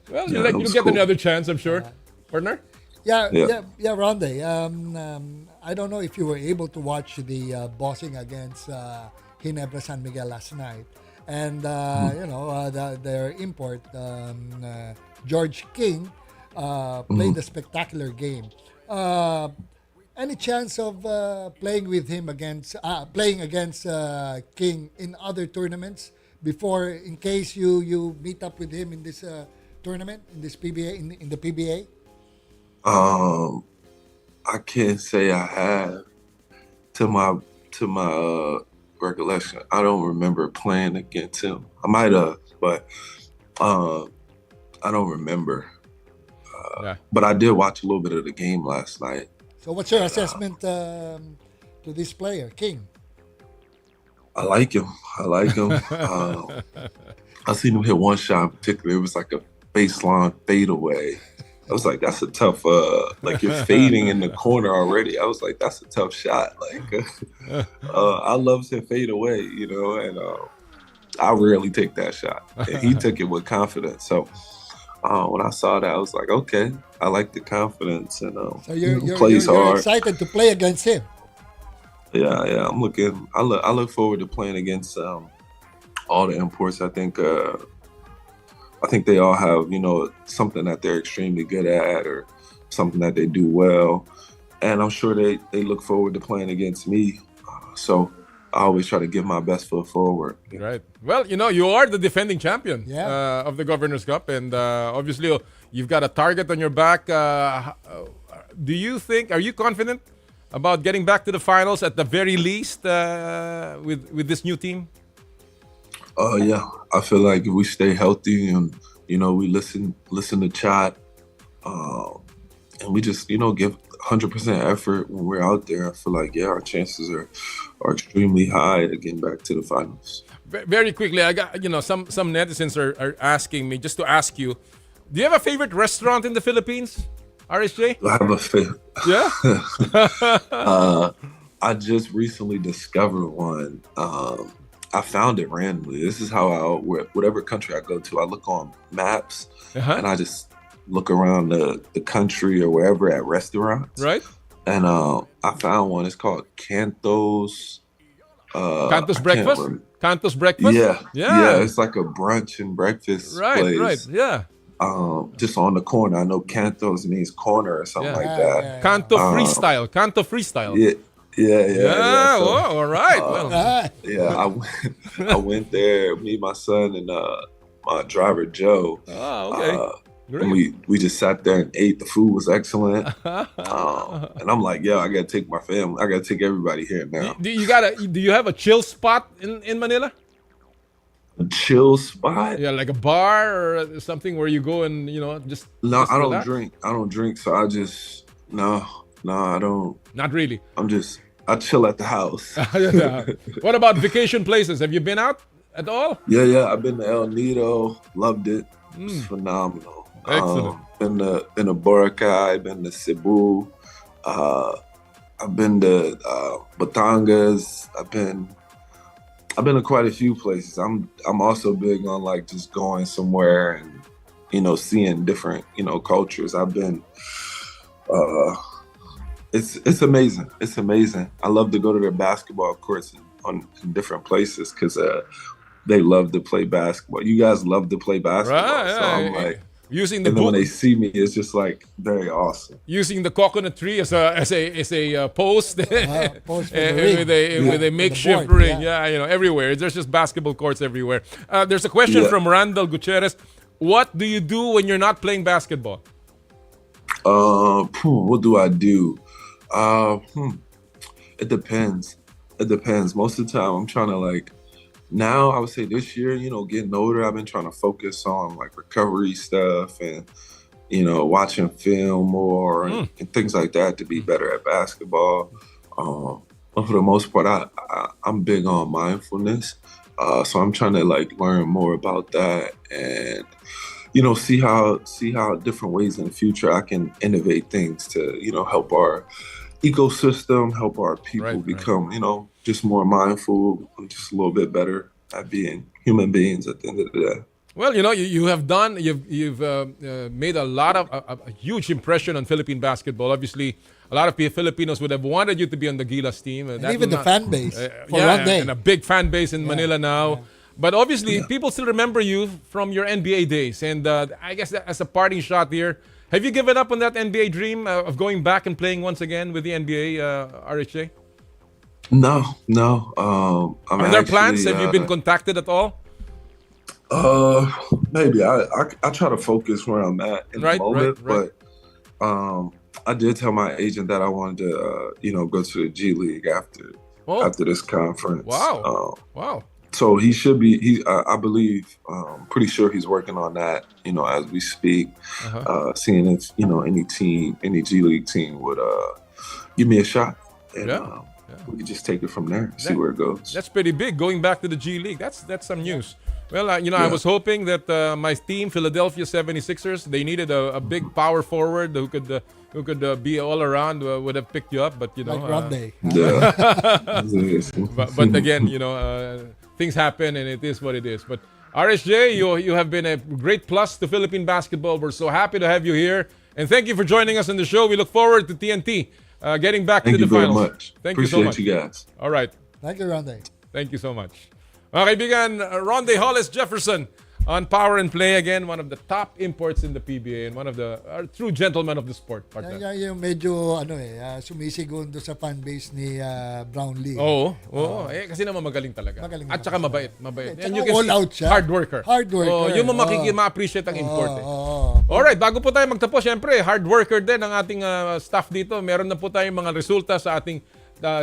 S7: Well, you'll get cool. Another chance, I'm sure. Partner?
S8: Yeah, Rondae. I don't know if you were able to watch the bossing against Ginebra San Miguel last night. And, their import, George King, played a spectacular game. Any chance of playing against King in other tournaments before, in case you meet up with him in this tournament, in this PBA, in the PBA?
S21: I can't say I have. To my recollection, I don't remember playing against him. I might have, but I don't remember. But I did watch a little bit of the game last night.
S8: So what's your assessment to this player, King?
S21: I like him. I seen him hit one shot in particular. It was like a baseline fadeaway. I was like, that's a tough, you're fading in the corner already. I was like, that's a tough shot. I love to fade away, and I rarely take that shot. And he took it with confidence. So when I saw that, I was like, okay, I like the confidence, and
S8: so you're
S21: plays hard.
S8: You're excited to play against him.
S21: Yeah. I look forward to playing against all the imports. I think they all have, something that they're extremely good at or something that they do well. And I'm sure they look forward to playing against me. So I always try to give my best foot forward.
S7: Right. Well, you are the defending champion of the Governor's Cup. And obviously, you've got a target on your back. Are you confident about getting back to the finals at the very least with this new team?
S21: Yeah, I feel like if we stay healthy and we listen to chat, and we just give 100% effort when we're out there, I feel like our chances are extremely high to getting back to the finals.
S7: Very quickly, I got some netizens are asking me, just to ask you, do you have a favorite restaurant in the Philippines, RSJ?
S21: I have a favorite.
S7: Yeah.
S21: I just recently discovered one. I found it randomly. This is how whatever country I go to, I look on maps and I just look around the country or wherever at restaurants.
S7: Right.
S21: And I found one. It's called Canto's.
S7: Canto's Breakfast? Canto's Breakfast?
S21: Yeah. It's like a brunch and breakfast place.
S7: Right. Yeah.
S21: Just on the corner. I know Canto's means corner or something like that.
S7: Canto Freestyle. Canto Freestyle.
S21: Yeah.
S7: So, all right.
S21: I went there. Me, my son, and my driver Joe.
S7: Oh, okay. Great.
S21: And we just sat there and ate. The food was excellent. And I'm like, I gotta take my family. I gotta take everybody here now.
S7: Do you have a chill spot in Manila?
S21: A chill spot?
S7: Yeah, like a bar or something where you go and, just
S21: No,
S7: just
S21: I don't
S7: relax?
S21: drink. I don't drink, so I just no, I don't.
S7: Not really.
S21: I chill at the house.
S7: Yeah. What about vacation places? Have you been out at all?
S21: Yeah. I've been to El Nido, loved it. It's phenomenal.
S7: Excellent.
S21: Been to Boracay, been to Cebu. I've been to Batangas. I've been to quite a few places. I'm also big on like just going somewhere and seeing different cultures. I've been it's amazing. It's amazing. I love to go to their basketball courts in different places because they love to play basketball. You guys love to play basketball,
S7: Right,
S21: so I'm like.
S7: Using the
S21: And then when they see me, it's just like very awesome.
S7: using the coconut tree as a post,
S8: post for the ring.
S7: with a makeshift
S8: board,
S7: ring. Yeah, everywhere. There's just basketball courts everywhere. There's a question from Randall Gutierrez. What do you do when you're not playing basketball?
S21: What do I do? It depends. Most of the time, I'm trying to now I would say this year, getting older, I've been trying to focus on like recovery stuff and, watching film more and things like that to be better at basketball. But for the most part, I'm big on mindfulness. So I'm trying to learn more about that and, see how different ways in the future I can innovate things to, help our ecosystem, help our people become, just more mindful and just a little bit better at being human beings at the end of the day.
S7: Well, you have done. You've made a huge impression on Philippine basketball. Obviously, a lot of Filipinos would have wanted you to be on the Gilas team,
S8: And even the fan base for Rondae.
S7: and a big fan base in Manila now. Yeah. But obviously, people still remember you from your NBA days. And I guess as a parting shot here, have you given up on that NBA dream of going back and playing once again with the NBA, RHJ?
S21: No.
S7: Are there plans? Have you been contacted at all?
S21: Maybe I try to focus where I'm at in the moment, but I did tell my agent that I wanted to go to the G League after this conference.
S7: Wow.
S21: So he should be. I believe. Pretty sure he's working on that. As we speak, seeing if any G League team would give me a shot, and we could just take it from there, see where it goes.
S7: That's pretty big. Going back to the G League, that's some news. Well, I was hoping that my team, Philadelphia 76ers, they needed a big power forward who could be all around, would have picked you up, but
S8: like Rondae.
S21: But
S7: again, things happen and it is what it is. But RSJ, you have been a great plus to Philippine basketball. We're so happy to have you here, and thank you for joining us on the show. We look forward to TNT getting back to the finals.
S21: Thank you very much.
S7: Thank you so much.
S21: Appreciate you guys.
S7: All right.
S8: Thank you, Rondae.
S7: Thank you so much. Mga kaibigan, Rondae Hollis-Jefferson on Power and Play. Again, one of the top imports in the PBA and one of the true gentlemen of the sport.
S8: Yung medyo sumisigon doon sa fanbase ni Brownlee.
S7: Oo. Kasi naman magaling talaga. At saka mabait.
S8: And you can all out siya.
S7: Hard worker. Yung ma-appreciate ang import. Alright, bago po tayo magtapos, syempre, hard worker din ang ating staff dito. Meron na po tayong mga resulta sa ating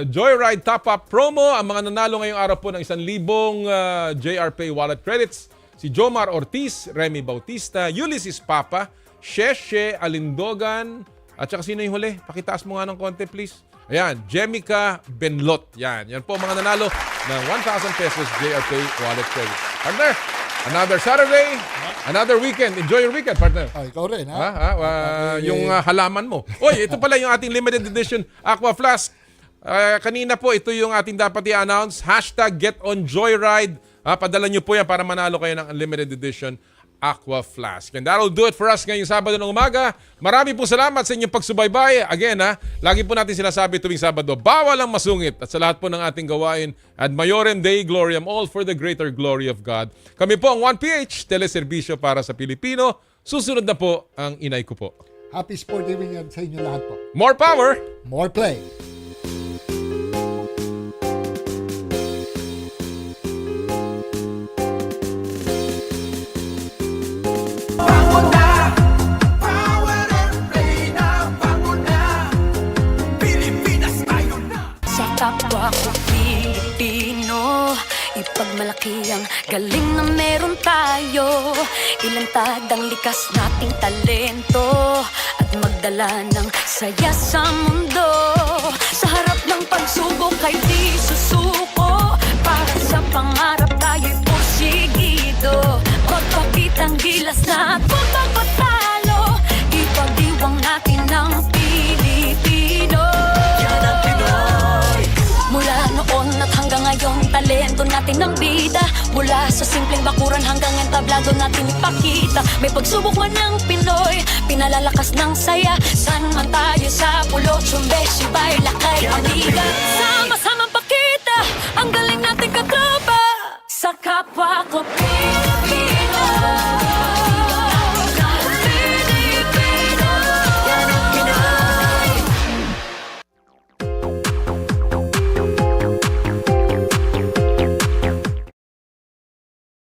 S7: Joyride Top-Up promo. Ang mga nanalo ngayong araw po ng 1,000 JRPay wallet credits. Si Jomar Ortiz, Remy Bautista, Ulysses Papa, Sheshe Alindogan, at saka sino yung huli? Pakitaas mo nga ng konti, please. Ayan, Jemica Benlot. Yan po mga nanalo ng 1,000 pesos JRPay wallet credits. Partner, another Saturday, another weekend. Enjoy your weekend, partner.
S8: Ikaw rin,
S7: yung halaman mo. Oy, ito pala yung ating limited edition Aqua Flask. Kanina po, ito yung ating dapat i-announce. #GetOnJoyride. Padala nyo po yan para manalo kayo ng unlimited edition Aqua Flask. And that'll do it for us ngayong Sabado ng umaga. Marami po salamat sa inyong pagsubaybay. Again, lagi po natin sinasabi tuwing Sabado, bawal ang masungit. At sa lahat po ng ating gawain, ad maiorem Dei gloriam, all for the greater glory of God. Kami po ang 1PH, teleserbisyo para sa Pilipino. Susunod na po ang inay ko po.
S8: Happy sport evening sa inyo lahat po.
S7: More power!
S8: More play!
S4: Kapwa ko Pilipino, ipagmalaki ang galing na meron tayo. Ilantad ang likas nating talento at magdala ng saya sa mundo. Sa harap ng pagsubok ay di susuko. Para sa pangarap tayo'y porsigido. Magpakitang gilas na at magpapatalo. Ipag-iwang natin ang Pilipino. Yan ang Pinoy. Mula noon at hanggang ngayon, talento natin ang bida. Mula sa simpleng bakuran hanggang entablado natin ipakita. May pagsubok man ng Pinoy, pinalalakas ng saya. San man tayo sa pulo, Chumbe, Sibay, Lakay, Amiga. Sama